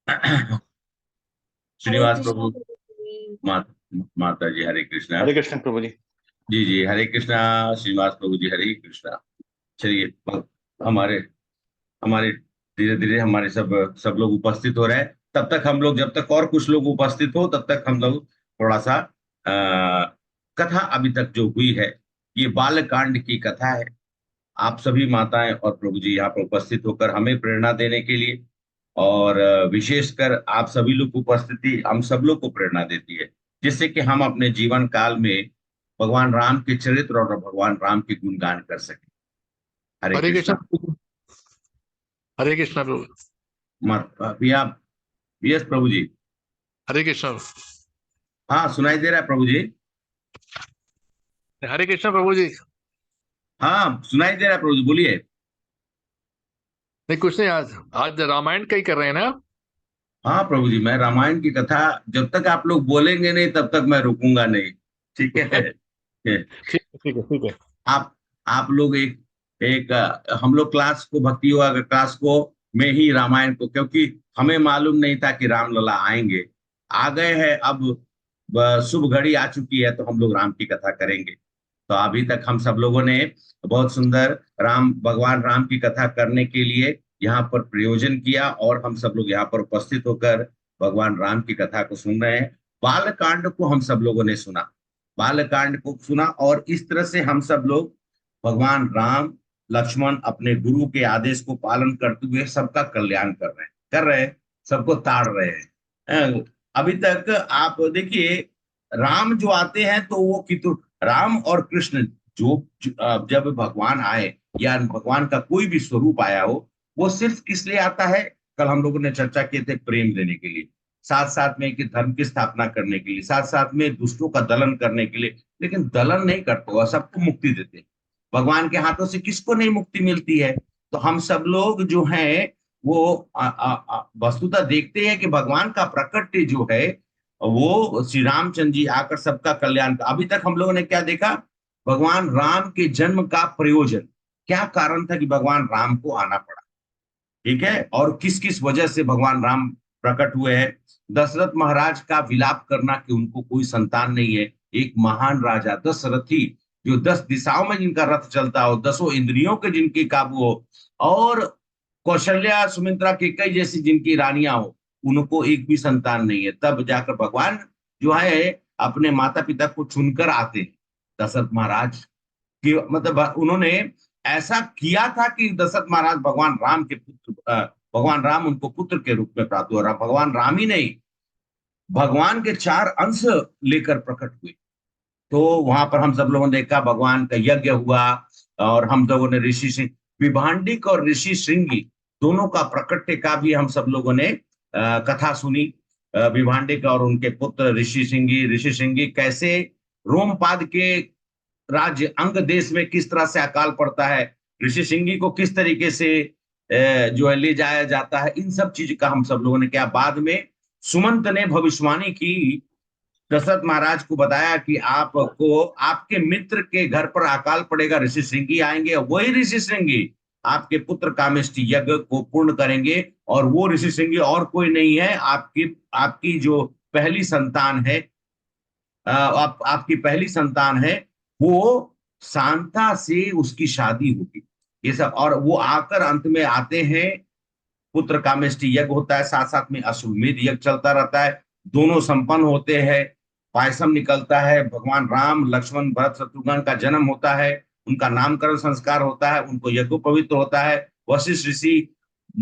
हरे श्रीनिवास कृष्णा प्रभु। प्रभु जी। मा, माता जी हरे कृष्णा। हरे कृष्ण प्रभु जी। जी जी हरे कृष्णा। श्रीनिवास प्रभु जी हरे कृष्णा। चलिए हमारे हमारे धीरे धीरे हमारे सब सब लोग उपस्थित हो रहे हैं। तब तक हम लोग, जब तक और कुछ लोग उपस्थित हो तब तक हम लोग थोड़ा सा कथा अभी तक जो हुई है, ये बाल कांड की कथा है। आप सभी माताएं और प्रभु जी यहाँ पर उपस्थित होकर हमें प्रेरणा देने के लिए, और विशेषकर आप सभी लोग की उपस्थिति हम सब लोग को प्रेरणा देती है, जिससे कि हम अपने जीवन काल में भगवान राम के चरित्र और भगवान राम के गुणगान कर सकें। हरे हरे कृष्ण कृष्णा। प्रभु जी। हरे कृष्ण प्रभु। भैया। यस प्रभु जी। हरे कृष्ण। हाँ सुनाई दे रहा है प्रभु जी। हरे कृष्ण प्रभु जी। हाँ सुनाई दे रहा है प्रभु जी, बोलिए। नहीं, कुछ नहीं। आज आज रामायण का ही कर रहे हैं ना? हाँ प्रभु जी, मैं रामायण की कथा जब तक आप लोग बोलेंगे नहीं तब तक मैं रुकूंगा नहीं। ठीक है। ठीक है, ठीक है, ठीक है। आप आप लोग एक एक हम लोग क्लास को, भक्ति योगा के क्लास को में ही रामायण को, क्योंकि हमें मालूम नहीं था कि रामलला आएंगे। आ गए हैं अब। शुभ घड़ी आ चुकी है तो हम लोग राम की कथा करेंगे। तो अभी तक हम सब लोगों ने बहुत सुंदर राम, भगवान राम की कथा करने के लिए यहाँ पर प्रयोजन किया, और हम सब लोग यहाँ पर उपस्थित होकर भगवान राम की कथा को सुन रहे हैं। बाल कांड को हम सब लोगों ने सुना। बालकांड को सुना, और इस तरह से हम सब लोग भगवान राम लक्ष्मण अपने गुरु के आदेश को पालन करते हुए सबका कल्याण कर रहे हैं, सबको ताड़ रहे हैं। अभी तक आप देखिए, राम जो आते हैं तो वो कितु राम और कृष्ण जब भगवान आए या भगवान का कोई भी स्वरूप आया हो, वो सिर्फ किस लिए आता है? कल हम लोगों ने चर्चा किए थे, प्रेम देने के लिए, साथ साथ में कि धर्म की स्थापना करने के लिए, साथ साथ में दुष्टों का दलन करने के लिए। लेकिन दलन नहीं करते, वह सबको मुक्ति देते हैं। भगवान के हाथों से किसको नहीं मुक्ति मिलती है? तो हम सब लोग जो हैं वो वस्तुतः देखते हैं कि भगवान का प्रकट जो है वो श्री रामचंद्र जी आकर सबका कल्याण अभी तक हम लोगों ने क्या देखा? भगवान राम के जन्म का प्रयोजन, क्या कारण था कि भगवान राम को आना पड़ा। ठीक है, और किस किस वजह से भगवान राम प्रकट हुए हैं। दशरथ महाराज का विलाप करना कि उनको कोई संतान नहीं है। एक महान राजा दशरथी, जो 10 दिशाओं में जिनका रथ चलता हो, 10 इंद्रियों के जिनकी काबू हो, और कौशल्या सुमित्रा केकई जैसी जिनकी रानियां हो, उनको एक भी संतान नहीं है। तब जाकर भगवान जो है अपने माता पिता को चुनकर आते हैं। दशरथ महाराज कि मतलब उन्होंने ऐसा किया था कि दशरथ महाराज भगवान राम के पुत्र, भगवान राम उनको पुत्र के रूप में प्राप्त हुआ। भगवान राम ही नहीं, भगवान के 4 अंश लेकर प्रकट हुए। तो वहां पर हम सब लोगों ने देखा भगवान का यज्ञ हुआ, और हम लोगों ने ऋषि सिंह, विभांडिक और ऋषि श्रृंगी दोनों का प्रकट्य का भी हम सब लोगों ने कथा सुनी। विभांडिक और उनके पुत्र ऋषि सिंगी कैसे रोमपाद के राज्य अंग देश में किस तरह से अकाल पड़ता है, ऋषि सिंगी को किस तरीके से जो है ले जाया जाता है, इन सब चीज का हम सब लोगों ने क्या। बाद में सुमंत ने भविष्यवाणी की, दशरथ महाराज को बताया कि आपको आपके मित्र के घर पर अकाल पड़ेगा, ऋषि सिंगी आएंगे, और वही ऋषि सिंगी आपके पुत्र कामेष्टि यज्ञ को पूर्ण करेंगे। और वो ऋषि सिंगी और कोई नहीं है, आपकी आपकी जो पहली संतान है, आपकी पहली संतान है, वो शांता से उसकी शादी होगी। ये सब, और वो आकर अंत में आते हैं, पुत्र कामेष्टि यज्ञ होता है, साथ साथ में अश्वमेध यज्ञ चलता रहता है, दोनों संपन्न होते हैं, पायसम निकलता है, भगवान राम लक्ष्मण भरत शत्रुघ्न का जन्म होता है, उनका नामकरण संस्कार होता है, उनको यज्ञोपवीत होता है। वशिष्ठ ऋषि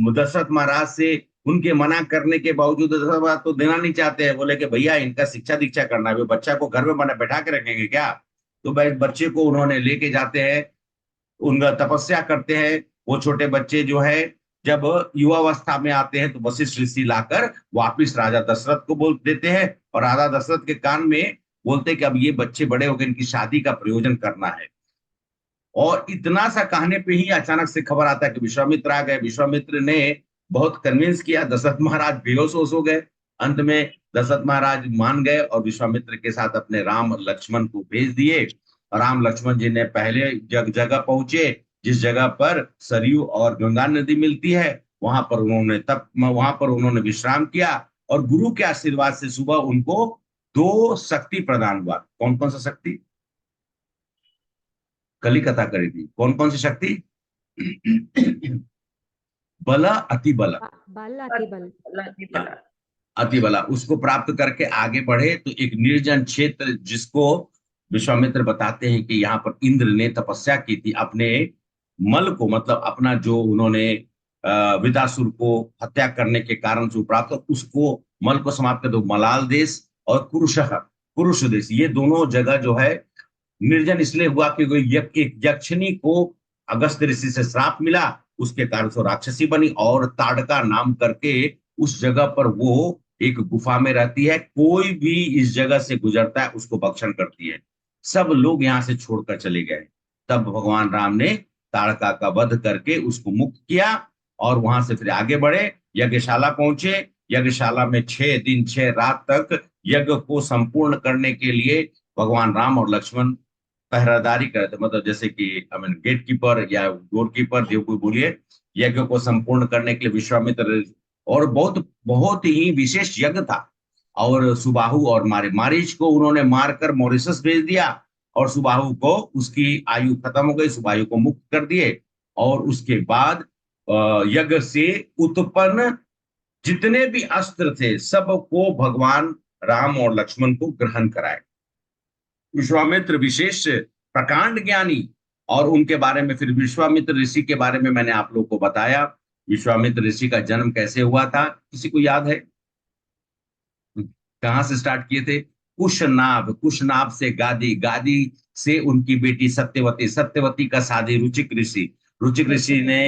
दशरथ महाराज से उनके मना करने के बावजूद, दशरथ महाराज तो देना नहीं चाहते हैं, बोले कि भैया इनका शिक्षा दीक्षा करना है, बच्चा को घर में बना बैठा के रखेंगे क्या? तो भाई बच्चे को उन्होंने लेके जाते हैं, उनका तपस्या करते हैं। वो छोटे बच्चे जो है जब युवावस्था में आते हैं तो वशिष्ठ ऋषि लाकर वापिस राजा दशरथ को बोल देते हैं, और राजा दशरथ के कान में बोलते हैं कि अब ये बच्चे बड़े हो गए, इनकी शादी का प्रयोजन करना है। और इतना सा कहने पे ही अचानक से खबर आता है कि विश्वामित्र आ गए। विश्वामित्र ने बहुत कन्विंस किया, दशरथ महाराज बेहोश हो गए। अंत में दशरथ महाराज मान गए और विश्वामित्र के साथ अपने राम लक्ष्मण को भेज दिए। और राम लक्ष्मण जी ने पहले जगह पहुंचे जिस जगह पर सरयू और गंगा नदी मिलती है, वहां पर उन्होंने विश्राम किया, और गुरु के आशीर्वाद से सुबह उनको दो शक्ति प्रदान हुआ। कौन कौन सा शक्ति? कल ही कथा करी थी, कौन कौन सी शक्ति? बल, अति बल। बल अति बल। अति बला उसको प्राप्त करके आगे बढ़े, तो एक निर्जन क्षेत्र, जिसको विश्वामित्र बताते हैं कि यहाँ पर इंद्र ने तपस्या की थी अपने मल को, मतलब अपना जो उन्होंने विदासुर को हत्या करने के कारण जो प्राप्त, उसको मल को समाप्त कर दो। मलाल देश और कुरुष देश, ये दोनों जगह जो है निर्जन इसलिए हुआ कि एक यक्षिणी को अगस्त ऋषि से श्राप मिला, उसके कारण से राक्षसी बनी, और ताड़का नाम करके उस जगह पर वो एक गुफा में रहती है। कोई भी इस जगह से गुजरता है उसको भक्षण करती है। सब लोग यहाँ से छोड़कर चले गए। तब भगवान राम ने ताड़का का वध करके उसको मुक्त किया, और वहां से फिर आगे बढ़े, यज्ञशाला पहुंचे। यज्ञशाला में 6 दिन 6 रात तक यज्ञ को संपूर्ण करने के लिए भगवान राम और लक्ष्मण पहरादारी करे थे, मतलब जैसे कि गेट कीपर या डोर कीपर, जो कोई बोलिए, यज्ञ को संपूर्ण करने के लिए विश्वामित्र, और बहुत बहुत ही विशेष यज्ञ था। और सुबाहु और मारीच को उन्होंने मारकर मॉरिशस भेज दिया, और सुबाहु को उसकी आयु खत्म हो गई, सुबाहु को मुक्त कर दिए। और उसके बाद यज्ञ से उत्पन्न जितने भी अस्त्र थे सबको भगवान राम और लक्ष्मण को ग्रहण कराए। विश्वामित्र विशेष प्रकांड ज्ञानी, और उनके बारे में फिर विश्वामित्र ऋषि के बारे में मैंने आप लोग को बताया। विश्वामित्र ऋषि का जन्म कैसे हुआ था, किसी को याद है? कहां से स्टार्ट किए थे? कुशनाभ से गादी, गादी से उनकी बेटी सत्यवती, सत्यवती का शादी रुचिक ऋषि ने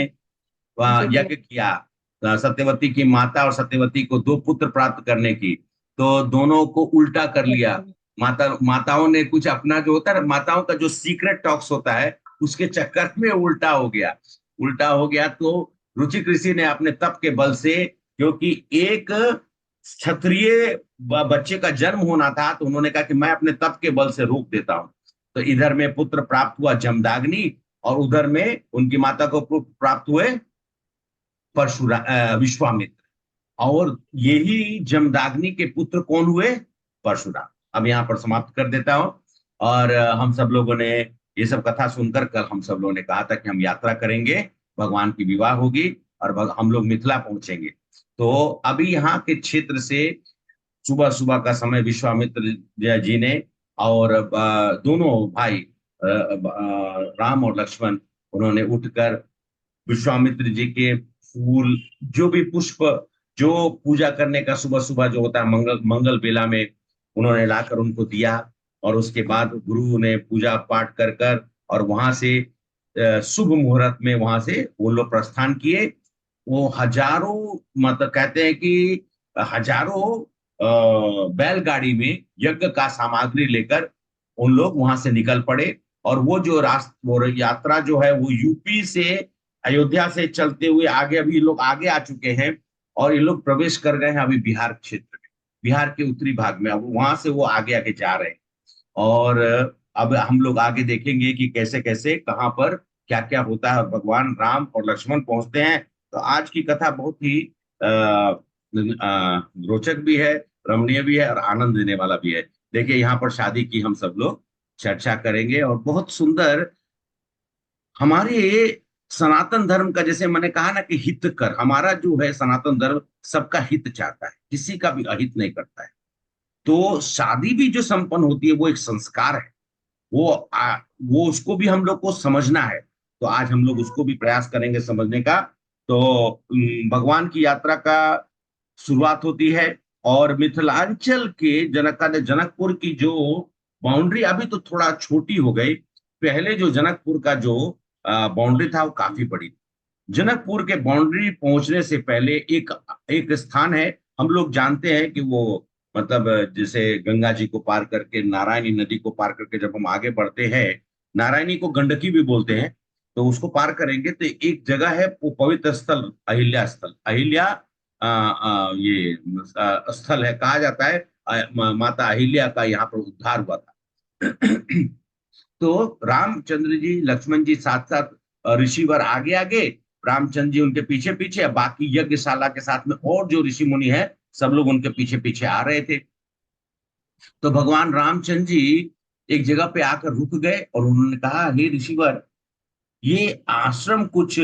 यज्ञ किया सत्यवती की माता और सत्यवती को 2 पुत्र प्राप्त करने की, तो दोनों को उल्टा कर लिया। माताओं ने कुछ अपना जो होता है, माताओं का जो सीक्रेट टॉक्स होता है, उसके चक्कर में उल्टा हो गया। तो रुचिक ऋषि ने अपने तप के बल से, क्योंकि एक क्षत्रिय बच्चे का जन्म होना था, तो उन्होंने कहा कि मैं अपने तप के बल से रोक देता हूं। तो इधर में पुत्र प्राप्त हुआ जमदाग्नि, और उधर में उनकी माता को प्राप्त हुए विश्वामित्र, और यही जमदाग्नि के पुत्र कौन हुए? परशुराम। अब यहाँ पर समाप्त कर देता हूं। और हम सब लोगों ने ये सब कथा सुनकर कल हम सब लोगों ने कहा था कि हम यात्रा करेंगे, भगवान की विवाह होगी और हम लोग मिथिला पहुंचेंगे। तो अभी यहाँ के क्षेत्र से सुबह सुबह का समय विश्वामित्र जी ने और दोनों भाई राम और लक्ष्मण, उन्होंने उठकर विश्वामित्र जी के फूल, जो भी पुष्प, जो पूजा करने का सुबह सुबह जो होता है मंगल बेला में, उन्होंने लाकर उनको दिया। और उसके बाद गुरु ने पूजा पाठ कर कर और वहां से शुभ मुहूर्त में वहां से वो लोग प्रस्थान किए। वो हजारों, मतलब कहते हैं कि हजारों बैलगाड़ी में यज्ञ का सामग्री लेकर उन लोग वहां से निकल पड़े। और वो यात्रा जो है वो यूपी से, अयोध्या से चलते हुए आगे, अभी लोग आगे आ चुके हैं और ये लोग प्रवेश कर गए हैं अभी बिहार क्षेत्र में, बिहार के उत्तरी भाग में। अब वहां से वो आगे आगे जा रहे हैं। और अब हम लोग आगे देखेंगे कि कैसे कैसे कहाँ पर क्या क्या होता है और भगवान राम और लक्ष्मण पहुंचते हैं। तो आज की कथा बहुत ही रोचक भी है, रमणीय भी है और आनंद देने वाला भी है। देखिए यहाँ पर शादी की हम सब लोग चर्चा करेंगे और बहुत सुंदर हमारे सनातन धर्म का, जैसे मैंने कहा ना कि हित कर, हमारा जो है सनातन धर्म सबका हित चाहता है, किसी का भी अहित नहीं करता है। तो शादी भी जो संपन्न होती है वो एक संस्कार है, वो उसको भी हम लोग को समझना है। तो आज हम लोग उसको भी प्रयास करेंगे समझने का। तो भगवान की यात्रा का शुरुआत होती है और मिथिलांचल के जनकपुर की जो बाउंड्री अभी तो थोड़ा छोटी हो गई, पहले जो जनकपुर का जो बाउंड्री था वो काफी बड़ी थी। जनकपुर के बाउंड्री पहुंचने से पहले एक एक स्थान है, हम लोग जानते हैं कि वो, मतलब जैसे गंगा जी को पार करके, नारायणी नदी को पार करके जब हम आगे बढ़ते हैं, नारायणी को गंडकी भी बोलते हैं, तो उसको पार करेंगे तो एक जगह है वो पवित्र स्थल, अहिल्या स्थल, अहिल्या ये स्थल है, कहा जाता है माता अहिल्या का यहाँ पर उद्धार हुआ था। तो रामचंद्र जी, लक्ष्मण जी साथ साथ ऋषिवर आगे आगे, रामचंद्र जी उनके पीछे पीछे, बाकी यज्ञशाला के साथ में और जो ऋषि मुनि है सब लोग उनके पीछे पीछे आ रहे थे। तो भगवान रामचंद्र जी एक जगह पे आकर रुक गए और उन्होंने कहा, हे ऋषिवर, ये आश्रम कुछ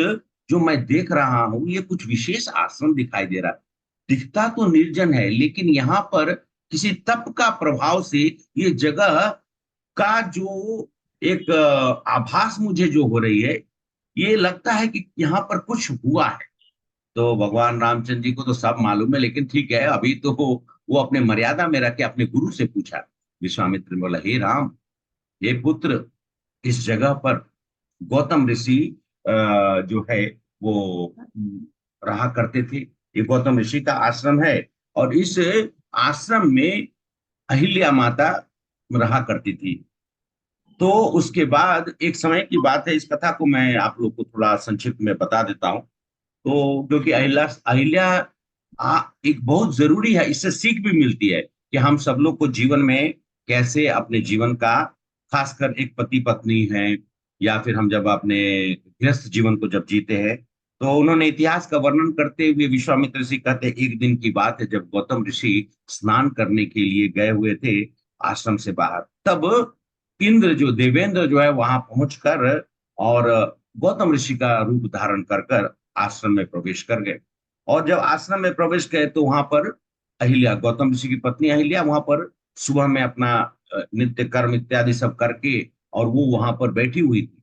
जो मैं देख रहा हूं, ये कुछ विशेष आश्रम दिखाई दे रहा है। दिखता तो निर्जन है, लेकिन यहाँ पर किसी तप का प्रभाव से ये जगह का जो एक आभास मुझे जो हो रही है, ये लगता है कि यहाँ पर कुछ हुआ है। तो भगवान रामचंद्र जी को तो सब मालूम है, लेकिन ठीक है, अभी तो वो अपने मर्यादा में रख के अपने गुरु से पूछा। विश्वामित्र ने बोला, हे राम, हे पुत्र, इस जगह पर गौतम ऋषि जो है वो रहा करते थे। ये गौतम ऋषि का आश्रम है, और इस आश्रम में अहिल्या माता रहा करती थी। तो उसके बाद एक समय की बात है, इस कथा को मैं आप लोग को थोड़ा संक्षिप्त में बता देता हूँ। तो क्योंकि अहिल्या अहिल्या एक बहुत जरूरी है, इससे सीख भी मिलती है कि हम सब लोग को जीवन में कैसे अपने जीवन का, खासकर एक पति पत्नी है, या फिर हम जब अपने गृहस्थ जीवन को जब जीते हैं, तो उन्होंने इतिहास का वर्णन करते हुए विश्वामित्र ऋषि कहते हैं, एक दिन की बात है जब गौतम ऋषि स्नान करने के लिए गए हुए थे आश्रम से बाहर, तब इंद्र जो देवेंद्र जो है वहां पहुंचकर और गौतम ऋषि का रूप धारण कर कर आश्रम में प्रवेश कर गए। और जब आश्रम में प्रवेश गए तो वहां पर अहिल्या, गौतम ऋषि की पत्नी अहिल्या, वहां पर सुबह में अपना नित्य कर्म इत्यादि सब करके और वो वहां पर बैठी हुई थी।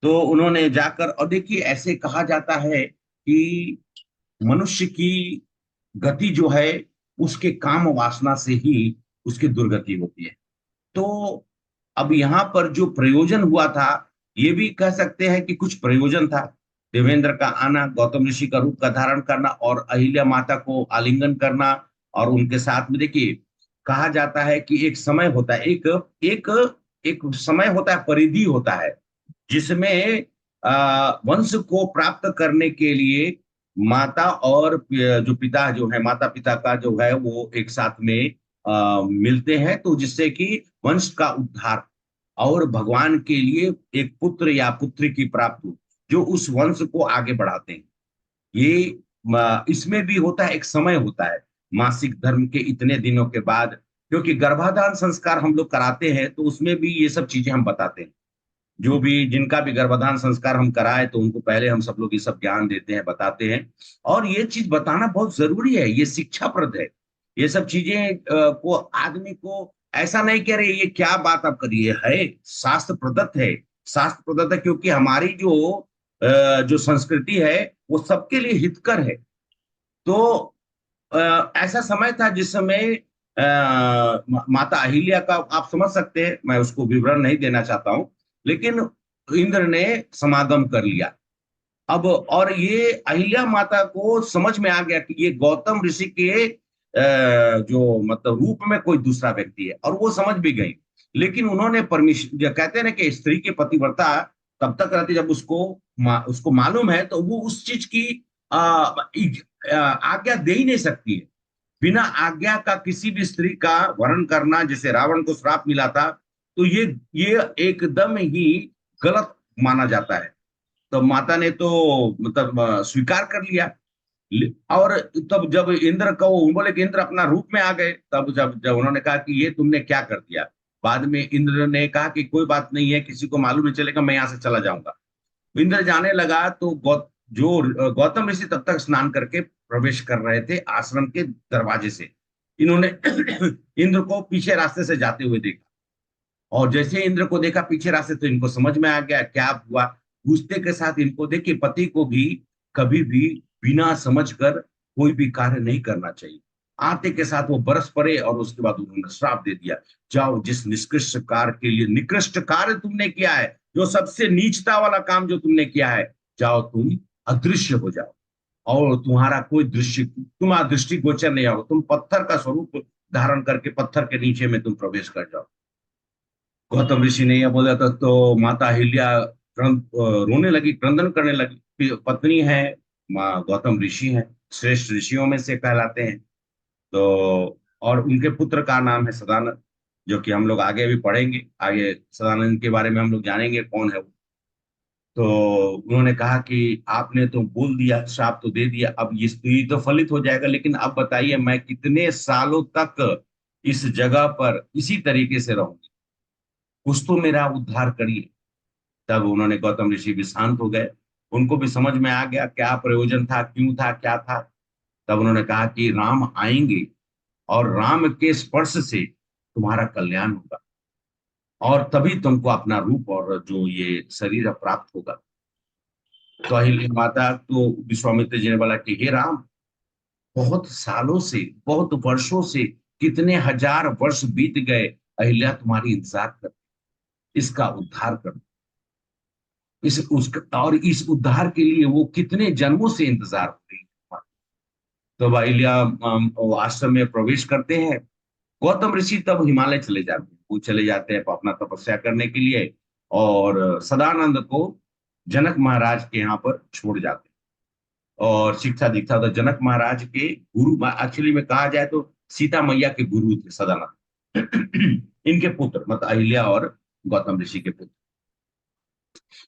तो उन्होंने जाकर, और देखिए ऐसे कहा जाता है कि मनुष्य की गति जो है उसके काम वासना से ही उसकी दुर्गति होती है। तो अब यहाँ पर जो प्रयोजन हुआ था, ये भी कह सकते हैं कि कुछ प्रयोजन था। देवेंद्र का आना, गौतम ऋषि का रूप का धारण करना और अहिल्या माता को आलिंगन करना, और उनके साथ में देखिए कहा जाता है कि एक समय होता है, एक एक एक समय होता है, परिधि होता है, जिसमें वंश को प्राप्त करने के लिए माता और जो पिता जो है, माता पिता का जो है वो एक साथ में मिलते हैं, तो जिससे कि वंश का उद्धार और भगवान के लिए एक पुत्र या पुत्री की प्राप्ति हो, जो उस वंश को आगे बढ़ाते हैं। ये इसमें भी होता है, एक समय होता है मासिक धर्म के इतने दिनों के बाद, क्योंकि गर्भाधान संस्कार हम लोग कराते हैं तो उसमें भी ये सब चीजें हम बताते हैं। जो भी जिनका भी गर्भाधान संस्कार हम कराए तो उनको पहले हम सब लोग ये सब ज्ञान देते हैं, बताते हैं। और ये चीज बताना बहुत जरूरी है, ये शिक्षाप्रद है। ये सब चीजें को आदमी को ऐसा नहीं कह रहे ये क्या बात आप करिए, है शास्त्र प्रदत्त है। शास्त्र प्रदत्त है क्योंकि हमारी जो संस्कृति है वो सबके लिए हितकर है। तो ऐसा समय था जिस समय माता अहिल्या का आप समझ सकते हैं, मैं उसको विवरण नहीं देना चाहता हूं, लेकिन इंद्र ने समागम कर लिया। अब और ये अहिल्या माता को समझ में आ गया कि ये गौतम ऋषि के जो मतलब रूप में कोई दूसरा व्यक्ति है, और वो समझ भी गई। लेकिन उन्होंने परमिशन, जो कहते हैं ना कि स्त्री की पतिव्रता तब तक रहती जब उसको मालूम है, तो वो उस चीज की आज्ञा दे ही नहीं सकती है। बिना आज्ञा का किसी भी स्त्री का वर्ण करना, जैसे रावण को श्राप मिला था, तो ये एकदम ही गलत माना जाता है। तो माता ने तो मतलब स्वीकार कर लिया। और तब जब इंद्र को बोले कि इंद्र अपना रूप में आ गए, तब जब जब उन्होंने कहा कि ये तुमने क्या कर दिया, बाद में इंद्र ने कहा कि कोई बात नहीं है, किसी को मालूम नहीं चलेगा, मैं यहाँ से चला जाऊंगा। इंद्र जाने लगा तो गौतम ऋषि तब तक स्नान करके प्रवेश कर रहे थे आश्रम के दरवाजे से। इन्होंने इंद्र को पीछे रास्ते से जाते हुए देखा, और जैसे इंद्र को देखा पीछे रास्ते, तो इनको समझ में आ गया क्या हुआ। गुस्से के साथ इनको देखिए, पति को भी कभी भी बिना समझ कर कोई भी कार्य नहीं करना चाहिए। आते के साथ वो बरस पड़े और उसके बाद उन्होंने श्राप दे दिया, जाओ, जिस निकृष्ट कार्य के लिए, निकृष्ट कार्य तुमने किया है, जो सबसे नीचता वाला काम जो तुमने किया है, जाओ तुम अदृश्य हो जाओ, और तुम्हारा कोई दृश्य, तुम्हारा दृष्टि गोचर नहीं होगा, तुम पत्थर का स्वरूप धारण करके पत्थर के नीचे में तुम प्रवेश कर जाओ। गौतम ऋषि ने यह बोला था तो माता अहिल्या रोने लगी, क्रंदन करने लगी। पत्नी है, माँ गौतम ऋषि हैं, श्रेष्ठ ऋषियों में से कहलाते हैं। तो और उनके पुत्र का नाम है सदानंद, जो कि हम लोग आगे भी पढ़ेंगे, आगे सदानंद के बारे में हम लोग जानेंगे कौन है वो। तो उन्होंने कहा कि आपने तो बोल दिया, श्राप तो दे दिया, अब ये तो फलित हो जाएगा, लेकिन अब बताइए मैं कितने सालों तक इस जगह पर इसी तरीके से रहूंगी, कुछ तो मेरा उद्धार करिए। तब उन्होंने, गौतम ऋषि भी शांत हो गए, उनको भी समझ में आ गया क्या प्रयोजन था, क्यों था, क्या था। तब उन्होंने कहा कि राम आएंगे और राम के स्पर्श से तुम्हारा कल्याण होगा, और तभी तुमको अपना रूप और जो ये शरीर प्राप्त होगा। तो अहिल्या माता तो विश्वामित्र जी ने बोला कि हे राम, बहुत सालों से, बहुत वर्षों से, कितने हजार वर्ष बीत गए, अहिल्या तुम्हारी इंतजार कर, इसका उद्धार कर। इस उसका और इस उद्धार के लिए वो कितने जन्मों से इंतजार हो रही है। तो अहिल्या वो आश्रम में प्रवेश करते हैं। गौतम ऋषि तब हिमालय चले जाते हैं, वो चले जाते हैं अपना तपस्या करने के लिए, और सदानंद को जनक महाराज के यहाँ पर छोड़ जाते हैं और शिक्षा दीक्षा। तो जनक महाराज के गुरु, एक्चुअली में कहा जाए तो सीता मैया के गुरु थे सदानंद, इनके पुत्र, मतलब अहिल्या और गौतम ऋषि के पुत्र।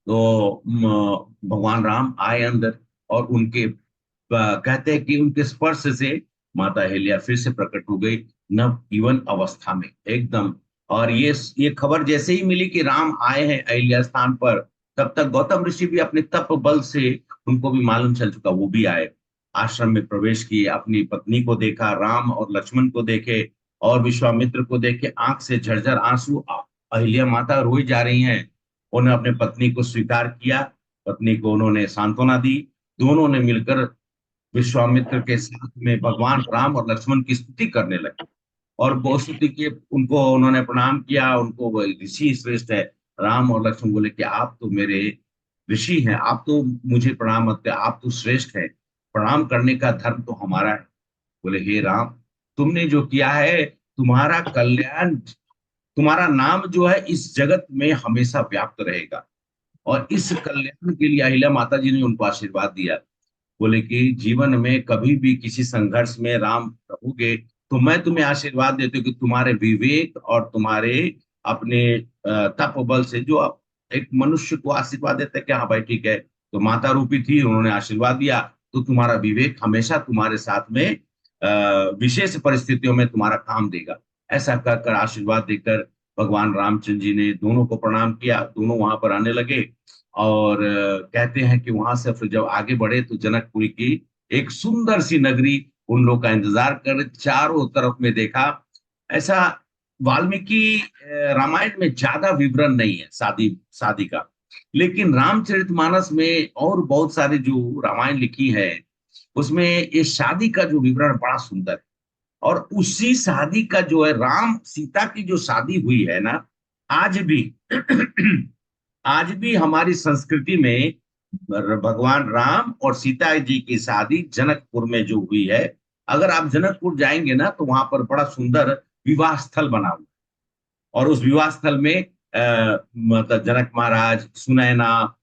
तो भगवान राम आए अंदर, और उनके कहते हैं कि उनके स्पर्श से माता अहिल्या फिर से प्रकट हो गई, नव जीवन अवस्था में एकदम। और ये खबर जैसे ही मिली कि राम आए हैं अहिल्या स्थान पर, तब तक गौतम ऋषि भी अपने तप बल से, उनको भी मालूम चल चुका, वो भी आए, आश्रम में प्रवेश किए, अपनी पत्नी को देखा, राम और लक्ष्मण को देखे, और विश्वामित्र को देखे, आंख से झरझर आंसू, अहिल्या माता रोई जा रही हैं। उन्होंने अपने पत्नी को स्वीकार किया, पत्नी को उन्होंने सांत्वना दी, दोनों ने मिलकर विश्वामित्र के साथ में भगवान राम और लक्ष्मण की स्तुति करने लगे, और बहुत स्तुति की, उनको उन्होंने प्रणाम किया, उनको वो ऋषि श्रेष्ठ है। राम और लक्ष्मण बोले कि आप तो मेरे ऋषि हैं, आप तो मुझे प्रणाम मत कर, आप तो श्रेष्ठ है, प्रणाम करने का धर्म तो हमारा है। बोले हे राम, तुमने जो किया है, तुम्हारा कल्याण, तुम्हारा नाम जो है इस जगत में हमेशा व्याप्त रहेगा। और इस कल्याण के लिए अहिल्या माता जी ने उनको आशीर्वाद दिया। बोले कि जीवन में कभी भी किसी संघर्ष में राम रहोगे, तो मैं तुम्हें आशीर्वाद देती हूँ कि तुम्हारे विवेक और तुम्हारे अपने तप बल से, जो आप एक मनुष्य को आशीर्वाद देते हैं कि हाँ भाई ठीक है, तो माता रूपी थी, उन्होंने आशीर्वाद दिया, तो तुम्हारा विवेक हमेशा तुम्हारे साथ में विशेष परिस्थितियों में तुम्हारा काम देगा। ऐसा कर कर आशीर्वाद देकर भगवान रामचंद्र जी ने दोनों को प्रणाम किया, दोनों वहां पर आने लगे। और कहते हैं कि वहां से फिर जब आगे बढ़े तो जनकपुरी की एक सुंदर सी नगरी उन लोग का इंतजार कर, चारों तरफ में देखा। ऐसा वाल्मीकि रामायण में ज्यादा विवरण नहीं है शादी शादी का, लेकिन रामचरितमानस में और बहुत सारे जो रामायण लिखी है, उसमें ये शादी का जो विवरण बड़ा सुंदर है। और उसी शादी का जो है, राम सीता की जो शादी हुई है ना, आज भी आज भी हमारी संस्कृति में भगवान राम और सीता जी की शादी जनकपुर में जो हुई है, अगर आप जनकपुर जाएंगे ना तो वहां पर बड़ा सुंदर विवाह स्थल बना हुआ है। और उस विवाह स्थल में मतलब जनक महाराज, सुनैना,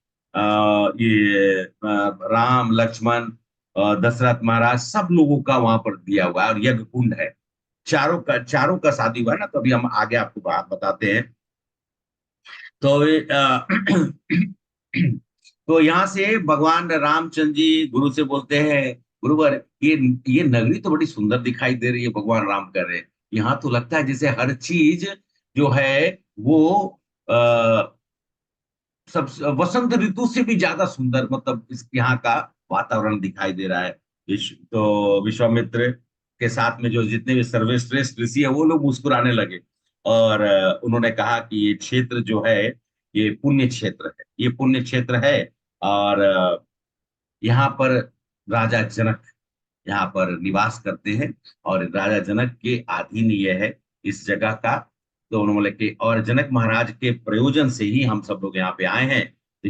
राम लक्ष्मण, दशरथ महाराज, सब लोगों का वहां पर दिया हुआ है, और यज्ञ कुंड है। चारों का शादी हुआ है ना, तो अभी हम आगे आपको बात बताते हैं। तो तो यहाँ से भगवान रामचंद्र जी गुरु से बोलते हैं, गुरुवर, ये नगरी तो बड़ी सुंदर दिखाई दे रही है, भगवान राम कर रहे हैं, यहाँ तो लगता है जैसे हर चीज जो है वो आ, सब वसंत ऋतु से भी ज्यादा सुंदर, मतलब इस यहाँ का वातावरण दिखाई दे रहा है। तो विश्वामित्र के साथ में जो जितने भी सर्वश्रेष्ठ ऋषि है, वो लोग मुस्कुराने लगे, और उन्होंने कहा कि ये क्षेत्र जो है, ये पुण्य क्षेत्र है, ये पुण्य क्षेत्र है। और यहाँ पर राजा जनक यहाँ पर निवास करते हैं, और राजा जनक के अधीन ये है इस जगह का। तो उन्होंने बोले कि और जनक महाराज के प्रयोजन से ही हम सब लोग यहाँ पे आए हैं, तो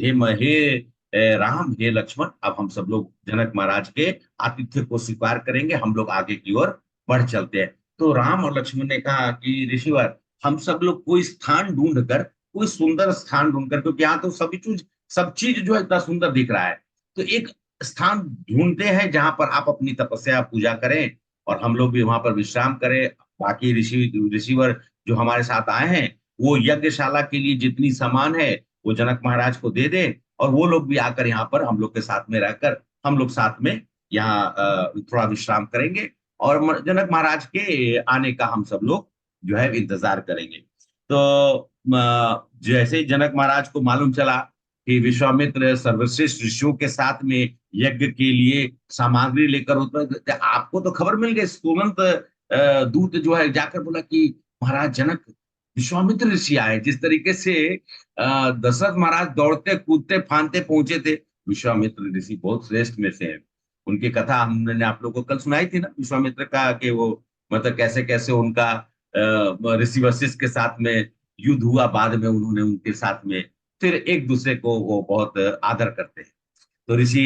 राम, हे लक्ष्मण, अब हम सब लोग जनक महाराज के आतिथ्य को स्वीकार करेंगे, हम लोग आगे की ओर बढ़ चलते हैं। तो राम और लक्ष्मण ने कहा कि ऋषिवर, हम सब लोग कोई स्थान ढूंढ कर, कोई सुंदर स्थान ढूंढ कर, क्योंकि यहाँ तो सब चीज जो है इतना सुंदर दिख रहा है, तो एक स्थान ढूंढते हैं जहां पर आप अपनी तपस्या पूजा करें, और हम लोग भी वहां पर विश्राम करें। बाकी ऋषिवर जो हमारे साथ आए हैं, वो यज्ञशाला के लिए जितनी सामान है वो जनक महाराज को दे दे, और वो लोग भी आकर यहाँ पर हम लोग के साथ में रहकर हम लोग साथ में यहाँ थोड़ा विश्राम करेंगे, और जनक महाराज के आने का हम सब लोग जो है इंतजार करेंगे। तो जैसे ही जनक महाराज को मालूम चला कि विश्वामित्र सर्वश्रेष्ठ ऋषियों के साथ में यज्ञ के लिए सामग्री लेकर होता है, तो आपको तो खबर मिल गई, तुरंत दूत जो है जाकर बोला कि महाराज जनक, विश्वामित्र ऋषि आए। जिस तरीके से दशरथ महाराज दौड़ते कूदते फांदते पहुंचे थे, विश्वामित्र ऋषि बहुत श्रेष्ठ में से हैं। उनकी कथा हमने आप लोगों को कल सुनाई थी ना, विश्वामित्र का, कि वो मतलब कैसे कैसे उनका ऋषि वशिष्ठ के साथ में युद्ध हुआ, बाद में उन्होंने उनके साथ में फिर एक दूसरे को वो बहुत आदर करते हैं। तो ऋषि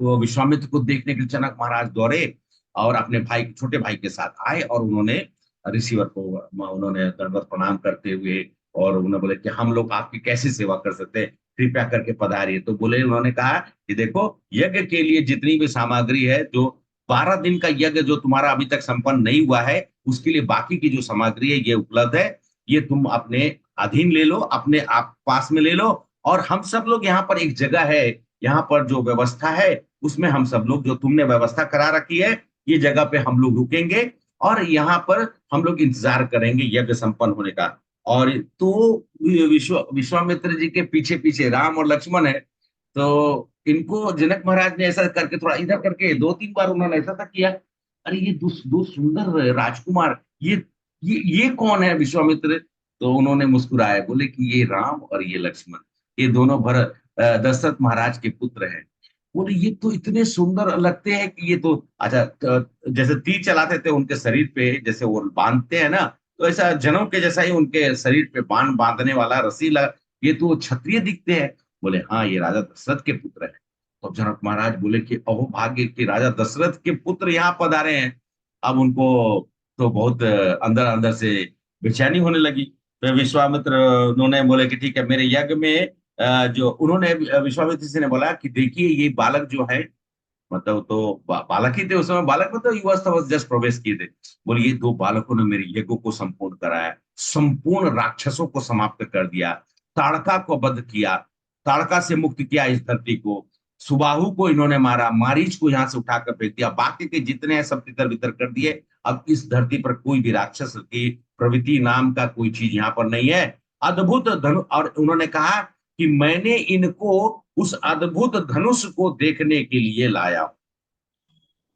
वो विश्वामित्र को देखने के लिए जनक महाराज दौड़े और अपने भाई, छोटे भाई के साथ आए, और उन्होंने ऋषिवर को उन्होंने दंडवत प्रणाम करते हुए, और उन्होंने बोले कि हम लोग आपकी कैसी सेवा कर सकते हैं, कृपया करके पधारिए। तो बोले, उन्होंने कहा कि देखो, यज्ञ के लिए जितनी भी सामग्री है, जो 12 दिन का यज्ञ जो तुम्हारा अभी तक संपन्न नहीं हुआ है, उसके लिए बाकी की जो सामग्री है ये उपलब्ध है, ये तुम अपने अधीन ले लो, अपने आप पास में ले लो। और हम सब लोग यहाँ पर एक जगह है, यहाँ पर जो व्यवस्था है उसमें हम सब लोग, जो तुमने व्यवस्था करा रखी है, ये जगह पे हम लोग रुकेंगे, और यहाँ पर हम लोग इंतजार करेंगे यज्ञ संपन्न होने का। और तो विश्वामित्र जी के पीछे पीछे राम और लक्ष्मण है। तो इनको जनक महाराज ने ऐसा करके थोड़ा इधर करके 2-3 बार उन्होंने ऐसा तक किया, अरे ये दो सुंदर राजकुमार, ये कौन है विश्वामित्र? तो उन्होंने मुस्कुराए, बोले कि ये राम और ये लक्ष्मण, ये दोनों भरत दशरथ महाराज के पुत्र हैं। बोले ये तो इतने सुंदर लगते हैं कि ये तो, अच्छा, जैसे तीर चलाते थे उनके शरीर पे, जैसे वो बांधते हैं ना, तो ऐसा जनों के जैसा ही उनके शरीर पे बाण बांधने वाला रस्सी लगा, ये तो क्षत्रिय दिखते हैं। बोले हाँ, ये राजा दशरथ के पुत्र है। तो जनक महाराज बोले कि अहो भाग्य कि राजा दशरथ के पुत्र यहाँ पधारे हैं। अब उनको तो बहुत अंदर अंदर से बेचैनी होने लगी। तो विश्वामित्र उन्होंने बोले कि ठीक है, मेरे यज्ञ में जो उन्होंने विश्वामित्र जी ने बोला कि देखिए, ये बालक जो है, मतलब तो बालक ही थे उस समय, बालक मतलब युवा जस्ट प्रवेश किए थे। बोले ये 2 बालकों ने मेरे यज्ञ को संपूर्ण कराया, संपूर्ण राक्षसों को समाप्त कर दिया, ताड़का को वध किया, ताड़का से मुक्त किया इस धरती को, सुबाहु को इन्होंने मारा, मारीच को यहाँ से उठाकर फेंक दिया, बाकी के जितने हैं सब तितर बितर कर दिए। अब इस धरती पर कोई भी राक्षस की प्रवृत्ति नाम का कोई चीज यहाँ पर नहीं है। अद्भुत धनु, और उन्होंने कहा कि मैंने इनको उस अद्भुत धनुष को देखने के लिए लाया।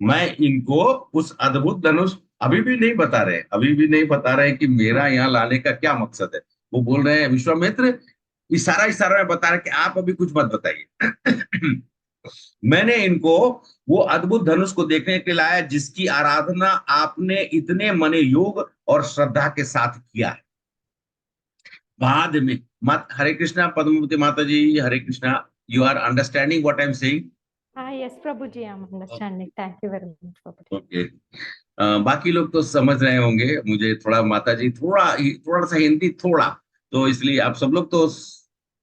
मैं इनको उस अद्भुत धनुष, अभी भी नहीं बता रहे, अभी भी नहीं बता रहे कि मेरा यहाँ लाने का क्या मकसद है। वो बोल रहे हैं विश्वामित्र, इशारा इशारा में बता रहे कि आप अभी कुछ मत बताइए। मैंने इनको वो अद्भुत धनुष को देखने के लिए लाया, जिसकी आराधना आपने इतने मने योग और श्रद्धा के साथ किया है। बाद में हरे कृष्णा पद्मावती माता जी, Hare Krishna, you are understanding what I am saying? Yes, Prabhuji, I'm understanding. Thank you very much, Prabhuji. Okay. बाकी लोग तो समझ रहे होंगे, मुझे थोड़ा माता जी थोड़ा सा हिंदी थोड़ा, तो इसलिए आप सब लोग तो,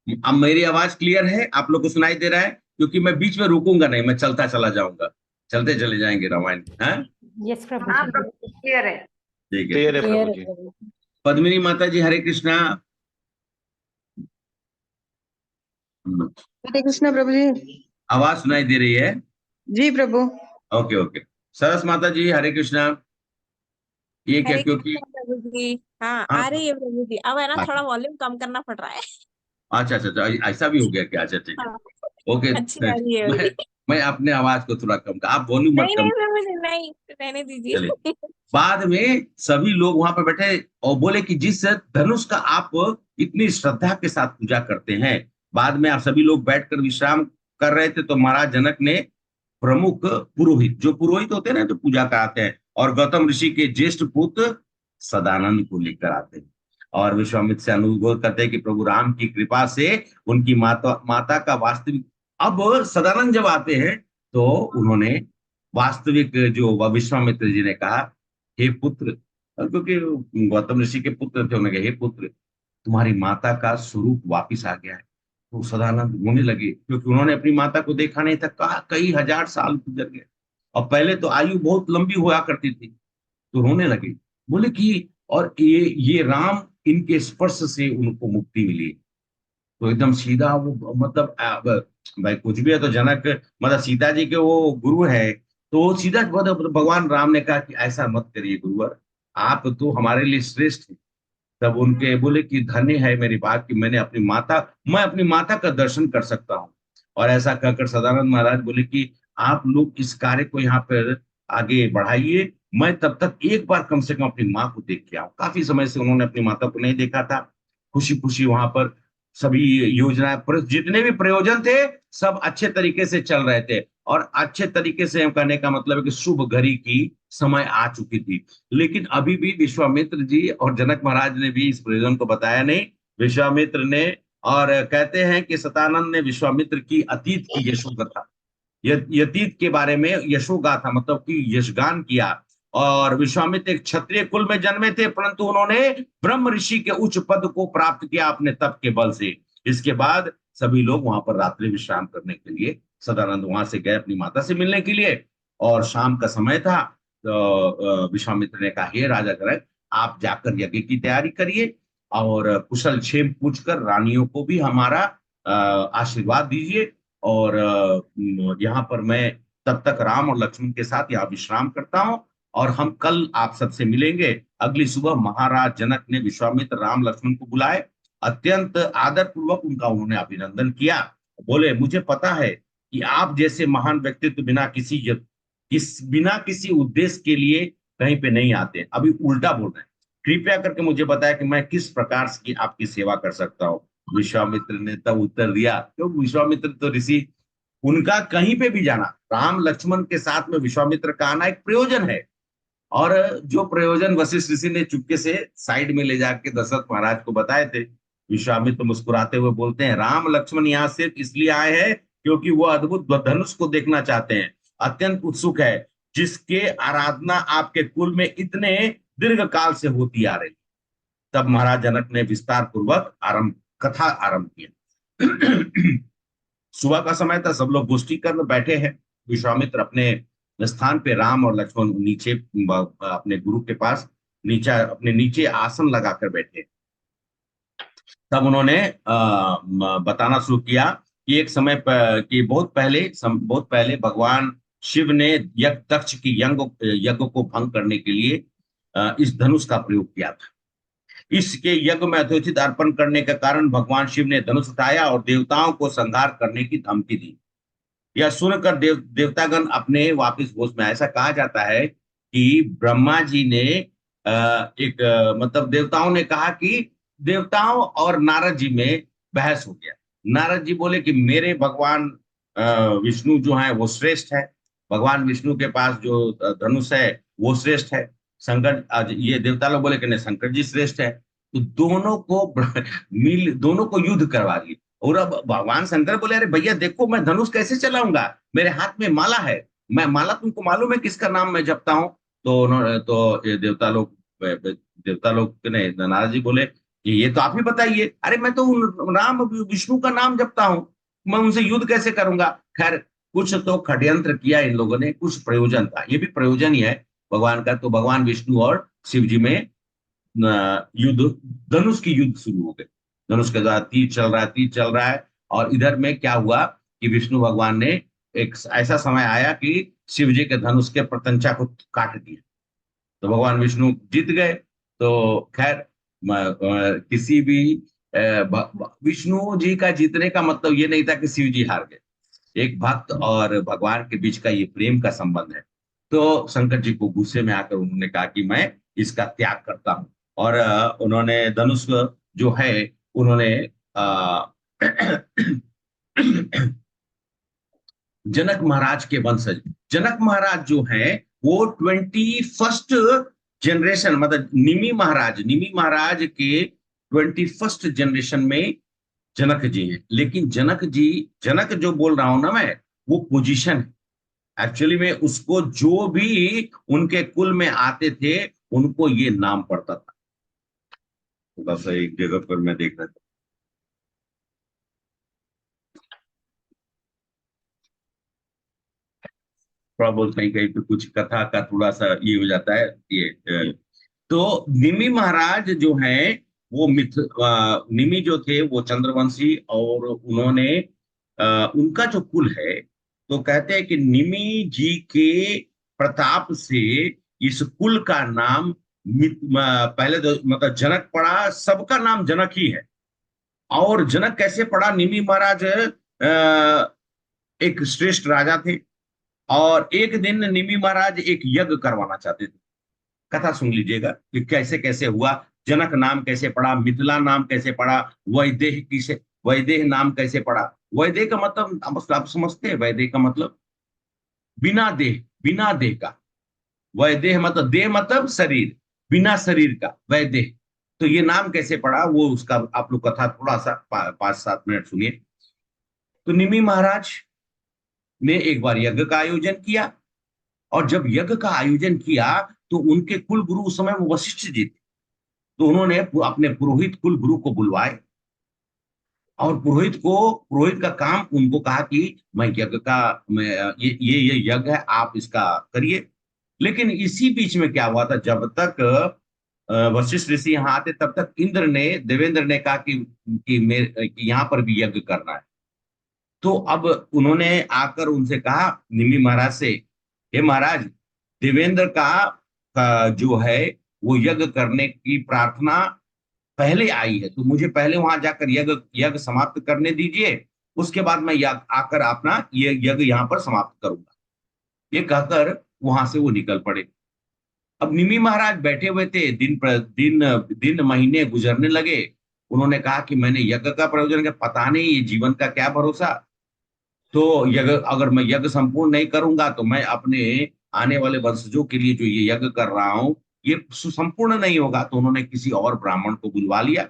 अब मेरी आवाज क्लियर है, आप लोग को सुनाई दे रहा है? क्योंकि मैं बीच में रुकूंगा नहीं, मैं चलता चला जाऊंगा, चलते चले जाएंगे रामायण। हाँ Yes, Prabhuji. क्लियर है। ठीक है। क्लियर है Clear प्रभु है, जी। Prabhuji. पद्मिनी माता जी, हरे कृष्णा। हरे कृष्णा प्रभु जी। आवाज सुनाई दे रही है? जी प्रभु। Okay okay. सरस माता जी, हरे कृष्णा। ये क्या, हरे क्योंकि कृष्णा प्रभु जी। हाँ, हाँ आ रही है प्रभु जी। अब है ना, हाँ, थोड़ा वॉल्यूम कम करना पड़ रहा है। अच्छा अच्छा अच्छा, ऐसा भी हो गया क्या? अच्छा ठीक है, हाँ, ओके। अच्छी आ रही है मैं अभी। मैं अपने आवाज को थोड़ा कम कर, आप वॉल्यूम मत नहीं कम। नहीं प्रभु जी, नहीं, रहने चलिए। दीजिए। बाद में सभी लोग वहां पर बैठे और बोले कि जिस धनुष का आप इतनी श्रद्धा के साथ पूजा करते हैं, बाद में आप सभी लोग बैठकर विश्राम कर रहे थे, तो महाराज जनक ने प्रमुख पुरोहित, जो पुरोहित होते हैं ना, जो पूजा कराते हैं, और गौतम ऋषि के ज्येष्ठ पुत्र सदानंद को लेकर आते हैं, और विश्वामित्र से अनुरोध करते हैं कि प्रभु राम की कृपा से उनकी माता का वास्तविक। अब सदानंद जब आते हैं, तो उन्होंने वास्तविक जो विश्वामित्र जी ने कहा, हे पुत्र, क्योंकि गौतम ऋषि के पुत्र थे, उन्होंने कहा हे पुत्र, तुम्हारी माता का स्वरूप वापिस आ गया है। तो सदानंद रोने लगे, क्योंकि उन्होंने अपनी माता को देखा नहीं था, कहा कई हजार साल गुजर गए, और पहले तो आयु बहुत लंबी हुआ करती थी। तो रोने लगे, बोले कि और ये राम, इनके स्पर्श से उनको मुक्ति मिली। तो एकदम सीधा वो मतलब भाई कुछ भी है तो जनक मतलब सीता जी के वो गुरु है, तो वो सीधा भगवान राम ने कहा कि ऐसा मत करिए गुरुवर, आप तो हमारे लिए श्रेष्ठ हैं। तब उनके बोले कि धन्य है मेरी बात कि मैं अपनी माता का दर्शन कर सकता हूँ। और ऐसा कहकर सदानंद महाराज बोले कि आप लोग इस कार्य को यहाँ पर आगे बढ़ाइए, मैं तब तक एक बार कम से कम अपनी माँ को देख के आऊं। काफी समय से उन्होंने अपनी माता को नहीं देखा था। खुशी खुशी वहां पर सभी योजनाएं जितने भी प्रयोजन थे सब अच्छे तरीके से चल रहे थे। और अच्छे तरीके से हम कहने का मतलब है कि शुभ घड़ी की समय आ चुकी थी। लेकिन अभी भी विश्वामित्र जी और जनक महाराज ने भी इस प्रयोजन को बताया नहीं। विश्वामित्र ने, और कहते हैं कि सतानंद ने विश्वामित्र की अतीत की यशोगाथा, यतीत के बारे में यशोगाथा मतलब कि यशगान किया। और विश्वामित्र एक क्षत्रिय कुल में जन्मे थे, परंतु उन्होंने ब्रह्म ऋषि के उच्च पद को प्राप्त किया अपने तप के बल से। इसके बाद सभी लोग वहां पर रात्रि विश्राम करने के लिए सदानंद वहां से गए अपनी माता से मिलने के लिए। और शाम का समय था, तो विश्वामित्र ने कहा, हे राजा जनक, आप जाकर यज्ञ की तैयारी करिए और कुशल क्षेम पूछकर रानियों को भी हमारा आशीर्वाद दीजिए। और यहाँ पर मैं तब तक राम और लक्ष्मण के साथ यहाँ विश्राम करता हूँ, और हम कल आप सबसे मिलेंगे। अगली सुबह महाराज जनक ने विश्वामित्र राम लक्ष्मण को बुलाए, अत्यंत आदर पूर्वक उनका उन्होंने अभिनंदन किया। बोले, मुझे पता है कि आप जैसे महान व्यक्तित्व बिना किसी उद्देश्य के लिए कहीं पे नहीं आते। अभी उल्टा बोल रहे हैं, कृपया करके मुझे बताया कि मैं किस प्रकार की आपकी सेवा कर सकता हूँ। विश्वामित्र ने तब उत्तर दिया, क्योंकि विश्वामित्र तो ऋषि, उनका कहीं पे भी जाना, राम लक्ष्मण के साथ में विश्वामित्र का आना एक प्रयोजन है। और जो प्रयोजन वशिष्ठ ऋषि ने चुपके से साइड में ले जाके दशरथ महाराज को बताए थे। विश्वामित्र मुस्कुराते हुए बोलते हैं, राम लक्ष्मण यहाँ सिर्फ इसलिए आए हैं क्योंकि वो अद्भुत धनुष को देखना चाहते हैं, अत्यंत उत्सुक है, जिसके आराधना आपके कुल में इतने दीर्घ काल से होती आ रही। तब महाराज जनक ने विस्तार पूर्वक कथा आरंभ किया। सुबह का समय था, सब लोग गोष्ठी कर बैठे हैं। विश्वामित्र अपने स्थान पे, राम और लक्ष्मण नीचे अपने गुरु के पास अपने नीचे आसन लगाकर बैठे। तब उन्होंने बताना शुरू किया कि एक समय कि बहुत पहले भगवान शिव ने दक्ष की यज्ञ को भंग करने के लिए इस धनुष का प्रयोग किया था। इसके यज्ञ में यथोचित अर्पण करने के कारण भगवान शिव ने धनुष उठाया और देवताओं को संहार करने की धमकी दी। यह सुनकर देवतागण अपने वापिस होश में। ऐसा कहा जाता है कि ब्रह्मा जी ने मतलब देवताओं ने कहा कि देवताओं और नारद जी में बहस हो गया। नारद जी बोले कि मेरे भगवान विष्णु जो है वो श्रेष्ठ है, भगवान विष्णु के पास जो धनुष है वो श्रेष्ठ है। शंकर, ये देवता लोग बोले कि नहीं, शंकर जी श्रेष्ठ है। तो दोनों को युद्ध करवा दिए। और अब भगवान शंकर बोले, अरे भैया देखो, मैं धनुष कैसे चलाऊंगा, मेरे हाथ में माला है, मैं माला तुमको मालूम है किसका नाम मैं जपता हूँ। तो ये देवता लोग ने, नारद जी बोले कि ये तो आप ही बताइए। अरे मैं तो राम विष्णु का नाम जपता हूँ, मैं उनसे युद्ध कैसे करूंगा। खैर, कुछ तो षड्यंत्र किया इन लोगों ने, कुछ प्रयोजन था, ये भी प्रयोजन ही है भगवान का। तो भगवान विष्णु और शिव जी में युद्ध, धनुष की युद्ध शुरू हो गए। धनुष के द्वारा तीर चल रहा है। और इधर में क्या हुआ कि विष्णु भगवान ने, एक ऐसा समय आया कि शिव जी के धनुष के प्रत्यंचा को काट दिया, तो भगवान विष्णु जीत गए। तो खैर, किसी भी विष्णु जी का जीतने का मतलब ये नहीं था कि शिव जी हार गए। एक भक्त और भगवान के बीच का ये प्रेम का संबंध है। तो शंकर जी को गुस्से में आकर उन्होंने कहा कि मैं इसका त्याग करता हूं। और उन्होंने धनुष जो है, उन्होंने जनक महाराज के वंशज, जनक महाराज जो है वो 21st जनरेशन, मतलब निमि महाराज के 21st जनरेशन में जनक जी हैं। लेकिन जनक जो बोल रहा हूं ना मैं, वो पोजीशन है। एक्चुअली में उसको जो भी उनके कुल में आते थे उनको ये नाम पड़ता था। थोड़ा सा एक जगह पर मैं देख रहा था, थोड़ा बहुत कहीं कहीं पे कुछ कथा का थोड़ा सा ये हो जाता है ये। तो निमि महाराज जो है वो निमि जो थे वो चंद्रवंशी, और उन्होंने उनका जो कुल है, तो कहते हैं कि निमि जी के प्रताप से इस कुल का नाम पहले तो मतलब जनक पड़ा, सबका नाम जनक ही है। और जनक कैसे पड़ा? निमि महाराज एक श्रेष्ठ राजा थे, और एक दिन निमि महाराज एक यज्ञ करवाना चाहते थे। कथा सुन लीजिएगा कि कैसे कैसे हुआ, जनक नाम कैसे पड़ा, मिथिला नाम कैसे पड़ा, वैदेह किसे, वैदेह नाम कैसे पड़ा। वैदेह का मतलब आप समझते हैं? वैदेह का मतलब बिना देह, बिना देह का। वैदेह मतलब देह मतलब शरीर, बिना शरीर का वैदेह। तो ये नाम कैसे पड़ा, वो उसका आप लोग कथा थोड़ा सा 5-7 मिनट सुनिए। तो निमि महाराज ने एक बार यज्ञ का आयोजन किया, और जब यज्ञ का आयोजन किया तो उनके कुल गुरु उस समय वो वशिष्ठ जी थे। तो उन्होंने अपने पुरोहित कुल गुरु को बुलवाए, और पुरोहित का काम उनको कहा कि मैं यज्ञ का, मैं ये यज्ञ है, आप इसका करिए। लेकिन इसी बीच में क्या हुआ था, जब तक वशिष्ठ ऋषि यहाँ आते तब तक देवेंद्र ने कहा कि यहाँ पर भी यज्ञ करना है। तो अब उन्होंने आकर उनसे कहा निमि महाराज से, हे महाराज, देवेंद्र का जो है वो यज्ञ करने की प्रार्थना पहले आई है, तो मुझे पहले वहां जाकर यज्ञ यज्ञ समाप्त करने दीजिए, उसके बाद मैं आकर अपना ये यज्ञ यहाँ पर समाप्त करूंगा। ये कहकर वहां से वो निकल पड़े। अब निमि महाराज बैठे हुए थे, दिन पर दिन दिन महीने गुजरने लगे। उन्होंने कहा कि मैंने यज्ञ का प्रयोजन किया, पता नहीं ये जीवन का क्या भरोसा। तो यज्ञ, अगर मैं यज्ञ संपूर्ण नहीं करूंगा तो मैं अपने आने वाले वंशजों के लिए जो ये यज्ञ कर रहा हूं ये सुसंपूर्ण नहीं होगा। तो उन्होंने किसी और ब्राह्मण को बुलवा लिया,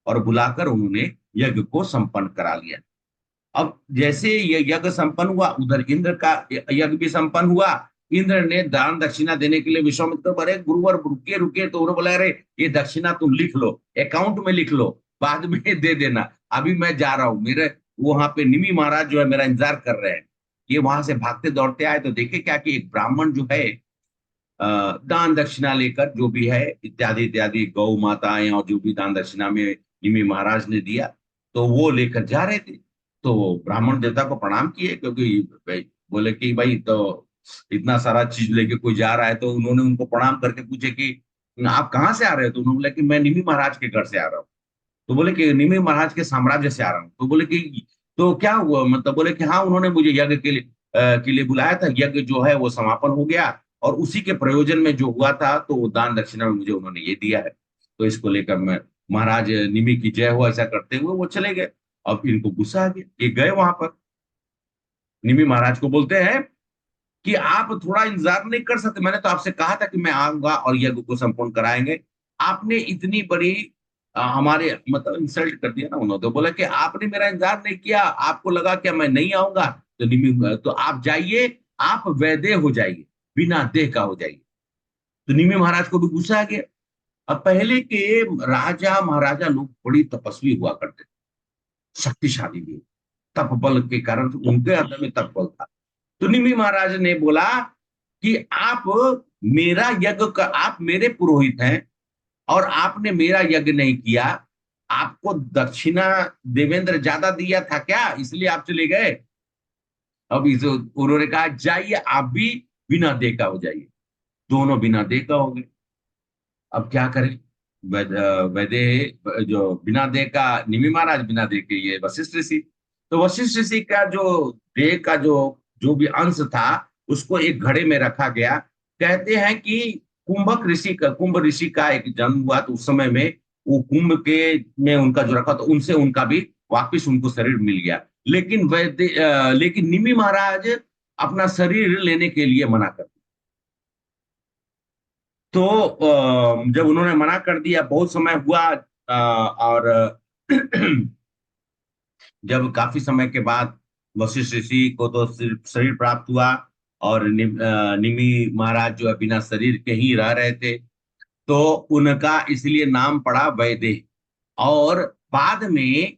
और बुलाकर उन्होंने यज्ञ को संपन्न करा लिया। अब जैसे ये यज्ञ संपन्न हुआ, उधर इंद्र का यज्ञ भी संपन्न हुआ। इंद्र ने दान दक्षिणा देने के लिए विश्वामित्र, अरे गुरुवर रुके रुके, तो उन्होंने बोला अरे ये दक्षिणा तुम लिख लो, अकाउंट में लिख लो, बाद में दे देना, अभी मैं जा रहा हूं। मेरे वहां पे निमि महाराज जो है मेरा इंतजार कर रहे हैं। ये वहां से भागते दौड़ते आए तो देखे क्या कि एक ब्राह्मण जो है दान दक्षिणा लेकर, जो भी है इत्यादि इत्यादि, गौ माताएं और जो भी दान दक्षिणा में निमि महाराज ने दिया, तो वो लेकर जा रहे थे। तो ब्राह्मण देवता को प्रणाम किए, क्योंकि बोले कि भाई तो इतना सारा चीज लेके कोई जा रहा है। तो उन्होंने उनको प्रणाम करके पूछे कि आप कहाँ से आ रहे हो? तो उन्होंने बोला कि मैं निमि महाराज के घर से आ रहा हूँ। तो बोले कि निमि महाराज के साम्राज्य से आ रहा हूँ। तो बोले कि तो क्या हुआ, मतलब बोले कि हाँ, उन्होंने मुझे यज्ञ के लिए बुलाया था, यज्ञ जो है वो समापन हो गया, और उसी के प्रयोजन में जो हुआ था तो वो दान दक्षिणा में मुझे उन्होंने ये दिया है। तो इसको लेकर मैं, महाराज निमि की जय हो, ऐसा करते हुए वो चले गए। अब इनको गुस्सा आ गया, ये गए वहां पर निमि महाराज को बोलते हैं कि आप थोड़ा इंतजार नहीं कर सकते? मैंने तो आपसे कहा था कि मैं आऊंगा और यज्ञ को संपूर्ण कराएंगे, आपने इतनी बड़ी हमारे मतलब इंसल्ट कर दिया ना। उन्होंने तो बोला कि आपने मेरा इंतजार नहीं किया, आपको लगा क्या मैं नहीं आऊंगा? तो आप जाइए, आप वैदेह हो जाइए, बिना देह का हो जाइए। तो निमि महाराज को भी गुस्सा आ गया। अब पहले के राजा महाराजा लोग बड़ी तपस्वी हुआ करते थे, शक्तिशाली भी, तप बल के कारण उनके अंदर में तप बल था। तो निमि महाराज ने बोला कि आप मेरा यज्ञ का, आप मेरे पुरोहित हैं और आपने मेरा यज्ञ नहीं किया, आपको दक्षिणा देवेंद्र ज्यादा दिया था क्या, इसलिए आप चले गए? अब इस उन्होंने कहा जाइए, आप भी बिना देखा हो जाइए। दोनों बिना देखा हो गए। अब क्या करें? वैदे जो बिना देह का निमि महाराज, बिना देह के ये वशिष्ठ ऋषि। तो वशिष्ठ ऋषि का जो देह का जो भी अंश था उसको एक घड़े में रखा गया। कहते हैं कि कुंभ ऋषि का एक जन्म हुआ, तो उस समय में वो कुंभ के में उनका जो रखा, तो उनसे उनका भी वापिस उनको शरीर मिल गया। लेकिन निमि महाराज अपना शरीर लेने के लिए मना कर, तो जब उन्होंने मना कर दिया, बहुत समय हुआ, और जब काफी समय के बाद वशिष्ठ ऋषि को तो शरीर प्राप्त हुआ, और निमि महाराज जो है बिना शरीर के ही रह रहे थे, तो उनका इसलिए नाम पड़ा वैदेह। और बाद में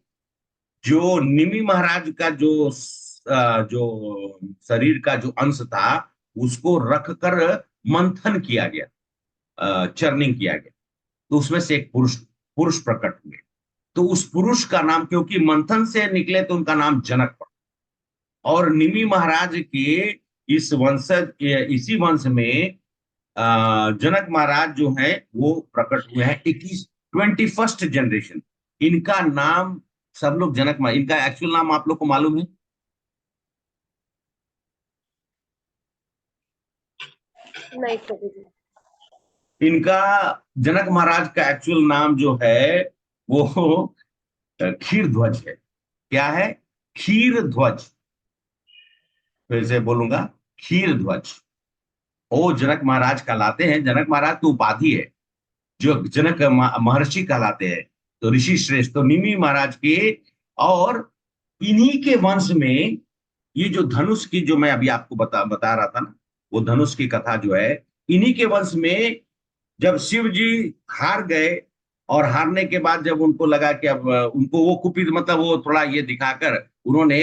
जो निमि महाराज का जो शरीर का जो अंश था उसको रखकर मंथन किया गया, चर्निंग किया गया, तो उसमें से एक पुरुष पुरुष प्रकट हुए। तो उस पुरुष का नाम, क्योंकि मंथन से निकले तो उनका नाम जनक पड़ा। और निमि महाराज के इस वंशज, इसी वंश में जनक महाराज जो है वो प्रकट हुए हैं 21st जनरेशन। इनका नाम सब लोग जनक महाराज, इनका एक्चुअल नाम आप लोग को मालूम है? नहीं प्रभु जी। इनका जनक महाराज का एक्चुअल नाम जो है वो क्षीर ध्वज है। क्या है? क्षीर ध्वज। फिर से बोलूंगा, क्षीर ध्वज। वो जनक महाराज कहलाते हैं। जनक महाराज की उपाधि है, जो जनक महर्षि कहलाते हैं, तो ऋषि श्रेष्ठ तो निमि महाराज के। और इन्हीं के वंश में ये जो धनुष की, जो मैं अभी आपको बता रहा था ना, वो धनुष की कथा जो है, इन्हीं के वंश में जब शिव जी हार गए, और हारने के बाद जब उनको लगा कि अब उनको वो कुपित, मतलब वो थोड़ा ये दिखाकर उन्होंने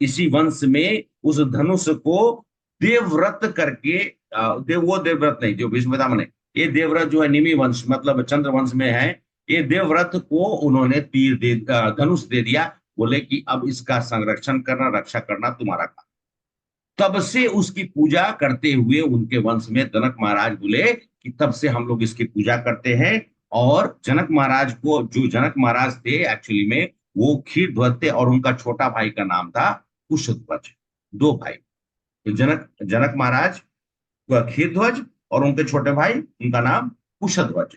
इसी वंश में उस धनुष को देवव्रत करके, वो देवव्रत नहीं, जो विष्णुदामन है, ये देवव्रत जो है निमि वंश, मतलब चंद्र वंश में है, ये देवव्रत को उन्होंने धनुष दे दिया। बोले कि अब इसका संरक्षण करना, रक्षा करना तुम्हारा काम। तब से उसकी पूजा करते हुए उनके वंश में जनक महाराज बोले कि तब से हम लोग इसकी पूजा करते हैं। और जनक महाराज को, जो जनक महाराज थे एक्चुअली में वो क्षीर ध्वज थे, और उनका छोटा भाई का नाम था कुशध्वज। दो भाई, तो जनक महाराज क्षीर ध्वज, और उनके छोटे भाई, उनका नाम कुशध्वज।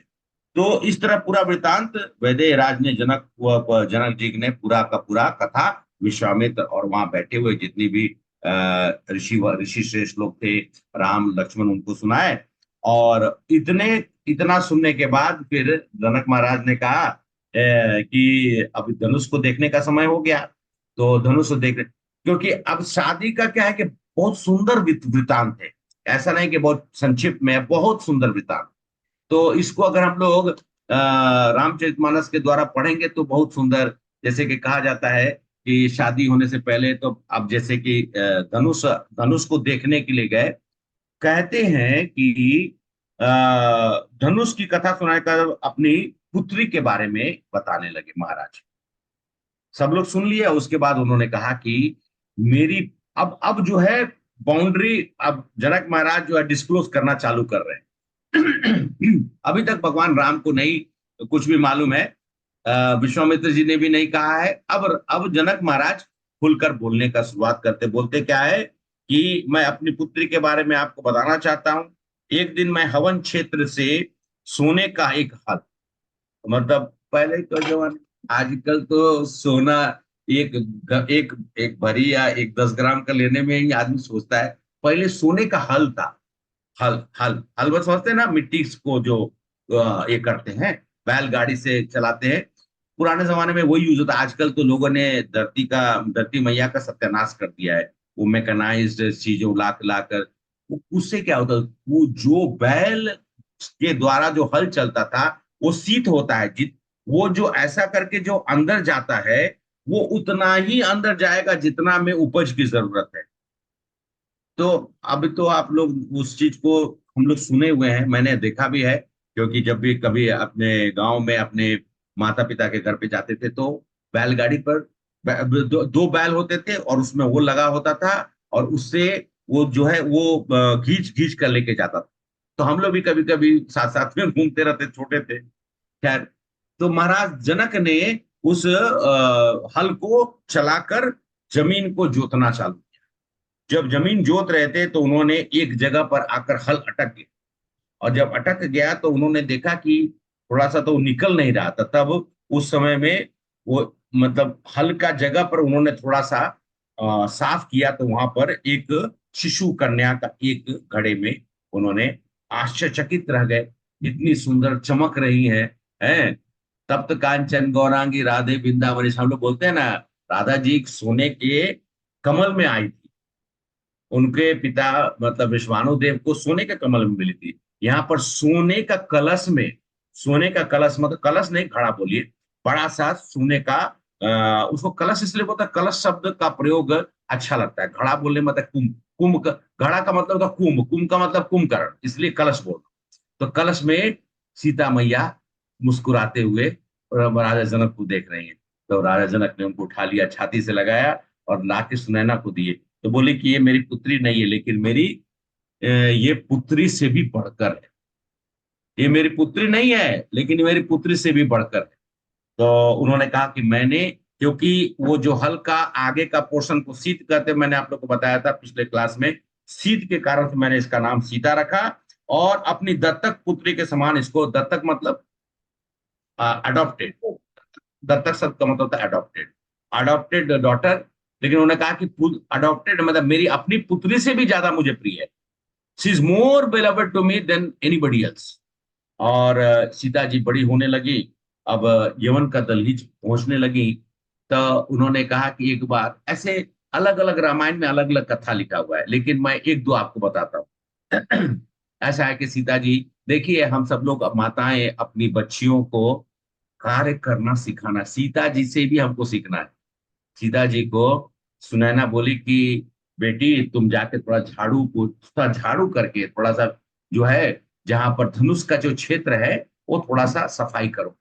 तो इस तरह पूरा वृतांत वैदेह राज ने जनक जी ने पूरा का पूरा कथा विश्वामित्र और वहां बैठे हुए जितनी भी ऋषि श्रेष्ठ लोग थे, राम लक्ष्मण, उनको सुनाए। और इतना सुनने के बाद फिर जनक महाराज ने कहा कि अब धनुष को देखने का समय हो गया। तो धनुष देखने, क्योंकि अब शादी का क्या है कि बहुत सुंदर वृतांत है, ऐसा नहीं कि बहुत संक्षिप्त में है, बहुत सुंदर वृतांत। तो इसको अगर हम लोग रामचरितमानस के द्वारा पढ़ेंगे तो बहुत सुंदर, जैसे कि कहा जाता है कि शादी होने से पहले, तो अब जैसे कि धनुष को देखने के लिए गए, कहते हैं कि धनुष की कथा सुनाकर अपनी पुत्री के बारे में बताने लगे महाराज। सब लोग सुन लिया। उसके बाद उन्होंने कहा कि मेरी अब जो है बाउंड्री, अब जनक महाराज जो है डिस्क्लोज करना चालू कर रहे हैं। अभी तक भगवान राम को नहीं कुछ भी मालूम है, विश्वामित्र जी ने भी नहीं कहा है। अब जनक महाराज खुलकर बोलने का शुरुआत करते। बोलते क्या है कि मैं अपनी पुत्री के बारे में आपको बताना चाहता हूं। एक दिन मैं हवन क्षेत्र से सोने का एक हल, मतलब पहले तो जमाने, आजकल तो सोना एक भरी या 10 ग्राम का लेने में ही आदमी सोचता है। पहले सोने का हल था। हल बस समझते हैं ना, मिट्टी को जो ये करते हैं, बैलगाड़ी से चलाते हैं। पुराने जमाने में वही यूज होता। आजकल तो लोगों ने धरती मैया का सत्यानाश कर दिया है। वो मैकेनाइज्ड चीजों लाकर, उससे क्या होता है, वो जो बैल के द्वारा जो हल चलता था वो शीत होता है। वो जो ऐसा करके जो अंदर जाता है, वो उतना ही अंदर जाएगा जितना में उपज की जरूरत है। तो अब तो आप लोग उस चीज को हम लोग सुने हुए हैं, मैंने देखा भी है, क्योंकि जब भी कभी अपने गांव में अपने माता पिता के घर पे जाते थे तो बैलगाड़ी पर दो बैल होते थे, और उसमें वो लगा होता था, और उससे वो जो है वो घींच घींच कर लेके जाता था। तो हम लोग भी कभी कभी साथ साथ में घूमते रहते, छोटे थे। खैर, तो महाराज जनक ने उस हल को चलाकर जमीन को जोतना चालू किया। जब जमीन जोत रहे थे तो उन्होंने एक जगह पर आकर हल अटक गया, और जब अटक गया तो उन्होंने देखा कि थोड़ा सा तो निकल नहीं रहा था। तब उस समय में वो, मतलब हल का जगह पर उन्होंने थोड़ा सा साफ किया, तो वहां पर एक शिशु कन्या का एक घड़े में उन्होंने आश्चर्यचकित रह गए। इतनी सुंदर चमक रही है। तप्त कांचन गौरांगी राधे वृंदावनी, हम लोग बोलते हैं ना, राधा जी सोने के कमल में आई थी। उनके पिता मतलब विश्वानुदेव को सोने के कमल में मिली थी। यहाँ पर सोने का कलश में, सोने का कलश मतलब कलश नहीं, घड़ा बोलिए, बड़ा सा सोने का, उसको कलश इसलिए बोलता है, कलश शब्द का प्रयोग अच्छा लगता है। घड़ा बोलने मतलब कुंभ का, घड़ा का मतलब होता कुंभ का मतलब कुंभकर्ण, इसलिए कलश बोल। तो कलश में सीता मैया मुस्कुराते हुए राजा जनक को देख रही हैं। तो राजा जनक ने उनको उठा लिया, छाती से लगाया और ला के सुनैना को दिए। तो बोले कि ये मेरी पुत्री नहीं है, लेकिन मेरी ये पुत्री से भी बढ़कर है। ये मेरी पुत्री नहीं है, लेकिन ये मेरी पुत्री से भी बढ़कर है। तो उन्होंने कहा कि मैंने, क्योंकि वो जो हल का आगे का पोर्शन को सीत कहते हैं, मैंने आप लोग को बताया था पिछले क्लास में, सीत के कारण से मैंने इसका नाम सीता रखा। और अपनी दत्तक पुत्री के समान इसको, दत्तक मतलब अडॉप्टेड, दत्तक शब्द का मतलब होता है अडॉप्टेड, अडॉप्टेड डॉटर। लेकिन उन्होंने कहा कि अडॉप्टेड मतलब मेरी अपनी पुत्री से भी ज्यादा मुझे प्रिय है। She is more beloved to me than anybody else. और सीता जी बड़ी होने लगी, अब यवन का दहलीज पहुंचने लगी। तो उन्होंने कहा कि एक बार, ऐसे अलग अलग रामायण में अलग अलग कथा लिखा हुआ है, लेकिन मैं एक दो आपको बताता हूँ। ऐसा है कि सीता जी, देखिए हम सब लोग, अब माताएं अपनी बच्चियों को कार्य करना सिखाना, सीता जी से भी हमको सीखना है। सीता जी को सुनैना बोली कि बेटी तुम जाके थोड़ा झाड़ू को, थोड़ा झाड़ू करके थोड़ा सा जो है, जहां पर धनुष का जो क्षेत्र है वो थोड़ा सा सफाई करो।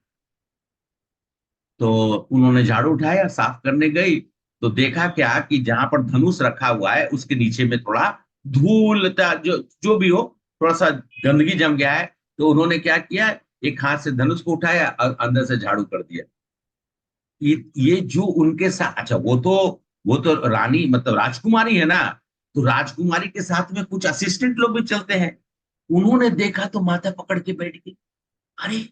तो उन्होंने झाड़ू उठाया, साफ करने गई, तो देखा क्या कि जहां पर धनुष रखा हुआ है उसके नीचे में थोड़ा धूल जो जो भी हो, थोड़ा सा गंदगी जम गया है। तो उन्होंने क्या किया, एक हाथ से धनुष को उठाया और अंदर से झाड़ू कर दिया। ये जो उनके साथ, अच्छा वो तो रानी मतलब राजकुमारी है ना, तो राजकुमारी के साथ में कुछ असिस्टेंट लोग भी चलते हैं। उन्होंने देखा तो माथा पकड़ के बैठ गई, अरे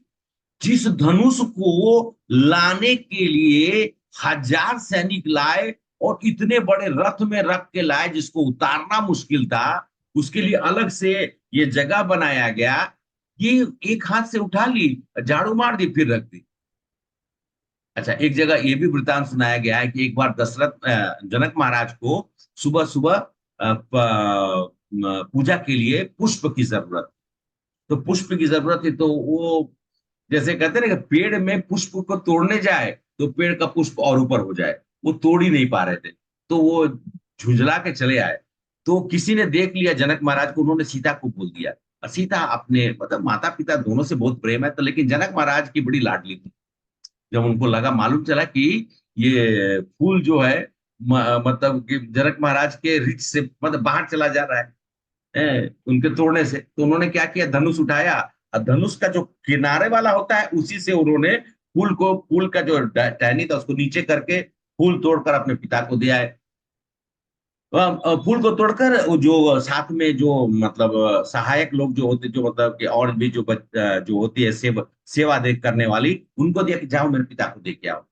जिस धनुष को लाने के लिए 1000 सैनिक लाए और इतने बड़े रथ में रख के लाए, जिसको उतारना मुश्किल था, उसके लिए अलग से ये जगह बनाया गया, ये एक हाथ से उठा ली, झाड़ू मार दी, फिर रख दी। अच्छा, एक जगह ये भी वृतांत सुनाया गया है कि एक बार जनक महाराज को सुबह सुबह पूजा के लिए पुष्प की जरूरत, तो पुष्प की जरूरत है, तो वो जैसे कहते हैं ना कि पेड़ में पुष्प को तोड़ने जाए तो पेड़ का पुष्प और ऊपर हो जाए, वो तोड़ ही नहीं पा रहे थे, तो वो झुंझला के चले आए। तो किसी ने देख लिया जनक महाराज को, उन्होंने सीता को बोल दिया। और सीता अपने मतलब माता पिता दोनों से बहुत प्रेम है, तो लेकिन जनक महाराज की बड़ी लाडली थी। जब उनको लगा, मालूम चला कि ये फूल जो है मतलब कि जनक महाराज के रिच से मतलब बाहर चला जा रहा है उनके तोड़ने से, तो उन्होंने क्या किया, धनुष उठाया, और धनुष का जो किनारे वाला होता है उसी से उन्होंने फूल का जो टहनी था उसको नीचे करके फूल तोड़कर अपने पिता को दिया है। फूल को तोड़कर जो साथ में जो मतलब सहायक लोग जो होते, जो मतलब कि और भी जो होती है सेवा देख करने वाली, उनको दिया कि जाओ मेरे पिता को देख के आओ।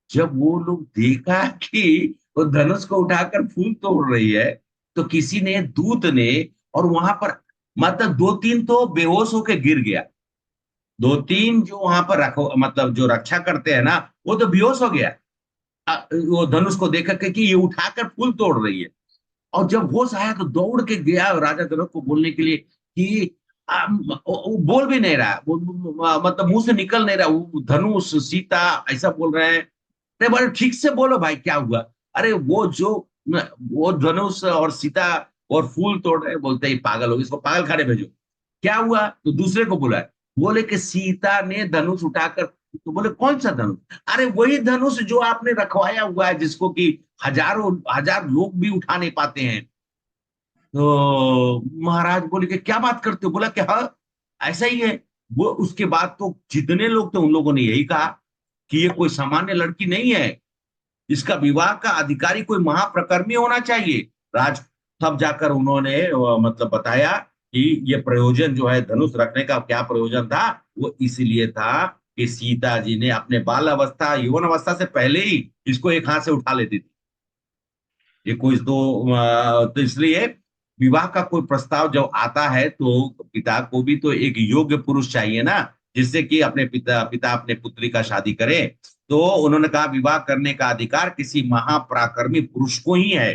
जब वो लोग देखा कि वो धनुष को उठाकर फूल तोड़ रही है, तो किसी ने, दूत ने, और वहां पर मतलब 2-3 तो बेहोश होके गिर गया, 2-3 जो वहां पर रखो मतलब जो रक्षा करते हैं ना, वो तो बेहोश हो गया वो धनुष को देख करके कि ये उठाकर फूल तोड़ रही है। और जब होश आया तो दौड़ के गया राजा जनक को बोलने के लिए कि वो बोल भी नहीं रहा, मतलब मुंह से निकल नहीं रहा, वो धनुष सीता ऐसा बोल रहे हैं। अरे बड़े ठीक से बोलो भाई, क्या हुआ? अरे वो धनुष और सीता और फूल तोड़ रहे, बोलते ही पागल हो, इसको पागल खाने भेजो। क्या हुआ? तो दूसरे को बोला, बोले कि सीता ने धनुष उठाकर, तो बोले कौन सा धनुष? अरे वही धनुष जो आपने रखवाया हुआ है, जिसको कि हजारों हजार लोग भी उठा नहीं पाते हैं। तो महाराज बोले कि क्या बात करते हो? बोला कि हाँ ऐसा ही है। वो उसके बाद तो जितने लोग थे उन लोगों ने यही कहा कि ये कोई सामान्य लड़की नहीं है, इसका विवाह का अधिकारी कोई महाप्रकर्मी होना चाहिए। राज तब जाकर उन्होंने मतलब बताया कि ये प्रयोजन जो है धनुष रखने का, क्या प्रयोजन था, वो इसलिए था कि सीता जी ने अपने बाल अवस्था यौवन अवस्था से पहले ही इसको एक हाथ से उठा लेती थी। ये कोई तो इसलिए विवाह का कोई प्रस्ताव जब आता है तो पिता को भी तो एक योग्य पुरुष चाहिए ना, जिससे कि अपने पिता अपने पुत्री का शादी करे। तो उन्होंने कहा विवाह करने का अधिकार किसी महापराक्रमी पुरुष को ही है।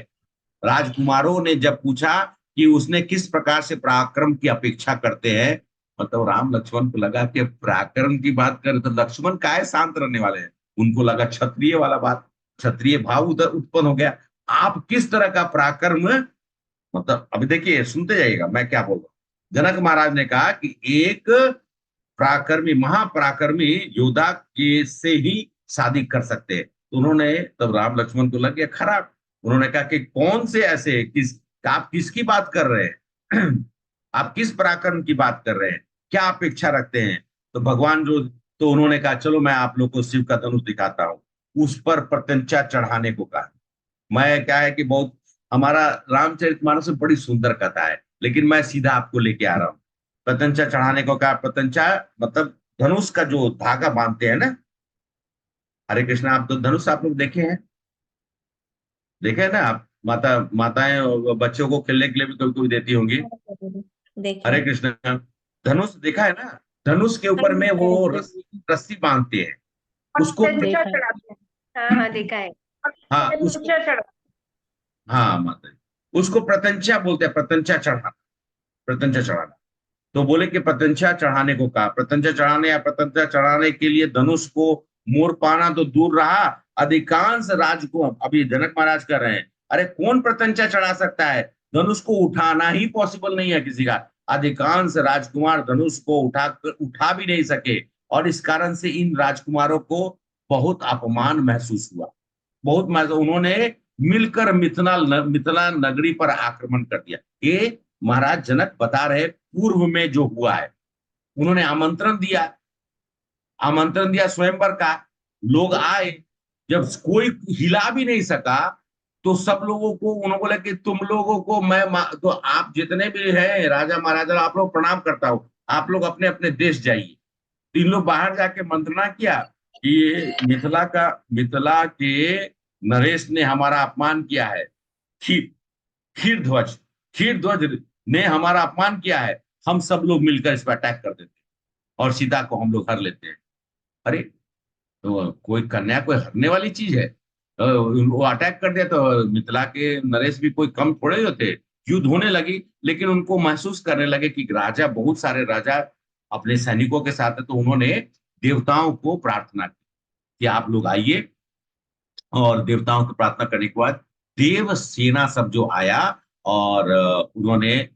राजकुमारों ने जब पूछा कि उसने किस प्रकार से पराक्रम की अपेक्षा करते हैं, मतलब राम लक्ष्मण को लगा कि पराक्रम की बात करें तो लक्ष्मण काहे शांत रहने वाले हैं, उनको लगा क्षत्रिय वाला बात, क्षत्रिय भाव उधर उत्पन्न हो गया। आप किस तरह का पराक्रम, मतलब अभी देखिए सुनते जाइएगा मैं क्या बोल रहा हूं। जनक महाराज ने कहा कि एक पराक्रमी महापराक्रमी योद्धा के से ही शादी कर सकते हैं। तो उन्होंने तब राम लक्ष्मण को लग गया खराब। उन्होंने कहा कि कौन से ऐसे आप किसकी बात कर रहे हैं आप किस पराक्रम की बात कर रहे हैं, क्या अपेक्षा रखते हैं। तो भगवान जो तो उन्होंने कहा चलो मैं आप लोग को शिव का धनुष दिखाता हूँ। उस पर प्रत्यंचा चढ़ाने को कहा। मैं क्या है कि बहुत हमारा रामचरितमानस में बड़ी सुंदर कथा है, लेकिन मैं सीधा आपको लेके आ रहा हूँ। प्रत्यंचा चढ़ाने को कहा। प्रत्यंचा मतलब धनुष का जो धागा बांधते हैं ना। हरे कृष्ण, आप तो धनुष आप लोग देखे हैं ना आप? माताएं और बच्चों को खेलने के लिए भी कभी कभी देती होंगी। देखिए हरे कृष्ण, धनुष देखा है ना? धनुष के ऊपर में वो रस्सी बांधते हैं उसको। प्रत्यंचा चढ़ाते हैं। हाँ हाँ देखा है। हाँ प्रत्यंचा चढ़ा। हाँ माता जी, उसको प्रत्यंचा बोलते हैं। प्रत्यंचा चढ़ाना, प्रत्यंचा चढ़ाना। तो बोले कि प्रत्यंचा चढ़ाने को कहा। प्रत्यंचा चढ़ाने या प्रत्यंचा चढ़ाने के लिए धनुष को मोड़ पाना तो दूर रहा, अधिकांश राजकुमार, अभी जनक महाराज कर रहे हैं, अरे कौन प्रत्यंचा चढ़ा सकता है? धनुष को उठाना ही पॉसिबल नहीं है किसी का। अधिकांश राजकुमार धनुष को उठा भी नहीं सके, और इस कारण से इन राजकुमारों को बहुत अपमान महसूस हुआ। उन्होंने मिलकर मिथिला नगरी पर आक्रमण कर दिया। ये महाराज जनक बता रहे पूर्व में जो हुआ है। उन्होंने आमंत्रण दिया स्वयंवर का। लोग आए, जब कोई हिला भी नहीं सका तो सब लोगों को उन्होंने बोला कि तुम लोगों को तो आप जितने भी हैं राजा महाराजा, आप लोग प्रणाम करता हूं, आप लोग अपने अपने देश जाइए। तो इन लोग बाहर जाके मंत्रणा किया कि ये मिथिला के नरेश ने हमारा अपमान किया है। खीर ध्वज ने हमारा अपमान किया है। हम सब लोग मिलकर इस पर अटैक कर देते हैं और सीता को हम लोग हर लेते हैं। अरे तो कोई कन्या कोई हरने वाली चीज है? वो अटैक कर दिया तो मिथिला के नरेश भी कोई कम थोड़े होते। युद्ध होने लगी, लेकिन उनको महसूस करने लगे कि राजा, बहुत सारे राजा अपने सैनिकों के साथ है। तो उन्होंने देवताओं को प्रार्थना की कि आप लोग आइए। और देवताओं की प्रार्थना करने के बाद देव सेना सब जो आया, और उन्होंने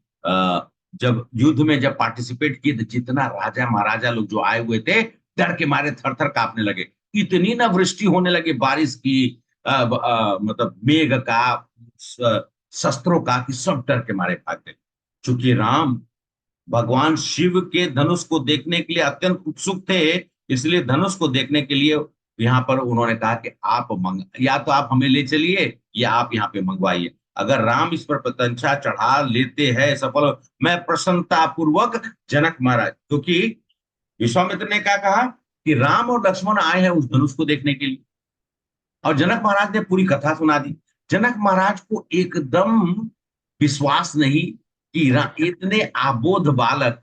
जब युद्ध में जब पार्टिसिपेट किए तो जितना राजा महाराजा लोग जो आए हुए थे डर के मारे थर थर कांपने लगे। इतनी ना वृष्टि होने लगी बारिश की, मतलब मेघ का, शस्त्रों का, कि सब डर के मारे भागते। चूंकि राम भगवान शिव के धनुष को देखने के लिए अत्यंत उत्सुक थे, इसलिए धनुष को देखने के लिए यहाँ पर उन्होंने कहा कि या तो आप हमें ले चलिए या आप यहाँ पे मंगवाइए। अगर राम इस पर प्रत्यंचा चढ़ा लेते हैं सफल, मैं प्रसन्नता पूर्वक जनक महाराज, क्योंकि विश्वामित्र ने क्या कहा कि राम और लक्ष्मण आए हैं उस धनुष को देखने के लिए, और जनक महाराज ने पूरी कथा सुना दी। जनक महाराज को एकदम विश्वास नहीं कि इतने आबोध बालक,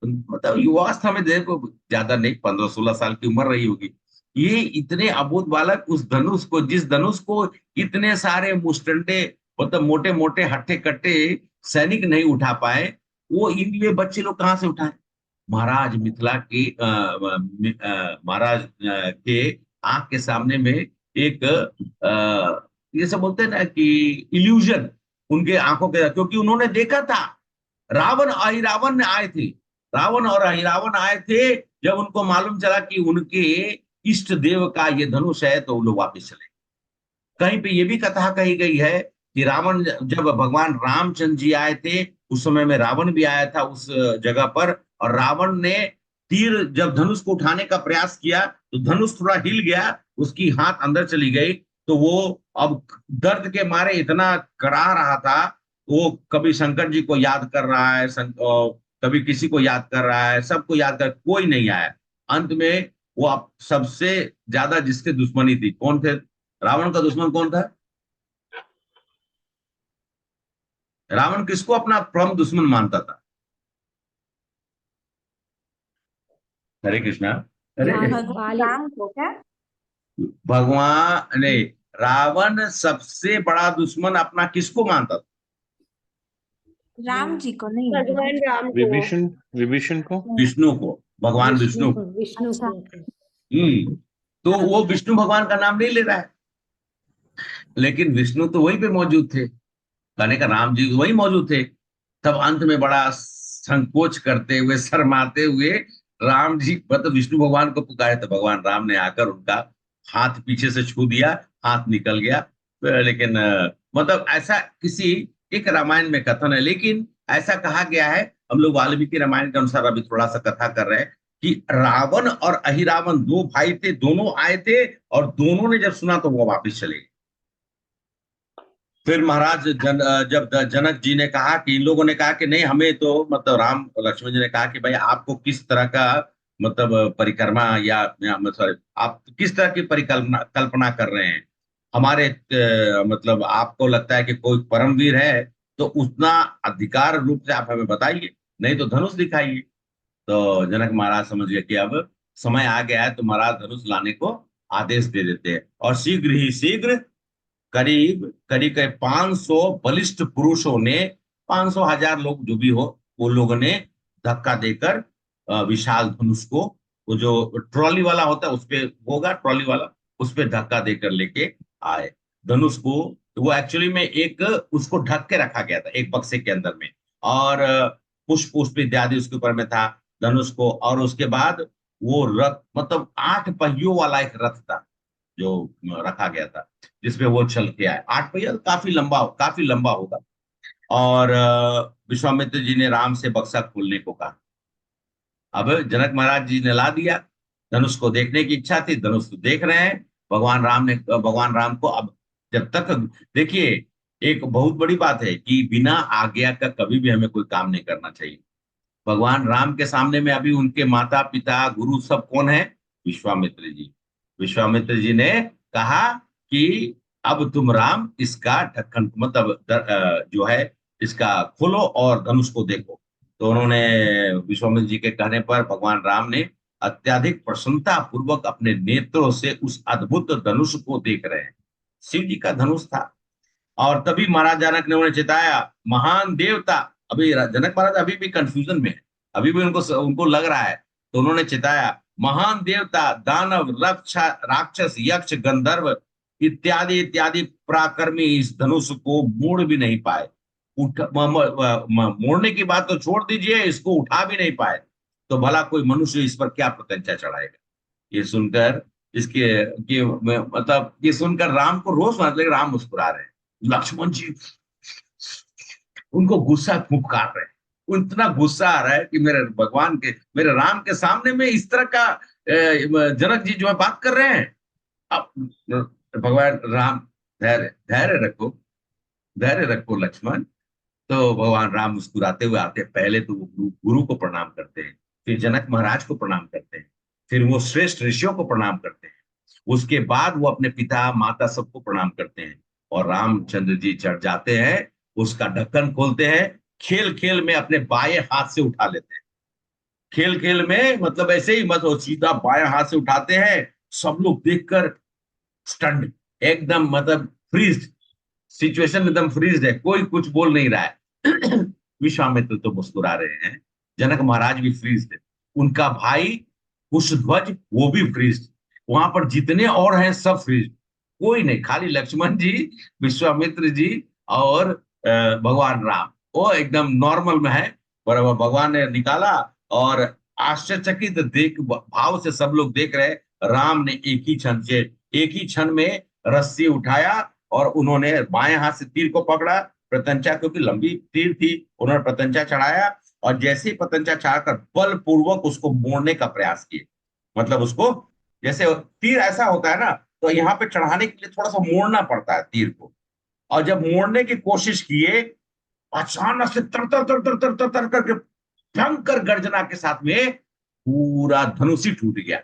मतलब युवावस्था में देखो, ज्यादा नहीं 15-16 साल की उम्र रही होगी, ये इतने अबोध बालक उस धनुष को, जिस धनुष को इतने सारे मुस्टंडे, मतलब मोटे मोटे हट्टे कट्टे सैनिक नहीं उठा पाए, वो ये बच्चे लोग कहाँ से उठाए? महाराज मिथिला के महाराज के आंख के सामने में एक ये सब बोलते हैं ना कि इल्यूजन उनके आंखों के, क्योंकि उन्होंने देखा था रावण और अहिरावण आए थे। जब उनको मालूम चला कि उनके इष्ट देव का ये धनुष है तो वो लोग वापस चले। कहीं पे ये भी कथा कही गई है कि रावण, जब भगवान रामचंद्र जी आए थे उस समय में रावण भी आया था उस जगह पर, और रावण ने तीर जब धनुष को उठाने का प्रयास किया तो धनुष थोड़ा हिल गया, उसकी हाथ अंदर चली गई। तो वो अब दर्द के मारे इतना करा रहा था, वो कभी शंकर जी को याद कर रहा है, कभी किसी को याद कर रहा है, सबको याद कर, कोई नहीं आया। अंत में वो सबसे ज्यादा जिसके दुश्मनी थी, कौन थे? रावण का दुश्मन कौन था? रावण किसको अपना परम दुश्मन मानता था? हरे कृष्णा। अरे राम को क्या? भगवान नहीं, रावण सबसे बड़ा दुश्मन अपना किसको मानता था? राम जी को नहीं, भगवान राम को, विभीषण को, विष्णु को, भगवान विष्णु को। तो वो विष्णु भगवान का नाम नहीं ले रहा है, लेकिन विष्णु तो वहीं पे मौजूद थे, कहने का राम जी वही मौजूद थे। तब अंत में बड़ा संकोच करते हुए, शर्माते हुए राम जी मतलब विष्णु भगवान को पुकारे तो भगवान राम ने आकर उनका हाथ पीछे से छू दिया, हाथ निकल गया। लेकिन मतलब ऐसा किसी एक रामायण में कथन है, लेकिन ऐसा कहा गया है, हम लोग वाल्मीकि रामायण के अनुसार अभी थोड़ा सा कथा कर रहे हैं कि रावण और अहिरावण दो भाई थे, दोनों आए थे और दोनों ने जब सुना तो वो वापिस चले गए। फिर महाराज जब जनक जी ने कहा कि इन लोगों ने कहा कि नहीं हमें तो मतलब राम और लक्ष्मण जी ने कहा कि भाई आपको किस तरह का मतलब परिक्रमा या सॉरी आप किस तरह की परिकल्पना कल्पना कर रहे हैं, हमारे मतलब आपको लगता है कि कोई परमवीर है तो उतना अधिकार रूप से आप हमें बताइए, नहीं तो धनुष दिखाइए। तो जनक महाराज समझ गए कि अब समय आ गया है, तो महाराज धनुष लाने को आदेश दे देते हैं और शीघ्र ही शीघ्र करीब करीब 500 बलिष्ठ पुरुषों ने, 500 हजार लोग जो भी हो वो लोगों ने धक्का देकर विशाल धनुष को, वो जो ट्रॉली वाला होता है उस पे होगा, ट्रॉली वाला उस पे धक्का देकर लेके आए धनुष को। वो एक्चुअली में एक उसको ढक के रखा गया था एक बक्से के अंदर में, और पुष्प पुष्प इत्यादि उसके ऊपर में था धनुष को। और उसके बाद वो रथ मतलब 8 पहियों वाला एक रथ था जो रखा गया था, जिसमें वो चल के आए। 8 पहिया काफी लंबा होगा। और विश्वामित्र जी ने राम से बक्सा खोलने को कहा। अब जनक महाराज जी ने ला दिया, धनुष को देखने की इच्छा थी, धनुष को देख रहे हैं। भगवान राम को अब जब तक देखिए, एक बहुत बड़ी बात है कि बिना आज्ञा का कभी भी हमें कोई काम नहीं करना चाहिए। भगवान राम के सामने में अभी उनके माता पिता गुरु सब कौन है? विश्वामित्र जी। विश्वामित्र जी ने कहा कि अब तुम राम इसका ढक्कन मतलब जो है इसका खोलो और धनुष को देखो। तो उन्होंने विश्वामित्र जी के कहने पर भगवान राम ने अत्यधिक प्रसन्नता पूर्वक अपने नेत्रों से उस अद्भुत धनुष को देख रहे हैं। शिव जी का धनुष था। और तभी महाराज जनक ने उन्हें चिताया, महान देवता। अभी जनक महाराज अभी भी कंफ्यूजन में है, अभी भी उनको उनको लग रहा है। तो उन्होंने चिताया, महान देवता दानव राक्षस यक्ष गंधर्व इत्यादि इत्यादि पराक्रमी इस धनुष को मोड़ भी नहीं पाए। मोड़ने की बात तो छोड़ दीजिए, इसको उठा भी नहीं पाए, तो भला कोई मनुष्य इस पर क्या प्रत्यंचा चढ़ाएगा। ये सुनकर मतलब ये सुनकर राम को रोष आने लगा। राम मुस्कुरा रहे हैं, लक्ष्मण जी उनको गुस्सा फुफकार रहे हैं। इतना गुस्सा आ रहा है कि मेरे राम के सामने में इस तरह का जनक जी जो है बात कर रहे हैं। अब भगवान राम, धैर्य रखो लक्ष्मण। तो भगवान राम मुस्कुराते हुए आते हैं। पहले तो वो गुरु को प्रणाम करते हैं, फिर जनक महाराज को प्रणाम करते हैं, फिर वो श्रेष्ठ ऋषियों को प्रणाम करते हैं, उसके बाद वो अपने पिता माता सबको प्रणाम करते हैं। और रामचंद्र जी चढ़ जाते हैं, उसका ढक्कन खोलते हैं, खेल खेल में अपने बाएं हाथ से उठा लेते हैं। खेल खेल में मतलब ऐसे ही मत हो, सीधा बाएं हाथ से उठाते हैं। सब लोग देखकर स्टंड, एकदम मतलब फ्रीज, सिचुएशन एकदम फ्रीज है, कोई कुछ बोल नहीं रहा है। विश्वामित्र तो मुस्कुरा रहे हैं, जनक महाराज भी फ्रीज थे, उनका भाई कुशध्वज वो भी फ्रीज, वहां पर जितने और हैं सब फ्रीज, कोई नहीं, खाली लक्ष्मण जी, विश्वामित्र जी और भगवान राम वो एकदम नॉर्मल में है। बराबर भगवान ने निकाला और आश्चर्यचकित देख भाव से सब लोग देख रहे। राम ने एक ही क्षण में रस्सी उठाया और उन्होंने बाएं हाथ से तीर को पकड़ा, प्रत्यंचा क्योंकि लंबी तीर थी, उन्होंने प्रत्यंचा चढ़ाया और जैसे ही प्रत्यंचा चढ़ाकर बल पूर्वक उसको मोड़ने का प्रयास किए। मतलब उसको जैसे तीर ऐसा होता है ना, तो यहाँ पे चढ़ाने के लिए थोड़ा सा मोड़ना पड़ता है तीर को। और जब मोड़ने की कोशिश किए, अचानक से तर तर तर तर तर तर तर करके भयंकर गर्जना के साथ में पूरा धनुष ही टूट गया।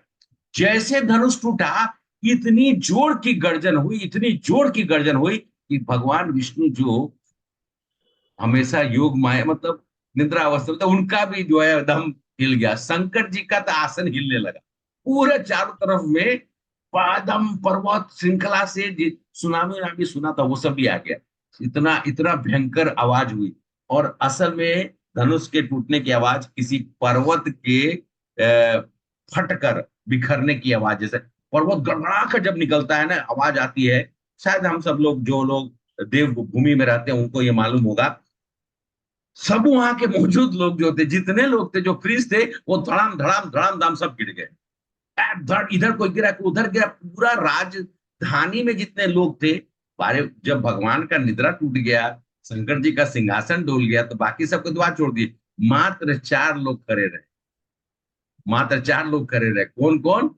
जैसे धनुष टूटा, इतनी जोर की गर्जन हुई कि भगवान विष्णु जो हमेशा योग माया मतलब निद्रा अवस्था में, तो उनका भी जो है दम हिल गया। शंकर जी का तो आसन हिलने लगा, पूरे चारों तरफ में पादम पर्वत श्रृंखला से सुनामी नामी सुना था वो सब भी आ गया। इतना इतना भयंकर आवाज हुई। और असल में धनुष के टूटने की आवाज किसी पर्वत के फटकर बिखरने की आवाज, जैसे पर्वत गड़गड़ा कर जब निकलता है ना आवाज आती है। शायद हम सब लोग जो लोग देव भूमि में रहते हैं उनको ये मालूम होगा। सब वहां के मौजूद लोग जो थे, जितने लोग थे जो फ्रीज थे, वो धड़ाम धड़ाम धड़ाम धाम सब गिर गए। इधर कोई गिरा, कोई उधर गिरा, पूरा राजधानी में जितने लोग थे। बारे जब भगवान का निद्रा टूट गया, शंकर जी का सिंहासन डोल गया, तो बाकी सबको दुआ छोड़ दिए। मात्र 4 लोग खड़े रहे, मात्र 4 लोग खड़े रहे। कौन कौन?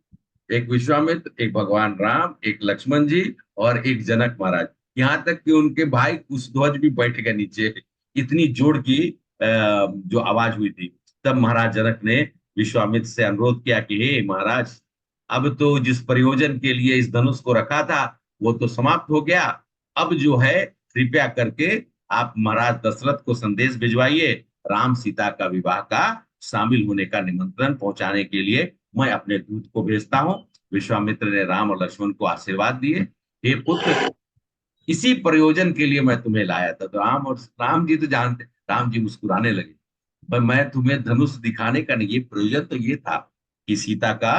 एक विश्वामित्र, एक भगवान राम, एक लक्ष्मण जी और एक जनक महाराज। यहाँ तक कि उनके भाई कुशध्वज भी बैठ गए नीचे। इतनी जोर की जो आवाज हुई थी। तब महाराज जनक ने विश्वामित्र से अनुरोध किया कि हे महाराज, अब तो जिस प्रयोजन के लिए इस धनुष को रखा था वो तो समाप्त हो गया। अब जो है, कृपया करके आप महाराज दशरथ को संदेश भिजवाइए, राम सीता का विवाह का शामिल होने का निमंत्रण पहुंचाने के लिए मैं अपने दूत को भेजता हूँ। विश्वामित्र ने राम और लक्ष्मण को आशीर्वाद दिए। हे पुत्र, इसी प्रयोजन के लिए मैं तुम्हें लाया था। तो राम जी तो जानते, राम जी मुस्कुराने लगे, पर मैं तुम्हें धनुष दिखाने का नहीं, ये प्रयोजन तो ये था कि सीता का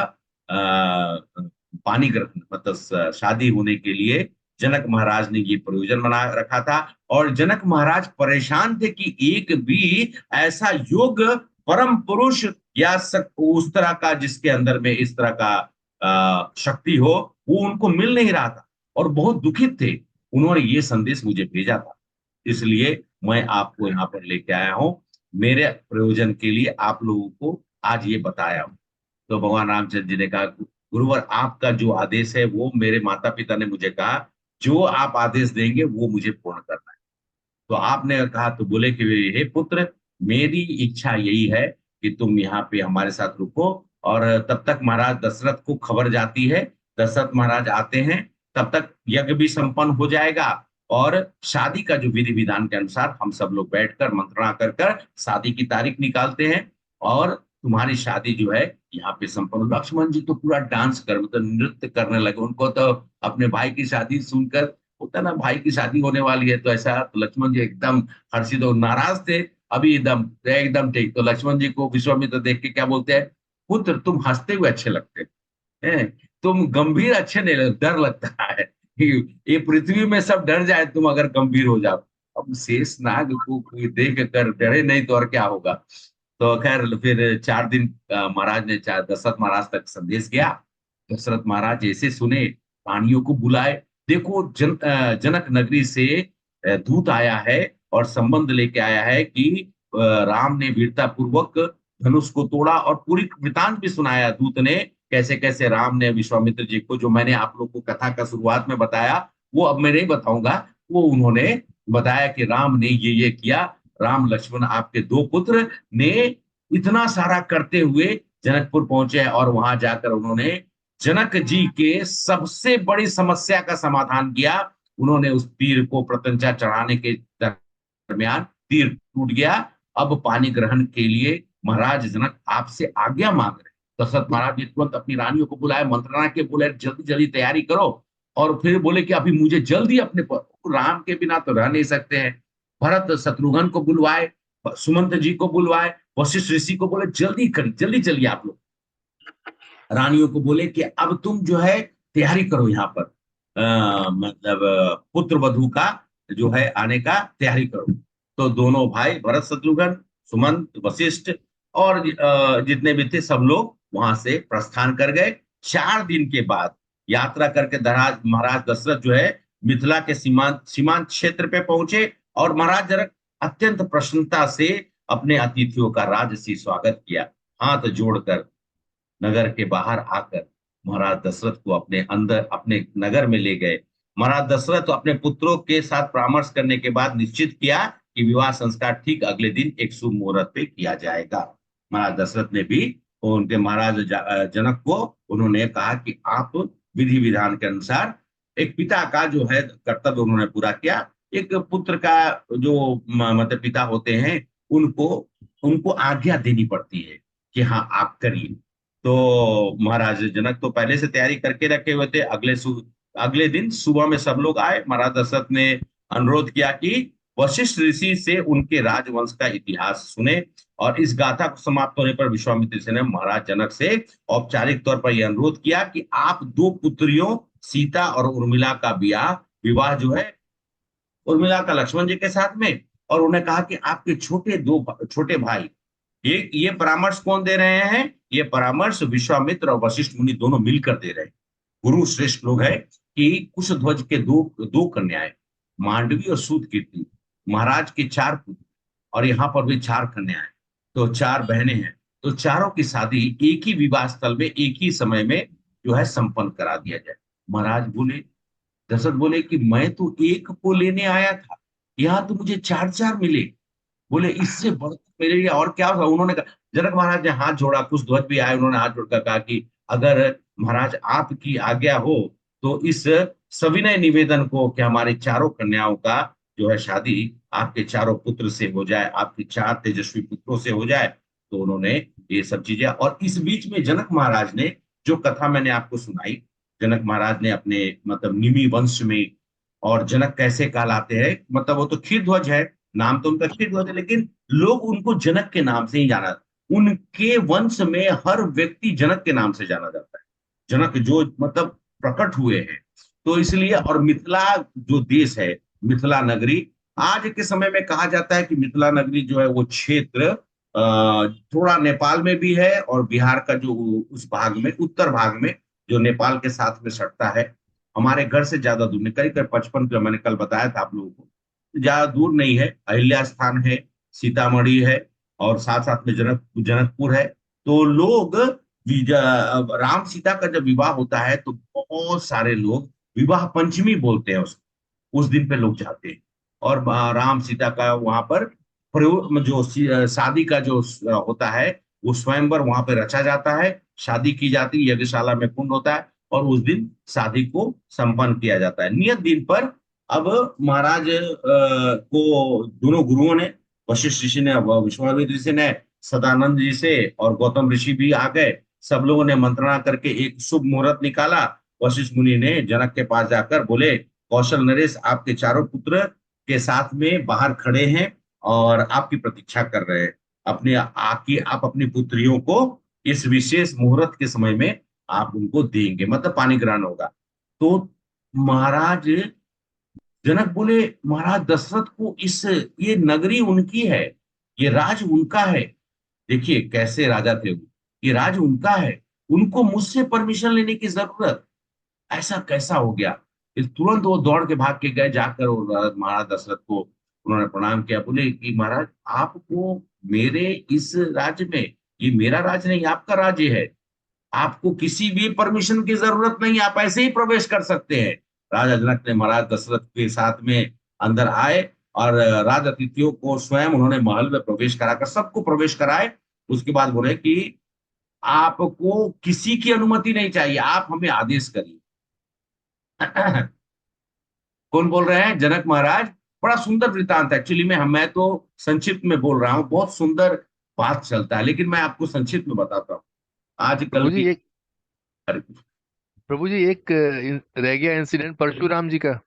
पानी ग्रहण, मतलब शादी होने के लिए जनक महाराज ने ये प्रयोजन बना रखा था। और जनक महाराज परेशान थे कि एक भी ऐसा योग परम पुरुष या उस तरह का जिसके अंदर में इस तरह का शक्ति हो, वो उनको मिल नहीं रहा था और बहुत दुखित थे। उन्होंने ये संदेश मुझे भेजा था, इसलिए मैं आपको यहाँ पर लेके आया हूँ। मेरे प्रयोजन के लिए आप लोगों को आज ये बताया हूँ। तो भगवान रामचंद्र जी ने कहा, गुरुवर आपका जो आदेश है, वो मेरे माता पिता ने मुझे कहा जो आप आदेश देंगे वो मुझे पूर्ण करना है। तो आपने कहा, तो बोले कि हे पुत्र, मेरी इच्छा यही है कि तुम यहाँ पे हमारे साथ रुको। और तब तक महाराज दशरथ को खबर जाती है, दशरथ महाराज आते हैं, तब तक यज्ञ भी संपन्न हो जाएगा और शादी का जो विधि विधान के अनुसार हम सब लोग बैठकर मंत्रणा कर कर शादी की तारीख निकालते हैं और तुम्हारी शादी जो है यहाँ पे संपन्न। लक्ष्मण जी तो पूरा डांस कर, मतलब नृत्य करने लगे। उनको तो अपने भाई की शादी सुनकर होता ना, भाई की शादी होने वाली है तो ऐसा, तो लक्ष्मण जी एकदम हर्षित और नाराज थे। अभी एकदम एकदम ठीक। तो लक्ष्मण जी को विश्वामित्र देख के क्या बोलते हैं, पुत्र तुम हंसते हुए अच्छे लगते हैं, तुम गंभीर अच्छे नहीं लगते, डर लगता है। ये पृथ्वी में सब डर जाए, तुम अगर गंभीर हो जाओ। अब शेष नाग को कोई देख कर डरे नहीं तो और क्या होगा। तो खैर फिर 4 दिन महाराज ने दशरथ महाराज तक संदेश गया। दशरथ महाराज जैसे सुने, रानियों को बुलाए। देखो जनक नगरी से दूत आया है और संबंध लेके आया है कि राम ने वीरता पूर्वक धनुष को तोड़ा और पूरी वृतांत भी सुनाया दूत ने, कैसे कैसे राम ने विश्वामित्र जी को, जो मैंने आप लोग को कथा का शुरुआत में बताया वो अब मैं नहीं बताऊंगा, वो उन्होंने बताया कि राम ने ये किया। राम लक्ष्मण आपके 2 पुत्र ने इतना सारा करते हुए जनकपुर पहुंचे और वहां जाकर उन्होंने जनक जी के सबसे बड़ी समस्या का समाधान किया। उन्होंने उस तीर को प्रत्यंचा चढ़ाने के दरमियान तीर टूट गया। अब पानी ग्रहण के लिए महाराज जनक आपसे आज्ञा मांग रहे। दशरथ महाराज ने तुरंत अपनी रानियों को बुलाया, मंत्रणा के बोले जल्दी जल्दी तैयारी करो। और फिर बोले कि अभी मुझे जल्दी अपने राम के बिना तो रह नहीं सकते हैं। भरत शत्रुघ्न को बुलवाए, सुमंत जी को बुलवाए, वशिष्ठ ऋषि को बोले जल्दी कर, जल्दी चलिए आप लोग। रानियों को बोले कि अब तुम जो है तैयारी करो, यहाँ पर मतलब पुत्र वधू का जो है आने का तैयारी करो। तो दोनों भाई भरत शत्रुघ्न, सुमंत, वशिष्ठ और जितने भी थे सब लोग वहां से प्रस्थान कर गए। 4 दिन के बाद यात्रा करके महाराज दशरथ जो है मिथिला के सीमांत क्षेत्र पे पहुंचे और महाराज जनक अत्यंत प्रसन्नता से अपने अतिथियों का राजसी स्वागत किया। हाथ जोड़कर नगर के बाहर आकर महाराज दशरथ को अपने नगर में ले गए। महाराज दशरथ अपने पुत्रों के साथ परामर्श करने के बाद निश्चित किया कि विवाह संस्कार ठीक अगले दिन एक शुभ मुहूर्त पे किया जाएगा। महाराज दशरथ ने भी उनके महाराज जनक को उन्होंने कहा कि आप विधि विधान के अनुसार एक पिता का जो है कर्तव्य उन्होंने पूरा किया। एक पुत्र का जो मतलब पिता होते हैं उनको आज्ञा देनी पड़ती है कि हाँ आप करिए। तो महाराज जनक तो पहले से तैयारी करके रखे हुए थे। अगले दिन सुबह में सब लोग आए। महाराज दशरथ ने अनुरोध किया कि वशिष्ठ ऋषि से उनके राजवंश का इतिहास सुने और इस गाथा को समाप्त होने पर विश्वामित्र ऋषि ने महाराज जनक से औपचारिक तौर पर यह अनुरोध किया कि आप 2 पुत्रियों सीता और उर्मिला का विवाह जो है उर्मिला का लक्ष्मण जी के साथ में और उन्हें कहा कि आपके छोटे भाई, ये परामर्श कौन दे रहे हैं? ये परामर्श विश्वामित्र और वशिष्ठ मुनि दोनों मिलकर दे रहे हैं। गुरु श्रेष्ठ लोग हैं कि कुशध्वज के दो कन्याएं, मांडवी और सूतकीर्ति, महाराज के 4 पुत्र, और यहाँ पर भी 4 कन्याएं, तो 4 बहनें हैं। तो चारों की शादी एक ही विवाह स्थल में एक ही समय में जो है संपन्न करा दिया जाए। महाराज बोले, दशरथ बोले कि मैं तो एक को लेने आया था, यहाँ तो मुझे 4 मिले। बोले इससे बढ़कर मेरे लिए और क्या होगा? उन्होंने कहा, जनक महाराज ने हाथ जोड़ा, कुछ ध्वज भी आए, उन्होंने हाथ जोड़कर कहा कि अगर महाराज आपकी आज्ञा हो तो इस सविनय निवेदन को कि हमारी 4 कन्याओं का जो है शादी आपके 4 पुत्र से हो जाए, आपके 4 तेजस्वी पुत्रों से हो जाए। तो उन्होंने ये सब चीजें, और इस बीच में जनक महाराज ने जो कथा मैंने आपको सुनाई, जनक महाराज ने अपने मतलब निमि वंश में, और जनक कैसे कहलाते हैं, मतलब वो तो क्षीरध्वज है, नाम तो उनका क्षीरध्वज है, लेकिन लोग उनको जनक के नाम से ही जाना, उनके वंश में हर व्यक्ति जनक के नाम से जाना जाता है। जनक जो मतलब प्रकट हुए हैं, तो इसलिए, और मिथिला जो देश है, मिथिला नगरी, आज के समय में कहा जाता है कि मिथिला नगरी जो है वो क्षेत्र थोड़ा नेपाल में भी है, और बिहार का जो उस भाग में, उत्तर भाग में, जो नेपाल के साथ में सटता है, हमारे घर से ज्यादा दूर नहीं, करीब 55 किलो, मैंने कल बताया था आप लोगों को, ज्यादा दूर नहीं है। अहिल्या स्थान है, सीतामढ़ी है, और साथ साथ में जनकपुर है। तो लोग राम सीता का जब विवाह होता है तो बहुत सारे लोग विवाह पंचमी बोलते हैं उसको, उस दिन पे लोग जाते हैं, और राम सीता का वहां पर जो शादी का जो होता है, वो स्वयंवर वहां पे रचा जाता है, शादी की जाती है, यज्ञशाला में कुंड होता है, और उस दिन शादी को संपन्न किया जाता है नियत दिन पर। अब महाराज को दोनों गुरुओं ने, वशिष्ठ ऋषि ने, विश्वामित्र ऋषि ने, सदानंद जी से, और गौतम ऋषि भी आ गए, सब लोगों ने मंत्रणा करके एक शुभ मुहूर्त निकाला। वशिष्ठ मुनि ने जनक के पास जाकर बोले, कौशल नरेश आपके 4 पुत्र के साथ में बाहर खड़े हैं और आपकी प्रतीक्षा कर रहे हैं, आप अपनी पुत्रियों को इस विशेष मुहूर्त के समय में आप उनको देंगे, मतलब पानी ग्रहण होगा। तो महाराज जनक बोले, महाराज दशरथ को ये नगरी उनकी है, ये राज उनका है। देखिए कैसे राजा थे वो, ये राज उनका है, उनको मुझसे परमिशन लेने की जरूरत, ऐसा कैसा हो गया? इस तुरंत वो दौड़ के भाग के गए, जाकर महाराज दशरथ को उन्होंने प्रणाम किया, बोले कि महाराज आपको मेरे इस राज्य में, ये मेरा राज्य नहीं आपका राज्य है, आपको किसी भी परमिशन की जरूरत नहीं, आप ऐसे ही प्रवेश कर सकते हैं। राजा जनक ने महाराज दशरथ के साथ में अंदर आए, और राज अतिथियों को स्वयं उन्होंने महल में प्रवेश कराकर सबको प्रवेश कराए। उसके बाद बोले कि आपको किसी की अनुमति नहीं चाहिए, आप हमें आदेश करिए। कौन बोल रहे हैं? जनक महाराज। बड़ा सुंदर वृतांत, एक्चुअली में मैं तो संक्षिप्त में बोल रहा हूँ, बहुत सुंदर बात चलता है, लेकिन मैं आपको संक्षिप्त में बताता हूँ। आजकल भी प्रभु जी एक रह गया इंसिडेंट परशुराम जी का।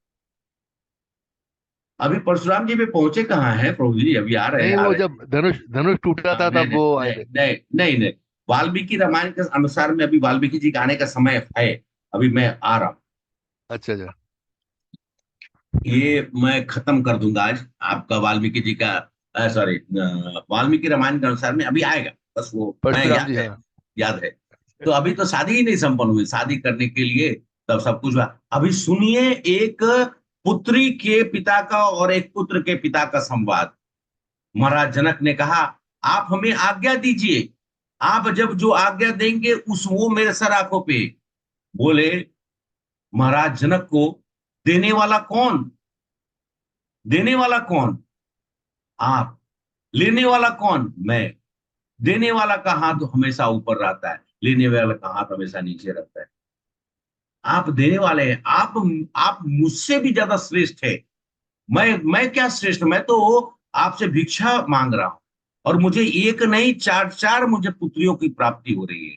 अभी परशुराम जी पे पहुंचे कहाँ हैं प्रभु जी? अभी आ रहे नहीं, हैं, वो जब धनुष टूटा था तब वो आए थे। नहीं, वाल्मीकि रामायण के अनुसार में अभी वाल्मीकि जी का आने का समय है, अभी मैं आ रहा हूँ। अच्छा। ये मैं खत्म कर दूंगा आज आपका वाल्मीकि जी का, सॉरी, वाल्मीकि रामायण के अनुसार में अभी आएगा, बस वो मैं परशुराम जी, हाँ। याद है। तो अभी तो शादी ही नहीं संपन्न हुई, शादी करने के लिए तब सब कुछ हुआ। अभी सुनिए एक पुत्री के पिता का और एक पुत्र के पिता का संवाद। महाराज जनक ने कहा, आप हमें आज्ञा दीजिए, आप जब जो आज्ञा देंगे उस वो मेरे सर आंखों पे। बोले महाराज जनक को, देने वाला कौन? देने वाला कौन? आप। लेने वाला कौन? मैं। देने वाला का हाथ हमेशा ऊपर रहता है, लेने वाला का हाथ हमेशा नीचे रहता है। आप देने वाले हैं, आप मुझसे भी ज्यादा श्रेष्ठ है। मैं क्या श्रेष्ठ, मैं तो आपसे भिक्षा मांग रहा हूं, और मुझे एक नहीं 4 मुझे पुत्रियों की प्राप्ति हो रही है।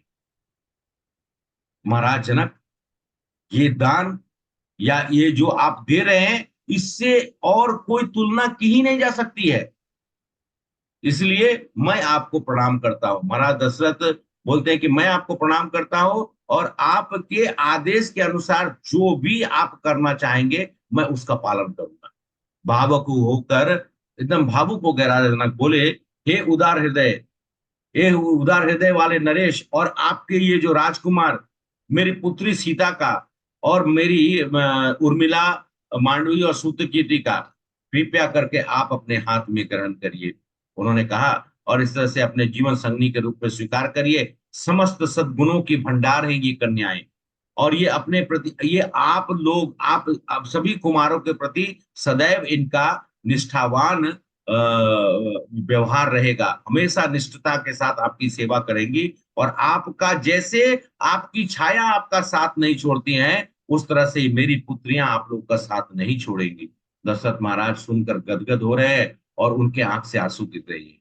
महाराज जनक, ये दान या ये जो आप दे रहे हैं, इससे और कोई तुलना की ही नहीं जा सकती है, इसलिए मैं आपको प्रणाम करता हूं। महाराज दशरथ बोलते हैं कि मैं आपको प्रणाम करता हूं, और आपके आदेश के अनुसार जो भी आप करना चाहेंगे मैं उसका पालन करूंगा। भावुक होकर एकदम भावुक हो गए राजा जनक, बोले हे उदार हृदय, हे उदार हृदय वाले नरेश, और आपके ये जो राजकुमार मेरी पुत्री सीता का और मेरी उर्मिला, मांडवी और सूतकीर्ति का कृपया करके आप अपने हाथ में ग्रहण करिए। उन्होंने कहा, और इस तरह से अपने जीवन संगनी के रूप में स्वीकार करिए। समस्त सद्गुणों की भंडार है ये कन्याएं, और ये अपने प्रति, ये आप लोग, आप सभी कुमारों के प्रति सदैव इनका निष्ठावान व्यवहार रहेगा, हमेशा निष्ठता के साथ आपकी सेवा करेंगी, और आपका जैसे आपकी छाया आपका साथ नहीं छोड़ती हैं, उस तरह से मेरी पुत्रियां आप लोग का साथ नहीं छोड़ेंगी। दशरथ महाराज सुनकर गदगद हो रहे हैं और उनके आंख से आंसू गिर रहे हैं।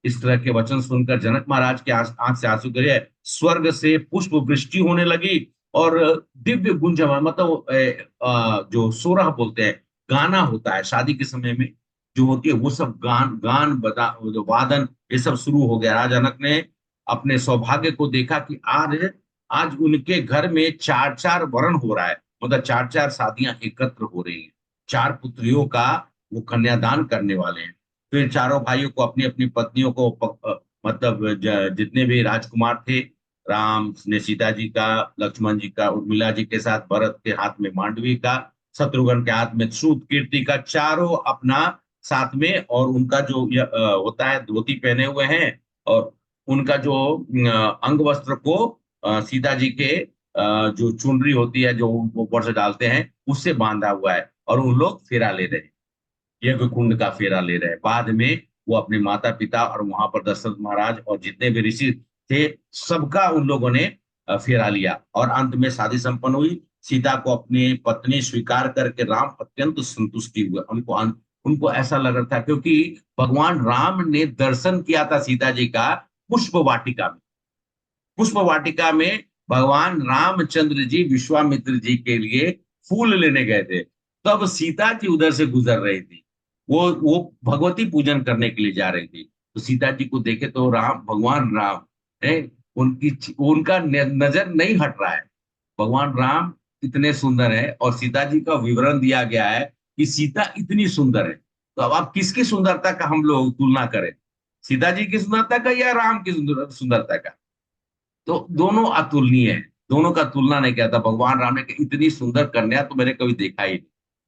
इस तरह के वचन सुनकर जनक महाराज के आंख से आंसू गिरे, स्वर्ग से पुष्प वृष्टि होने लगी, और दिव्य गुंजन, मतलब जो सोरह बोलते हैं, गाना होता है शादी के समय में जो होती है, वो सब गान गान बजा, जो वादन, ये सब शुरू हो गया। राजा जनक ने अपने सौभाग्य को देखा कि आज आज उनके घर में चार चार वरण हो रहा है, मतलब चार चार शादियां एकत्र हो रही हैं। चार पुत्रियों का वो कन्यादान करने वाले हैं। फिर चारों भाइयों को, अपनी अपनी पत्नियों को मतलब जितने भी राजकुमार थे, राम ने सीता जी का, लक्ष्मण जी का, उर्मिला जी के साथ भरत के हाथ में मांडवी का, शत्रुघ्न के हाथ में श्रुत कीर्ति का, चारों अपना साथ में, और उनका जो होता है धोती पहने हुए हैं, और उनका जो अंग वस्त्र को सीता जी के जो चुनरी होती है जो ऊपर से डालते हैं उससे बांधा हुआ है, और उन लोग फेरा ले रहे हैं, यज्ञ कुंड का फेरा ले रहे हैं। बाद में वो अपने माता पिता और वहां पर दशरथ महाराज और जितने भी ऋषि थे सबका उन लोगों ने फेरा लिया, और अंत में शादी संपन्न हुई। सीता को अपनी पत्नी स्वीकार करके राम अत्यंत संतुष्टि हुए। उनको ऐसा लग रहा था, क्योंकि भगवान राम ने दर्शन किया था सीता जी का पुष्प वाटिका में। पुष्प वाटिका में भगवान रामचंद्र जी विश्वामित्र जी के लिए फूल लेने गए थे, तब सीता जी उधर से गुजर रही थी। वो भगवती पूजन करने के लिए जा रही थी, तो सीता जी को देखे तो भगवान राम है, उनका नजर नहीं हट रहा है। भगवान राम इतने सुंदर है, और सीता जी का विवरण दिया गया है कि सीता इतनी सुंदर है। तो अब आप किसकी सुंदरता का हम लोग तुलना करें, सीता जी की सुंदरता का या राम की सुंदरता का? तो दोनों अतुलनीय है, दोनों का तुलना नहीं किया था। भगवान राम ने कहा, इतनी सुंदर कन्या तो मैंने कभी देखा ही नहीं।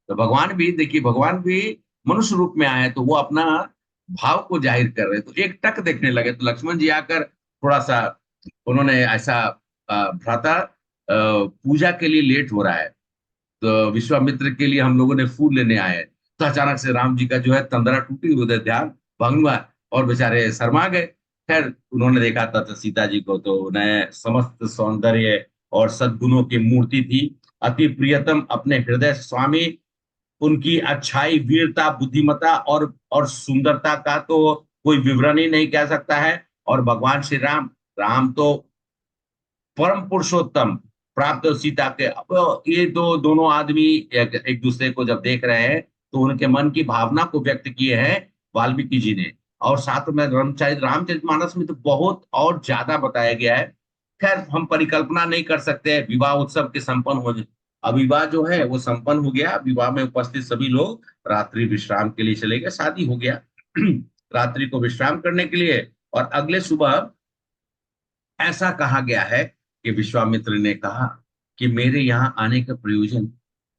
तो भगवान भी देखिए, भगवान भी मनुष्य रूप में आए, तो वो अपना भाव को जाहिर कर रहे, तो एक टक देखने लगे, तो लक्ष्मण जी आकर थोड़ा सा उन्होंने ऐसा, भ्राता पूजा के लिए लेट हो रहा है, तो विश्वामित्र के लिए हम लोगों ने फूल लेने आए हैं। तो अचानक से राम जी का जो है तंद्रा टूटी, उधर ध्यान भंग हुआ, और बेचारे शर्मा गए। खैर उन्होंने देखा था तो सीता जी को, तो उन्हें समस्त सौंदर्य और सद्गुणों की मूर्ति थी, अति प्रियतम अपने हृदय स्वामी। उनकी अच्छाई, वीरता, बुद्धिमत्ता और सुंदरता का तो कोई विवरण ही नहीं कह सकता है। और भगवान श्री राम, राम तो परम पुरुषोत्तम प्राप्त सीता के। अब ये तो दोनों आदमी एक दूसरे को जब देख रहे हैं, तो उनके मन की भावना को व्यक्त किए हैं वाल्मीकि जी ने, और साथ में रामचरितमानस में तो बहुत और ज्यादा बताया गया है। खैर हम परिकल्पना नहीं कर सकते, विवाह उत्सव के संपन्न हो, अब विवाह जो है वो संपन्न हो गया। विवाह में उपस्थित सभी लोग रात्रि विश्राम के लिए चले गए, शादी हो गया रात्रि को विश्राम करने के लिए। और अगले सुबह ऐसा कहा गया है कि विश्वामित्र ने कहा कि मेरे यहाँ आने का प्रयोजन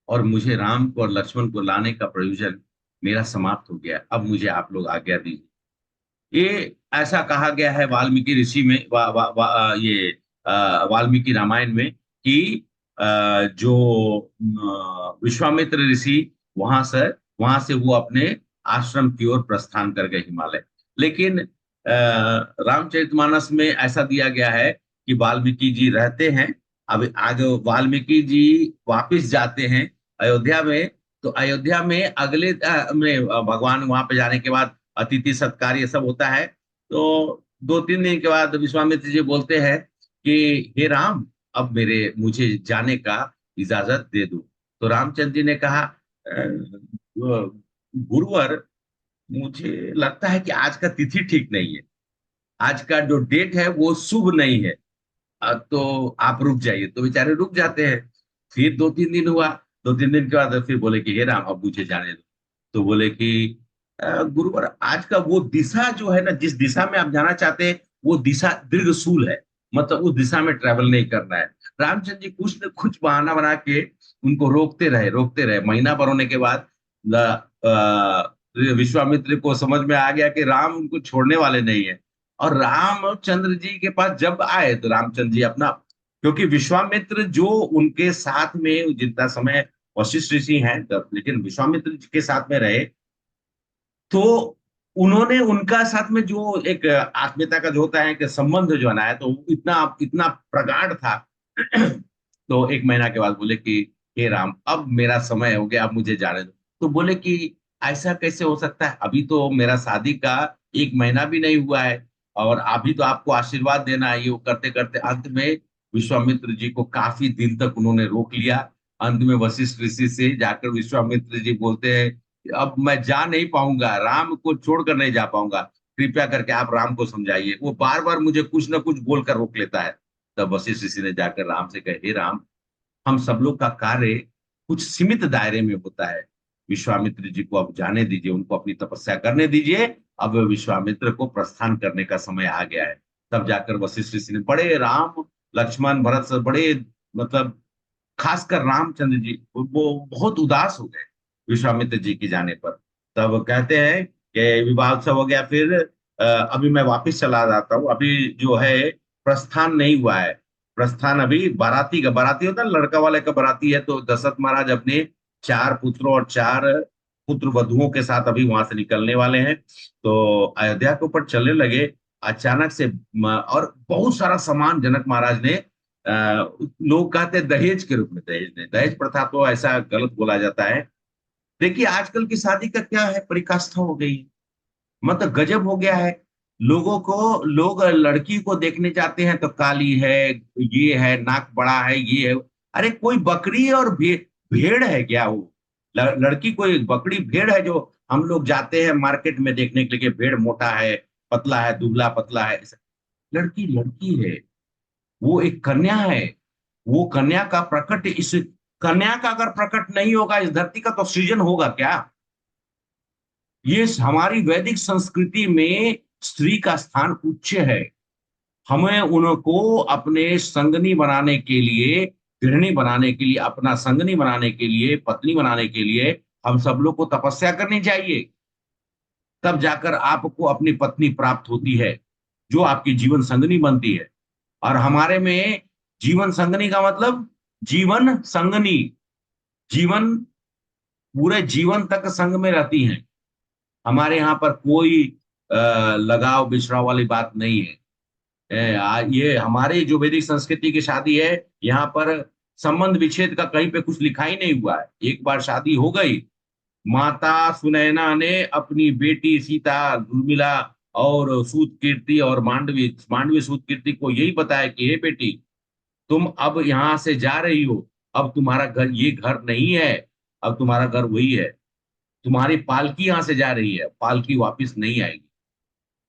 और मुझे राम को और लक्ष्मण को लाने का प्रयोजन मेरा समाप्त हो गया, अब मुझे आप लोग आज्ञा दीजिए। ये ऐसा कहा गया है वाल्मीकि ऋषि में, ये वाल्मीकि रामायण में, कि जो विश्वामित्र ऋषि वहां से वो अपने आश्रम की ओर प्रस्थान कर गए, हिमालय। लेकिन रामचरितमानस में ऐसा दिया गया है कि वाल्मीकि जी रहते हैं। अब आगे वाल्मीकि जी वापिस जाते हैं अयोध्या में, तो अयोध्या में अगले में भगवान वहां पे जाने के बाद अतिथि सत्कार ये सब होता है। तो 2-3 दिन के बाद विश्वामित्र जी बोलते हैं कि हे राम, अब मुझे जाने का इजाजत दे दो। तो रामचंद्र जी ने कहा, गुरुवर, मुझे लगता है कि आज का तिथि ठीक नहीं है, आज का जो डेट है वो शुभ नहीं है, तो आप रुक जाइए। तो बेचारे रुक जाते हैं। फिर 2-3 दिन हुआ, 2-3 दिन के बाद फिर बोले कि हे राम, अब मुझे जाने दो। तो बोले कि गुरुवर, आज का वो दिशा जो है ना, जिस दिशा में आप जाना चाहते हैं, वो दिशा दीर्घशूल है। मतलब उस दिशा में ट्रैवल नहीं करना है। रामचंद्र जी कुछ न कुछ बहाना बना के उनको रोकते रहे। महीना भर होने के बाद विश्वामित्र को समझ में आ गया कि राम उनको छोड़ने वाले नहीं है। और रामचंद्र जी के पास जब आए तो रामचंद्र जी अपना, क्योंकि विश्वामित्र जो उनके साथ में जितना समय वशिष्ठ ऋषि हैं तब, लेकिन विश्वामित्र जी के साथ में रहे, तो उन्होंने उनका साथ में जो एक आत्मीयता का जो होता है कि संबंध जो है ना, तो इतना इतना प्रगाढ़ था। तो एक महीना के बाद बोले कि हे राम, अब मेरा समय हो गया, अब मुझे जाने दो। तो बोले कि ऐसा कैसे हो सकता है, अभी तो मेरा शादी का एक महीना भी नहीं हुआ है, और अभी तो आपको आशीर्वाद देना है। ये वो करते करते अंत में विश्वामित्र जी को काफी दिन तक उन्होंने रोक लिया। अंत में वशिष्ठ ऋषि से जाकर विश्वामित्र जी बोलते हैं, अब मैं जा नहीं पाऊंगा, राम को छोड़कर नहीं जा पाऊंगा, कृपया करके आप राम को समझाइए। वो बार बार मुझे कुछ ना कुछ बोलकर रोक लेता है। तब वशिष्ठ ऋषि ने जाकर राम से कहे, हे राम, हम सब लोग का कार्य कुछ सीमित दायरे में होता है। विश्वामित्र जी को अब जाने दीजिए, उनको अपनी तपस्या करने दीजिए। अब विश्वामित्र को प्रस्थान करने का समय आ गया है। तब जाकर वशिष्ठ ऋषि ने, बड़े राम लक्ष्मण भरत से बड़े, मतलब खासकर रामचंद्र जी वो बहुत उदास हो गए विश्वामित्र जी के जाने पर। तब कहते हैं कि विवाह उत्सव हो गया, फिर अभी मैं वापस चला जाता हूँ। अभी जो है प्रस्थान नहीं हुआ है। प्रस्थान अभी बाराती का, बाराती होता है लड़का वाले का बाराती है। तो दशरथ महाराज अपने 4 पुत्रों और 4 पुत्र वधुओं के साथ अभी वहां से निकलने वाले हैं। तो अयोध्या के ऊपर चलने लगे अचानक से। और बहुत सारा सामान जनक महाराज ने, लोग कहते हैं दहेज के रूप में, दहेज प्रथा तो ऐसा गलत बोला जाता है। देखिए आजकल की शादी का क्या है, परिकाष्ठा हो गई, मतलब गजब हो गया है। लोगों को, लोग लड़की को देखने जाते हैं तो काली है, ये है, नाक बड़ा है, ये है। अरे कोई बकरी और भेड़ है क्या वो? लड़की कोई बकरी भेड़ है जो हम लोग जाते हैं मार्केट में देखने के लिए? भेड़ मोटा है, पतला है, दुबला पतला है, लड़की लड़की है। वो एक कन्या है। वो कन्या का प्रकट, इस कन्या का अगर प्रकट नहीं होगा इस धरती का, तो सृजन होगा क्या? ये हमारी वैदिक संस्कृति में स्त्री का स्थान उच्च है। हमें उनको अपने संगनी बनाने के लिए, गृहिणी बनाने के लिए, अपना संगनी बनाने के लिए, पत्नी बनाने के लिए हम सब लोग को तपस्या करनी चाहिए। तब जाकर आपको अपनी पत्नी प्राप्त होती है, जो आपकी जीवन संगनी बनती है। और हमारे में जीवन संगनी का मतलब जीवन संगनी, जीवन पूरे जीवन तक संग में रहती हैं। हमारे यहाँ पर कोई लगाव बिछड़ाव वाली बात नहीं है। ये हमारे जो वैदिक संस्कृति की शादी है, यहाँ पर संबंध विच्छेद का कहीं पे कुछ लिखा ही नहीं हुआ है। एक बार शादी हो गई, माता सुनैना ने अपनी बेटी सीता, उर्मिला और सूत कीर्ति और मांडवी मांडवी सूत कीर्ति को यही बताया कि हे बेटी, तुम अब यहाँ से जा रही हो, अब तुम्हारा घर ये घर नहीं है, अब तुम्हारा घर वही है। तुम्हारी पालकी यहाँ से जा रही है, पालकी वापस नहीं आएगी।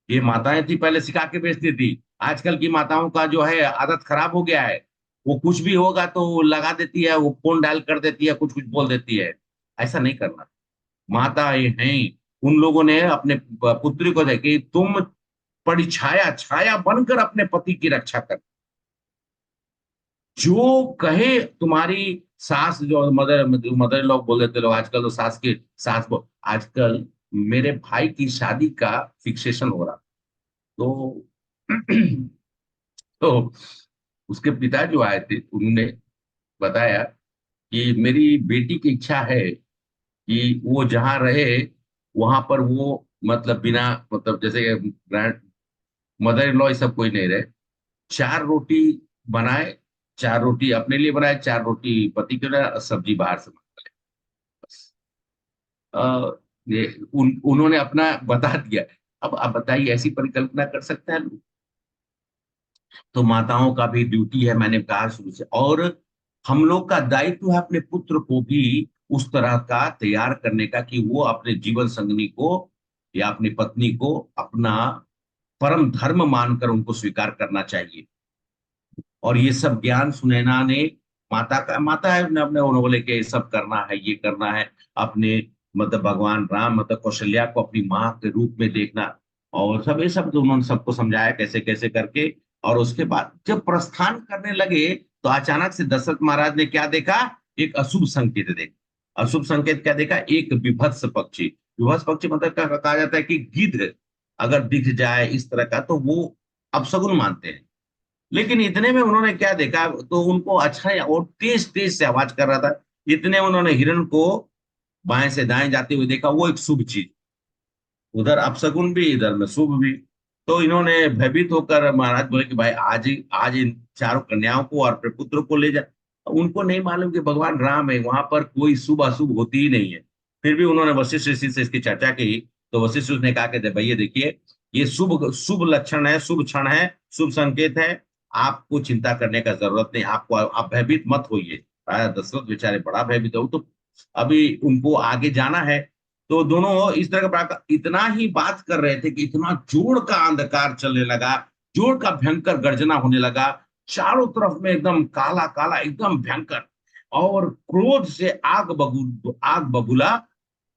ये माताएं थी पहले सिखा के भेजती थी। आजकल की माताओं का जो है आदत खराब हो गया है। वो कुछ भी होगा तो वो लगा देती है, वो फोन डायल कर देती है, कुछ कुछ बोल देती है। ऐसा नहीं करना। माताएं हैं, उन लोगों ने अपने पुत्री को देखे, तुम परिछाया छाया बनकर अपने पति की रक्षा कर, जो कहे तुम्हारी सास, जो मदर मदर लोग बोल देते लोग आजकल, तो सास की सास आजकल मेरे भाई की शादी का फिक्सेशन हो रहा, तो तो उसके पिता जो आए थे उन्होंने बताया कि मेरी बेटी की इच्छा है कि वो जहां रहे वहां पर वो, मतलब बिना, मतलब जैसे ग्रैंड मदर इन लॉ सब कोई नहीं रहे, 4 रोटी बनाए, 4 रोटी अपने लिए बनाए, 4 रोटी पति के लिए, और सब्जी बाहर से मंगा ले, बस। ये उन्होंने अपना बता दिया। अब आप बताइए, ऐसी परिकल्पना कर सकते हैं लोग? तो माताओं का भी ड्यूटी है, मैंने कहा शुरू से। और हम लोग का दायित्व है अपने पुत्र को भी उस तरह का तैयार करने का कि वो अपने जीवन संगनी को या अपनी पत्नी को अपना परम धर्म मानकर उनको स्वीकार करना चाहिए। और ये सब ज्ञान सुनैना ने, माता का, माता है, अपने उन्होंने बोले कि ये सब करना है, ये करना है, अपने मतलब भगवान राम मतलब कौशल्या को अपनी माँ के रूप में देखना, और सब ये सब तो उन्होंने सबको समझाया कैसे कैसे करके। और उसके बाद जब प्रस्थान करने लगे तो अचानक से दशरथ महाराज ने क्या देखा, एक अशुभ संकेत देखा। अशुभ संकेत क्या देखा, एक विभत्स पक्षी। विभत्स पक्षी मतलब क्या कहा जाता है कि गिद्ध अगर दिख जाए इस तरह का तो वो अपशगुन मानते हैं। लेकिन इतने में उन्होंने क्या देखा, तो उनको अच्छा और तेज तेज से आवाज कर रहा था, इतने में उन्होंने हिरण को बाएं से दाएं जाते हुए देखा, वो एक शुभ चीज, उधर अपशगुन भी इधर में शुभ भी। तो इन्होंने भयभीत होकर महाराज बोले कि भाई आज ही आज इन चारों कन्याओं को और अपने पुत्र को ले जा। उनको नहीं मालूम कि भगवान राम है, वहां पर कोई शुभ अशुभ होती ही नहीं है। फिर भी उन्होंने वशिष्ठ ऋषि से इसकी चर्चा की, तो वशिष्ठ ने कहा कि भैया देखिए, ये शुभ शुभ लक्षण है, शुभ क्षण है, शुभ संकेत है, आपको चिंता करने का जरूरत नहीं, आपको आप भयभीत मत होइए। राजा दशरथ बेचारे बड़ा भयभीत हो, तो अभी उनको आगे जाना है। तो दोनों इस तरह का इतना ही बात कर रहे थे कि इतना जोर का अंधकार चलने लगा, जोर का भयंकर गर्जना होने लगा, चारों तरफ में एकदम काला काला एकदम भयंकर, और क्रोध से आग बबूला।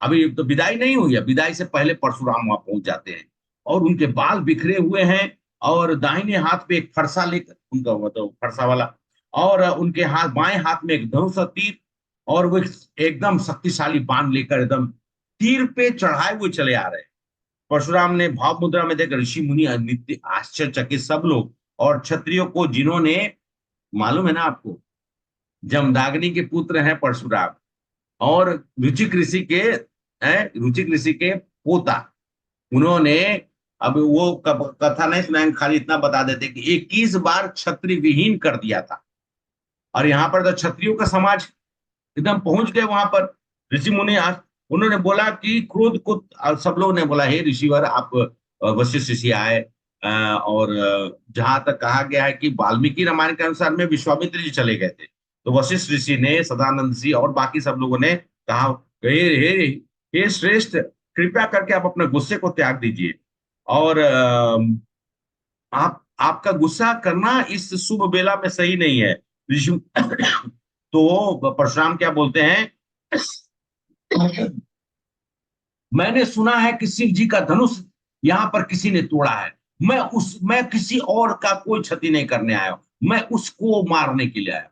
अभी तो विदाई नहीं हुई है, विदाई से पहले परशुराम वहां पहुंच जाते हैं, और उनके बाल बिखरे हुए हैं, और दाहिने हाथ पे एक फरसा लेकर, उनका मतलब फरसा वाला, और उनके हाथ बाएं हाथ में एक धनुष और तीर, और वो एकदम शक्तिशाली बाण लेकर एकदम तीर पे चढ़ाए हुए चले आ रहे हैं। परशुराम ने भाव मुद्रा में देख ऋषि मुनि नित्य आश्चर्यचकित सब लोग, और क्षत्रियों को जिन्होंने, मालूम है ना आपको, जमदाग्नि के पुत्र हैं परशुराम, और रुचिक ऋषि के रुचिक ऋषि के पोता, उन्होंने, अब वो कथा नहीं सुनाएंगे, खाली इतना बता देते कि 21 बार क्षत्रिय विहीन कर दिया था। और यहाँ पर तो क्षत्रियों का समाज एकदम पहुंच गए वहां पर। ऋषि मुनि उन्होंने बोला कि क्रोध को, सब लोगों ने बोला हे ऋषिवर आप, वशिष्ठ ऋषि आए, और जहां तक कहा गया है कि वाल्मीकि रामायण के अनुसार में विश्वामित्र जी चले गए थे, तो वशिष्ठ ऋषि ने, सदानंद जी और बाकी सब लोगों ने कहा हे हे हे श्रेष्ठ, कृपया करके आप अपने गुस्से को त्याग दीजिए, और आप आपका गुस्सा करना इस शुभ बेला में सही नहीं है ऋषि। तो परशुराम क्या बोलते हैं, मैंने सुना है कि शिव जी का धनुष यहां पर किसी ने तोड़ा है, मैं किसी और का कोई क्षति नहीं करने आया हूं, मैं उसको मारने के लिए आया।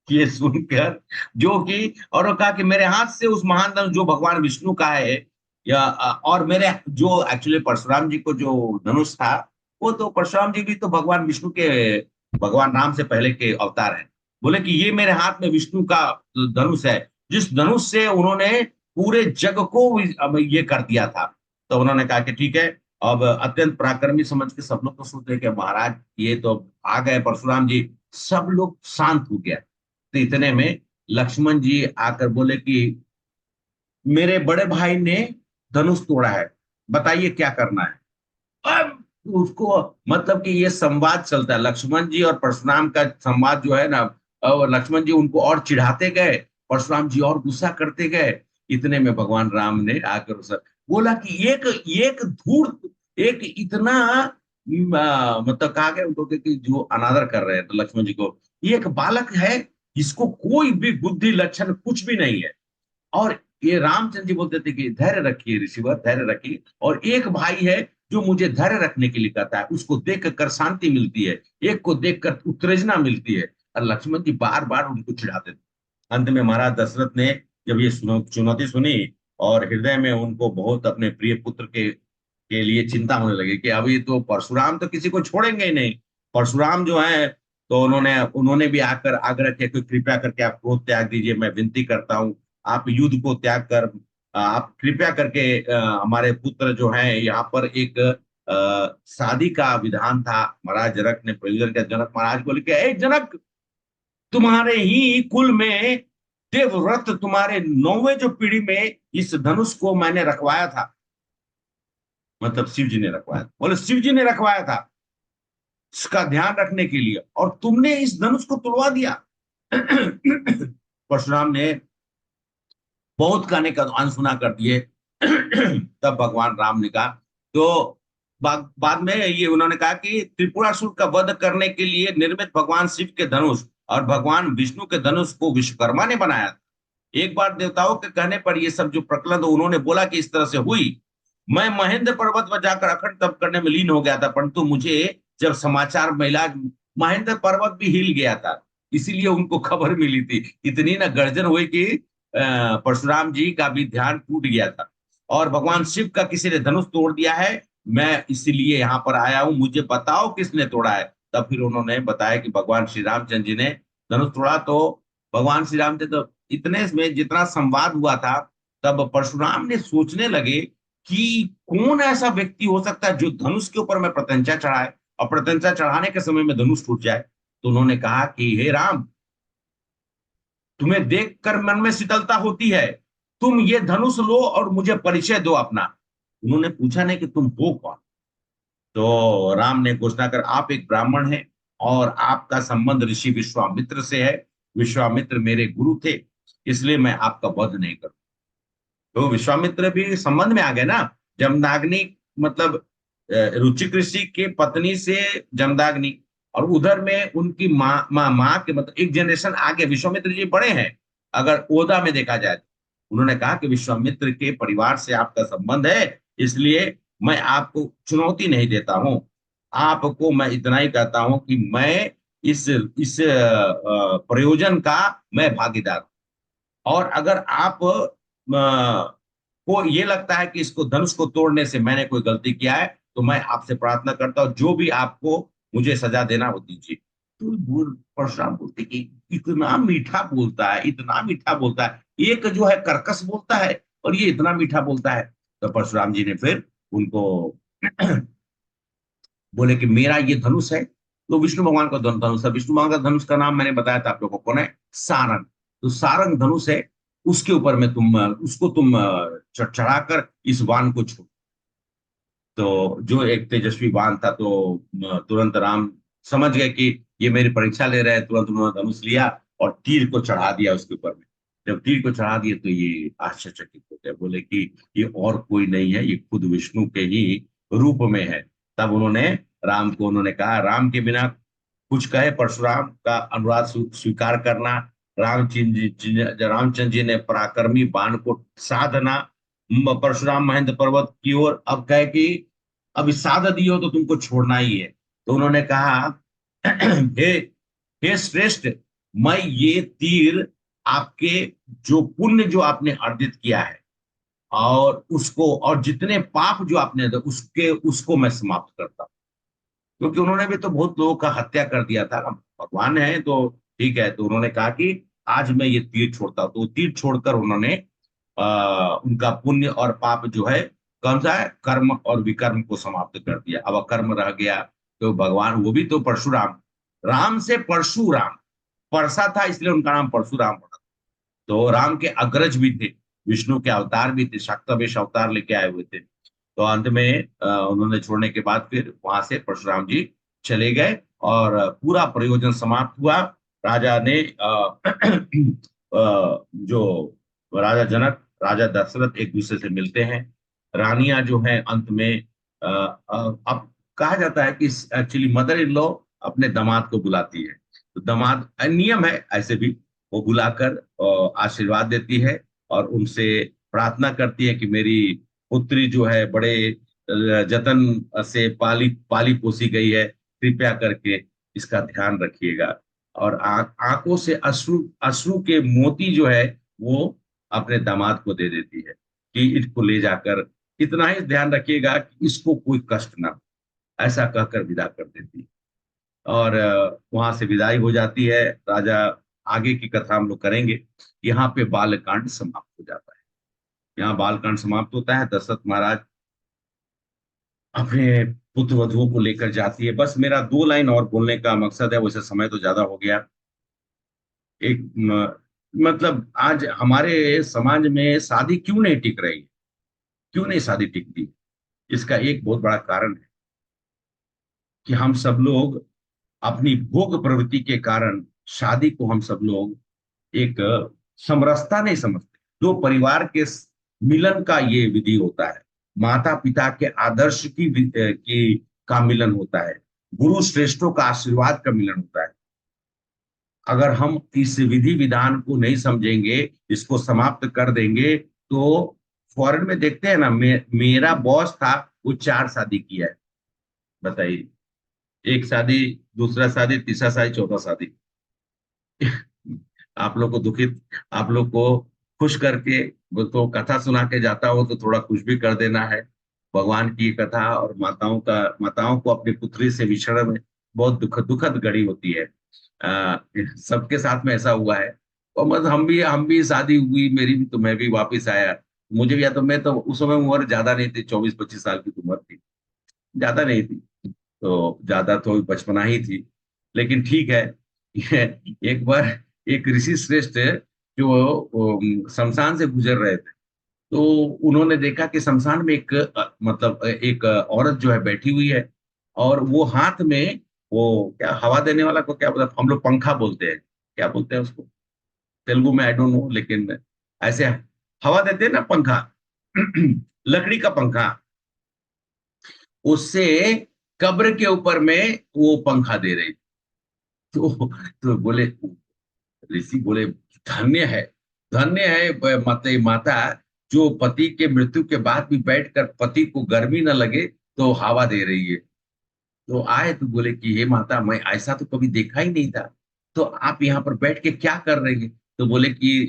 ये सुनकर जो कि, और वो कहा कि मेरे हाथ से उस महान धनुष जो भगवान विष्णु का है, या और मेरे जो एक्चुअली परशुराम जी को जो धनुष था, वो तो परशुराम जी भी तो भगवान विष्णु के, भगवान राम से पहले के अवतार हैं। बोले कि ये मेरे हाथ में विष्णु का धनुष है, जिस धनुष से उन्होंने पूरे जग को अब ये कर दिया था। तो उन्होंने कहा कि ठीक है, अब अत्यंत पराक्रमी समझ के सब लोग तो सोचते कि महाराज ये तो आ गए परशुराम जी, सब लोग शांत हो गया। तो इतने में लक्ष्मण जी आकर बोले कि मेरे बड़े भाई ने धनुष तोड़ा है, बताइए क्या करना है। अब उसको मतलब कि ये संवाद चलता है, लक्ष्मण जी और परशुराम का संवाद जो है ना, और लक्ष्मण जी उनको और चिढ़ाते गए, परशुराम जी और गुस्सा करते गए। इतने में भगवान राम ने आकर उसे बोला कि एक एक धूर्त, एक इतना मतलब कहा गया उनको कि जो अनादर कर रहे हैं, तो लक्ष्मण जी को, ये एक बालक है, इसको कोई भी बुद्धि लक्षण कुछ भी नहीं है। और ये रामचंद्र जी बोलते थे कि धैर्य रखिए ऋषिवर, धैर्य रखिए, और एक भाई है जो मुझे धैर्य रखने के लिए कहता है, उसको देख कर शांति मिलती है, एक को देखकर उत्तेजना मिलती है। और लक्ष्मण जी बार बार उनको चिढ़ाते थे। अंत में महाराज दशरथ ने जब ये चुनौती सुनी, और हृदय में उनको बहुत अपने प्रिय पुत्र के लिए चिंता होने लगी कि अभी तो परशुराम तो किसी को छोड़ेंगे ही नहीं। परशुराम जो है, तो उन्होंने भी आकर आग्रह किया कि कृपया करके आप क्रोध त्याग दीजिए, मैं विनती करता हूँ, आप युद्ध को त्याग कर, आप कृपया करके, हमारे पुत्र जो हैं, यहाँ पर एक शादी का विधान था। महाराज जनक ने प्रयोजन किया। जनक महाराज बोले कि ए जनक, तुम्हारे ही कुल में देवव्रत, तुम्हारे 9वें जो पीढ़ी में इस धनुष को मैंने रखवाया था, मतलब शिव जी ने रखवाया था। बोले शिव जी ने रखवाया था इसका ध्यान रखने के लिए, और तुमने इस धनुष को तोड़वा दिया। परशुराम ने बहुत कहने का अनसुना कर दिए। तब भगवान राम ने कहा, तो बाद में ये उन्होंने कहा कि त्रिपुरासुर का वध करने के लिए निर्मित भगवान शिव के धनुष और भगवान विष्णु के धनुष को विश्वकर्मा ने बनाया था। एक बार देवताओं के कहने पर ये सब जो प्रकलन उन्होंने बोला कि इस तरह से हुई, मैं महेंद्र पर्वत पर जाकर अखंड तप करने में लीन हो गया था, परंतु मुझे जब समाचार मिला, महेंद्र पर्वत भी हिल गया था, इसीलिए उनको खबर मिली थी। इतनी ना गर्जन हुई कि परशुराम जी का भी ध्यान टूट गया था। और भगवान शिव का किसी ने धनुष तोड़ दिया है, मैं इसीलिए यहाँ पर आया हूँ, मुझे बताओ किसने तोड़ा है। तब फिर उन्होंने बताया कि भगवान श्री रामचंद्र जी ने धनुष तोड़ा। तो भगवान श्री रामचंद्र, इतने में जितना संवाद हुआ था, तब परशुराम ने सोचने लगे कि कौन ऐसा व्यक्ति हो सकता है जो धनुष के ऊपर में प्रत्यंचा चढ़ाए और प्रत्यंचा चढ़ाने के समय में धनुष टूट जाए। तो उन्होंने कहा कि हे राम, तुम्हें देखकर मन में शीतलता होती है, तुम ये धनुष लो और मुझे परिचय दो अपना। उन्होंने पूछा नहीं कि तुम हो कौन। तो राम ने घोषणा कर, आप एक ब्राह्मण हैं और आपका संबंध ऋषि विश्वामित्र से है, विश्वामित्र मेरे गुरु थे, इसलिए मैं आपका वध नहीं करूं। तो विश्वामित्र भी संबंध में आ गए ना, जमदाग्नि मतलब रुचिक ऋषि के पत्नी से जमदाग्नि, और उधर में उनकी माँ के मतलब एक जनरेशन आगे विश्वामित्र जी बड़े हैं अगर ओदा में देखा जाए। उन्होंने कहा कि विश्वामित्र के परिवार से आपका संबंध है, इसलिए मैं आपको चुनौती नहीं देता हूं, आपको मैं इतना ही कहता हूं कि मैं इस प्रयोजन का मैं भागीदार हूं। और अगर आप को ये लगता है कि इसको धनुष को तोड़ने से मैंने कोई गलती किया है, तो मैं आपसे प्रार्थना करता हूं, जो भी आपको मुझे सजा देना वो दीजिए। तो परशुराम बोलते कि इतना मीठा बोलता है, इतना मीठा बोलता है, एक जो है कर्कश बोलता है और ये इतना मीठा बोलता है। तो परशुराम जी ने फिर उनको बोले कि मेरा ये धनुष है। तो विष्णु भगवान का धनुष है, विष्णु भगवान का धनुष का नाम मैंने बताया था आप लोगों को, कौन है? सारंग। तो सारंग धनुष है, उसके ऊपर में उसको तुम चढ़ाकर इस बाण को छोड़। तो जो एक तेजस्वी बाण था, तो तुरंत राम समझ गए कि ये मेरी परीक्षा ले रहे हैं, तुरंत उन्होंने धनुष लिया और तीर को चढ़ा दिया उसके ऊपर में। जब तीर को चढ़ा दिए तो ये आश्चर्यचकित हो गए, बोले कि ये और कोई नहीं है, ये खुद विष्णु के ही रूप में है। तब उन्होंने राम को उन्होंने कहा, राम के बिना कुछ कहे परशुराम का अनुराग स्वीकार करना। रामचंद्र जी ने पराक्रमी बाण को साधना परशुराम महेंद्र पर्वत की ओर अब कहे कि अब साध दियो तो तुमको छोड़ना ही है। तो उन्होंने कहा, हे हे श्रेष्ठ, मैं ये तीर आपके जो पुण्य जो आपने अर्जित किया है और उसको और जितने पाप जो आपने उसको मैं समाप्त करता हूं। क्योंकि उन्होंने भी तो बहुत लोगों का हत्या कर दिया था, भगवान है तो ठीक है। तो उन्होंने कहा कि आज मैं ये तीर छोड़ता हूं। तो तीर छोड़कर उन्होंने उनका पुण्य और पाप जो है, कौन सा है, कर्म और विकर्म को समाप्त कर दिया। अब अकर्म रह गया। तो भगवान वो भी तो परशुराम, राम से परशुराम, परसा था इसलिए उनका नाम परशुराम पड़ा। तो राम के अग्रज भी थे, विष्णु के अवतार भी थे, शाक्तवेश अवतार लेके आए हुए थे। तो अंत में उन्होंने छोड़ने के बाद फिर वहां से परशुराम जी चले गए और पूरा प्रयोजन समाप्त हुआ। राजा ने जो राजा जनक, राजा दशरथ एक दूसरे से मिलते हैं। रानियां जो है अंत में अब कहा जाता है कि एक्चुअली मदर इन लॉ अपने दामाद को बुलाती है। तो दामाद, नियम है ऐसे भी, वो बुलाकर आशीर्वाद देती है और उनसे प्रार्थना करती है कि मेरी पुत्री जो है बड़े जतन से पाली पाली पोसी गई है, कृपया करके इसका ध्यान रखिएगा। और आंखों से अश्रु अश्रु के मोती जो है वो अपने दामाद को दे देती है कि इसको ले जाकर इतना ही ध्यान रखिएगा कि इसको कोई कष्ट ना हो, ऐसा कहकर विदा कर देती है। और वहां से विदाई हो जाती है। राजा, आगे की कथा हम लोग करेंगे। यहाँ पे बालकांड समाप्त हो जाता है। यहाँ बालकांड समाप्त होता है। दशरथ महाराज अपने पुत्र वधुओं को लेकर जाती है। बस मेरा 2 लाइन और बोलने का मकसद है, वैसे समय तो ज्यादा हो गया। एक मतलब आज हमारे समाज में शादी क्यों नहीं टिक रही, क्यों नहीं शादी टिकती? इसका एक बहुत बड़ा कारण है कि हम सब लोग अपनी भोग प्रवृत्ति के कारण शादी को हम सब लोग एक समरसता नहीं समझते। दो परिवार के मिलन का ये विधि होता है, माता पिता के आदर्श की का मिलन होता है, गुरु श्रेष्ठों का आशीर्वाद का मिलन होता है। अगर हम इस विधि विधान को नहीं समझेंगे, इसको समाप्त कर देंगे, तो फॉरेन में देखते हैं ना, मेरा बॉस था, वो 4 शादी किया है। बताइए, एक शादी, दूसरा शादी, तीसरा शादी, चौथा शादी। आप लोग को दुखित, आप लोग को खुश करके, वो तो कथा सुना के जाता हो तो थोड़ा खुश भी कर देना है। भगवान की कथा और माताओं को अपनी पुत्री से विछड़ में बहुत दुखद घड़ी होती है। सबके साथ में ऐसा हुआ है। और मतलब हम भी शादी हुई मेरी भी, तो मैं भी वापस आया। मुझे भी, या तो मैं तो उस समय उम्र ज्यादा नहीं थी, 24-25 साल की उम्र थी, ज्यादा नहीं थी। तो ज्यादा तो बचपना ही थी। लेकिन ठीक है। एक बार एक ऋषि श्रेष्ठ जो शमशान से गुजर रहे थे, तो उन्होंने देखा कि शमशान में एक मतलब एक औरत जो है बैठी हुई है, और वो हाथ में, वो क्या हवा देने वाला को क्या बोलते हैं, हम लोग पंखा बोलते हैं, क्या बोलते हैं उसको तेलुगु में, आई डोंट नो, लेकिन ऐसे हवा देते हैं ना, पंखा। लकड़ी का पंखा, उससे कब्र के ऊपर में वो पंखा दे रही। तो बोले, ऋषि बोले, धन्य है, धन्य है माता, जो पति के मृत्यु के बाद भी बैठकर पति को गर्मी न लगे तो हवा दे रही है। तो आए तो बोले कि हे माता, मैं ऐसा तो कभी देखा ही नहीं था, तो आप यहाँ पर बैठ के क्या कर रहे हैं? तो बोले कि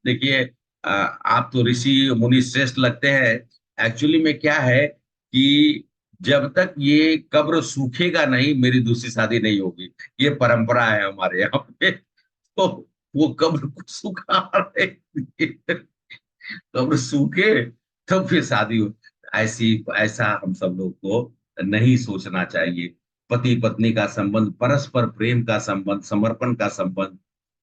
देखिए, आप तो ऋषि मुनि श्रेष्ठ लगते हैं। एक्चुअली में क्या है कि जब तक ये कब्र सूखेगा नहीं, मेरी दूसरी शादी नहीं होगी। ये परंपरा है हमारे यहाँ पे। तो वो कब्र को सुखा रहे थे। कब्र सूखे तब फिर शादी हो। ऐसा हम सब लोग को नहीं सोचना चाहिए। पति पत्नी का संबंध, परस्पर प्रेम का संबंध, समर्पण का संबंध।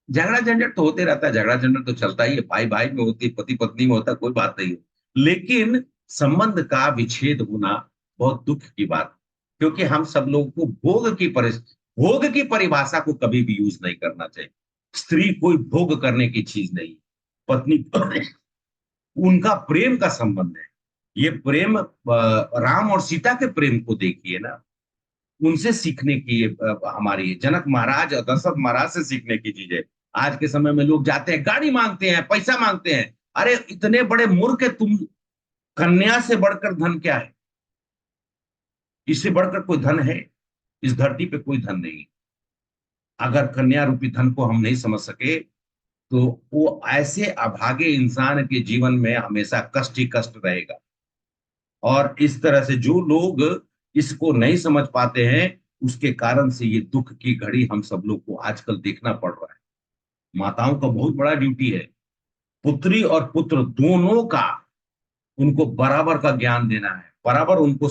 झगड़ा झंझट तो होते रहता है, झगड़ा झंझट तो चलता ही है, भाई भाई में होती, पति पत्नी में होता, कोई बात नहीं है। लेकिन संबंध का विच्छेद होना बहुत दुख की बात है। क्योंकि हम सब लोगों को भोग की परिभाषा को कभी भी यूज नहीं करना चाहिए। स्त्री कोई भोग करने की चीज नहीं, पत्नी उनका प्रेम का संबंध है। ये प्रेम, राम और सीता के प्रेम को देखिए ना, उनसे सीखने की हमारी जनक महाराज और दशरथ महाराज से सीखने की चीज है। आज के समय में लोग जाते हैं, गाड़ी मांगते हैं, पैसा मांगते हैं। अरे इतने बड़े मूर्ख है तुम! कन्या से बढ़कर धन क्या है? इससे बढ़कर कोई धन है? इस धरती पे कोई धन नहीं। अगर कन्या रूपी धन को हम नहीं समझ सके, तो वो ऐसे अभागे इंसान के जीवन में हमेशा कष्ट ही कष्ट रहेगा। और इस तरह से जो लोग इसको नहीं समझ पाते हैं, उसके कारण से ये दुख की घड़ी हम सब लोग को आजकल देखना पड़ रहा है। माताओं का बहुत बड़ा ड्यूटी है, पुत्री और पुत्र दोनों का, उनको बराबर का ज्ञान देना है, बराबर उनको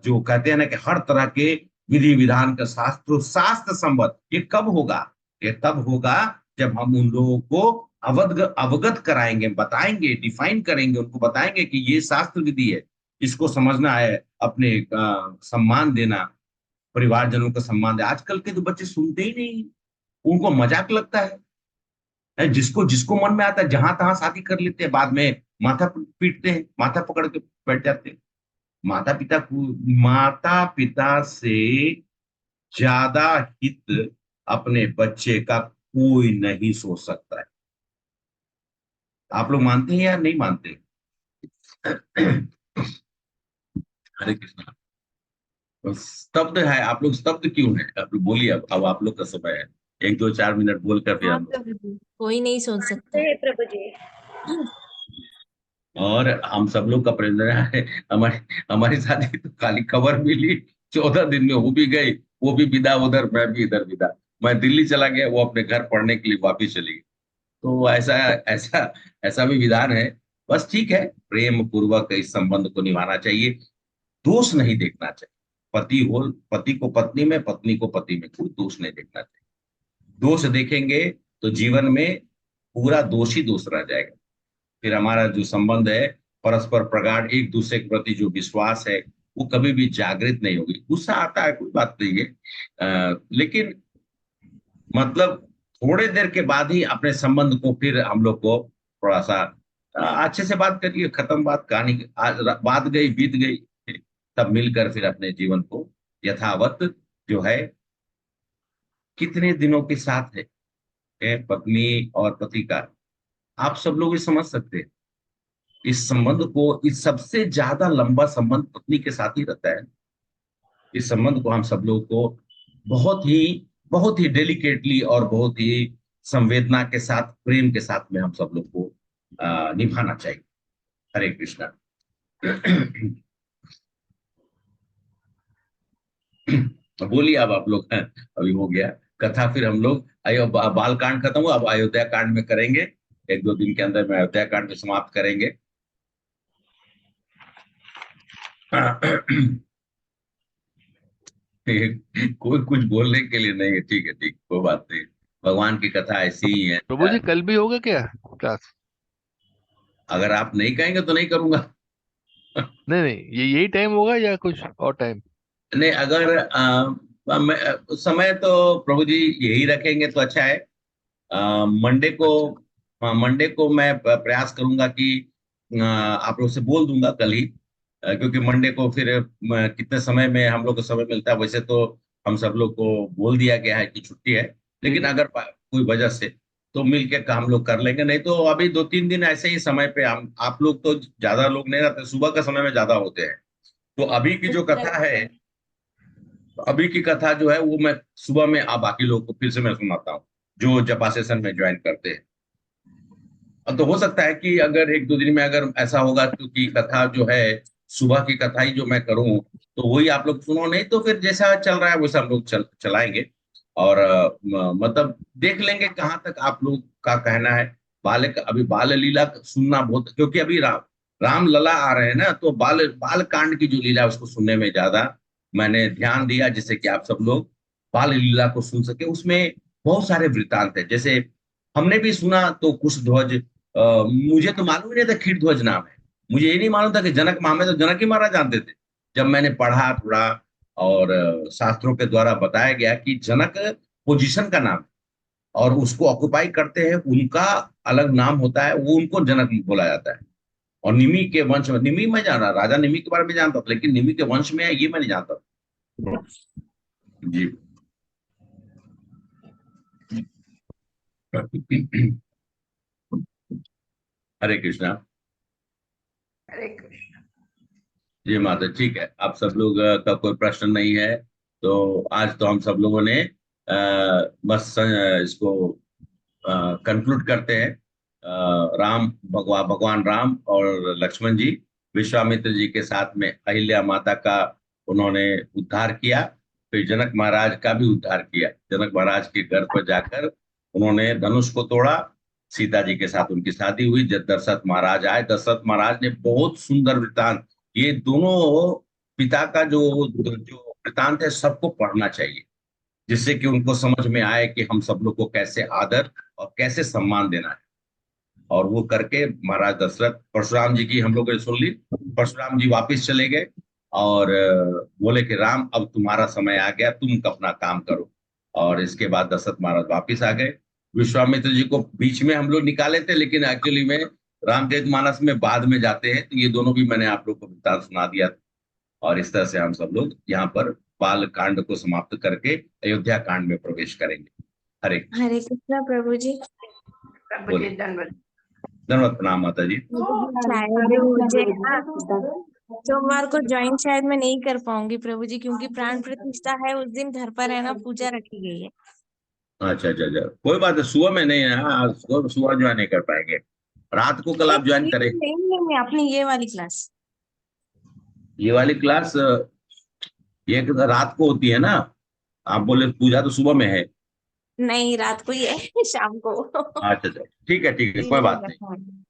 जो कहते हैं ना कि हर तरह के विधि विधान का शास्त्र संबद्ध। ये कब होगा? ये तब होगा जब हम उन लोगों को अवगत कराएंगे, बताएंगे, डिफाइन करेंगे, उनको बताएंगे कि ये शास्त्र विधि है, इसको समझना है, अपने सम्मान देना, परिवारजनों का सम्मान देना। आजकल के तो बच्चे सुनते ही नहीं, उनको मजाक लगता है। जिसको जिसको मन में आता है जहां तहां शादी कर लेते हैं, बाद में माथा पीटते हैं, माथा पकड़ के बैठ जाते हैं। माता पिता से ज्यादा हित अपने बच्चे का कोई नहीं सोच सकता है। आप लोग मानते हैं या नहीं मानते? हरे कृष्णा। तो स्तब्ध है, आप लोग स्तब्ध क्यों है? आप लोग बोलिए, अब आप लोग का समय है। 1-2-4 मिनट बोलकर फिर हाँ हम। प्रभु जी, कोई नहीं सोच सकता। प्रभु जी। और हम सब लोग का प्रेरणा है। हमारी हमारी शादी तो खाली खबर मिली, 14 दिन में हो भी गई, वो भी विदा उधर, मैं भी इधर विदा। मैं दिल्ली चला गया, वो अपने घर पढ़ने के लिए वापिस चली गई। तो ऐसा ऐसा ऐसा भी विधान है। बस ठीक है, प्रेम पूर्वक इस संबंध को निभाना चाहिए, दोष नहीं देखना चाहिए। पति को पत्नी में, पत्नी को पति में, कोई दोष नहीं देखना चाहिए। दोष देखेंगे तो जीवन में पूरा दोष ही दोष रह जाएगा। फिर हमारा जो संबंध है, परस्पर प्रगाढ़, एक दूसरे के प्रति जो विश्वास है, वो कभी भी जागृत नहीं होगी। गुस्सा आता है, कोई बात नहीं है, लेकिन मतलब थोड़े देर के बाद ही अपने संबंध को फिर हम लोग को थोड़ा सा अच्छे से बात करिए, खत्म बात, कहानी बात गई, बीत गई। तब मिलकर फिर अपने जीवन को यथावत जो है कितने दिनों के साथ है पत्नी और पति का। आप सब लोग ये समझ सकते हैं इस संबंध को, इस सबसे ज्यादा लंबा संबंध पत्नी के साथ ही रहता है। इस संबंध को हम सब लोग को बहुत ही डेलिकेटली और बहुत ही संवेदना के साथ, प्रेम के साथ में हम सब लोग को निभाना चाहिए। हरे कृष्णा। बोलिए अब आप लोग। अभी हो गया कथा, फिर हम लोग बाल कांड खत्म हुआ, अब अयोध्या कांड में करेंगे। एक दो दिन के अंदर में अयोध्या कांड में समाप्त करेंगे। कोई कुछ बोलने के लिए नहीं है, ठीक है, ठीक, कोई बात नहीं। भगवान की कथा ऐसी ही है। प्रभु जी कल भी होगा क्या क्लास? अगर आप नहीं कहेंगे तो नहीं करूंगा। नहीं नहीं, ये यही टाइम होगा या कुछ और टाइम? नहीं, अगर समय तो प्रभु जी यही रखेंगे तो अच्छा है। मंडे को, हाँ, मंडे को मैं प्रयास करूंगा कि आप लोग से बोल दूंगा कल ही, क्योंकि मंडे को फिर कितने समय में हम लोग को समय मिलता है। वैसे तो हम सब लोग को बोल दिया गया है कि छुट्टी है, लेकिन अगर कोई वजह से तो मिल के हम लोग कर लेंगे। नहीं तो अभी 2-3 दिन ऐसे ही समय पे हम, आप लोग तो ज्यादा लोग नहीं रहते, सुबह का समय में ज्यादा होते हैं। तो अभी की जो कथा है, अभी की कथा जो है वो मैं सुबह में बाकी लोगों को फिर से मैं सुनाता हूँ जो जपा सेशन में ज्वाइन करते हैं। अब तो हो सकता है कि अगर 1-2 दिन में अगर ऐसा होगा, क्योंकि कथा जो है सुबह की कथा ही जो मैं करूं तो वही आप लोग सुनो, नहीं तो फिर जैसा चल रहा है वैसा हम लोग चलाएंगे। और मतलब देख लेंगे कहाँ तक आप लोग का कहना है। अभी बाल लीला सुनना बहुत, क्योंकि अभी राम लला आ रहे हैं ना, तो बाल बाल कांड की जो लीला है उसको सुनने में ज्यादा मैंने ध्यान दिया, जिससे कि आप सब लोग बाल लीला को सुन सके। उसमें बहुत सारे वृतांत है। जैसे हमने भी सुना तो कुशध्वज, मुझे तो मालूम ही नहीं था खीरध्वज नाम है। मुझे ये नहीं मालूम था कि जनक महाराज, तो जनक ही महाराज जानते थे। जब मैंने पढ़ा थोड़ा और शास्त्रों के द्वारा बताया गया कि जनक पोजीशन का नाम है और उसको ऑक्युपाई करते हैं, उनका अलग नाम होता है, वो उनको जनक बोला जाता है। और निमि के वंश में, निमि मैं जाना, राजा निमि के बारे में जानता था, लेकिन निमि के वंश में है ये मैं नहीं जानता जी। हरे कृष्णा। हरे कृष्ण। जी माता, ठीक है। आप सब लोग का कोई प्रश्न नहीं है तो आज तो हम सब लोगों ने बस इसको कंक्लूड करते हैं। राम भगवान राम और लक्ष्मण जी विश्वामित्र जी के साथ में अहिल्या माता का उन्होंने उद्धार किया, फिर जनक महाराज का भी उद्धार किया। जनक महाराज के घर पर जाकर उन्होंने धनुष को तोड़ा, सीता जी के साथ उनकी शादी हुई। जब दशरथ महाराज आए, दशरथ महाराज ने बहुत सुंदर वृतांत, ये दोनों पिता का जो जो वृतांत है सबको पढ़ना चाहिए, जिससे कि उनको समझ में आए कि हम सब लोग को कैसे आदर और कैसे सम्मान देना है। और वो करके महाराज दशरथ, परशुराम जी की हम लोगों ने सुन ली। परशुराम जी वापिस चले गए और बोले कि राम अब तुम्हारा समय आ गया, तुम अपना काम करो। और इसके बाद दशरथ महाराज वापिस आ गए। विश्वामित्र जी को बीच में हम लोग निकाले थे, लेकिन एक्चुअली में रामचरितमानस में बाद में जाते हैं, तो ये दोनों भी मैंने आप लोग को वृत्तांत सुना दिया। और इस तरह से हम सब लोग यहाँ पर बाल कांड को समाप्त करके अयोध्या कांड में प्रवेश करेंगे। हरे हरे कृष्णा प्रभु जी। प्रभु जी धन्यवाद। धन्यवाद, प्रणाम माता जी। शायद मुझे सोमवार को ज्वाइन शायद मैं नहीं कर पाऊंगी प्रभु जी, क्योंकि प्राण प्रतिष्ठा है उस दिन, घर पर है ना, पूजा रखी गई है। अच्छा अच्छा अच्छा, कोई बात है। सुबह में नहीं है, हाँ, सुबह ज्वाइन नहीं कर पाएंगे, रात को कल आप ज्वाइन करें। नहीं, अपनी ये वाली क्लास, ये वाली क्लास ये रात को होती है ना। आप बोले पूजा तो सुबह में है। नहीं रात को ही है, शाम को। अच्छा अच्छा, ठीक है ठीक है, कोई बात नहीं।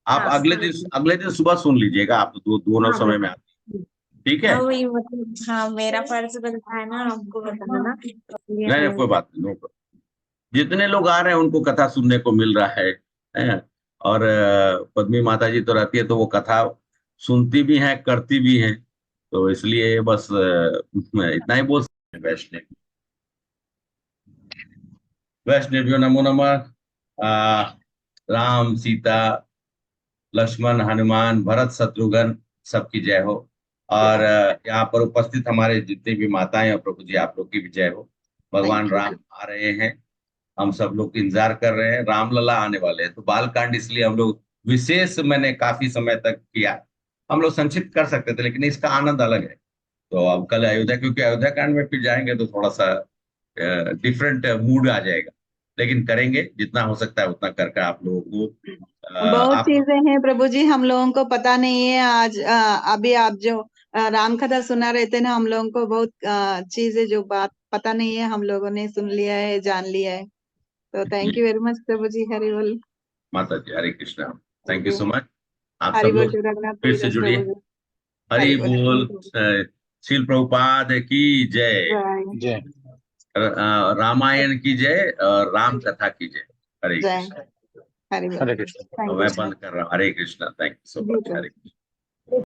आप हाँ, अगले दिन सुबह सुन लीजिएगा, आप तो दोनों हाँ, समय में आते हैं, ठीक है। हाँ वही मतलब, हाँ मेरा फर्ज बनता है ना आपको बताना, इसलिए नहीं नहीं, मैं कोई बात नहीं, नो प्रॉब्लम। जितने लोग आ रहे हैं उनको कथा सुनने को मिल रहा है। और पद्मी माता जी तो रहती है तो वो कथा सुनती भी हैं, करती भी हैं। तो इसलिए बस इतना ही बोल सकते हैं। वैष्णव वैष्णव नमो नमः। राम सीता लक्ष्मण हनुमान भरत शत्रुघ्न सबकी जय हो। और यहाँ पर उपस्थित हमारे जितने भी माताएं और प्रभु जी आप लोग की भी जय हो। भगवान Thank you. राम आ रहे हैं, हम सब लोग इंतजार कर रहे हैं, रामलला आने वाले हैं। तो बालकांड इसलिए हम लोग विशेष मैंने काफी समय तक किया, हम लोग संक्षिप्त कर सकते थे लेकिन इसका आनंद अलग है। तो अब कल अयोध्या, क्योंकि अयोध्या कांड में फिर जाएंगे तो थोड़ा सा डिफरेंट मूड आ जाएगा, लेकिन करेंगे जितना हो सकता है उतना करके आप लोगों को बहुत आप चीजें हैं प्रभु जी, हम लोगों को पता नहीं है। आज अभी आप जो राम कथा सुना रहे थे ना, हम लोगों को बहुत चीजें जो बात पता नहीं है हम लोगों ने सुन लिया है, जान लिया है। तो thank you very much Prabhu ji. Hari बोल। माता जी, Hare Krishna, thank you so much. आप हरि सब बोल लोग जगन्नाथ फिर से जुड़िए। प्रभु जी। हरि हरि बोल। बोल। श्रील प्रभुपाद की जय, जय जय रामायण की जय और राम कथा की जय। हरे जय। कृष्णा। हरि बोल। हरे कृष्ण। थैंक मैं यू। बंद कर रहा हूँ। Hare Krishna, thank you so जी मच। प्रभु। हरे कृष्णा।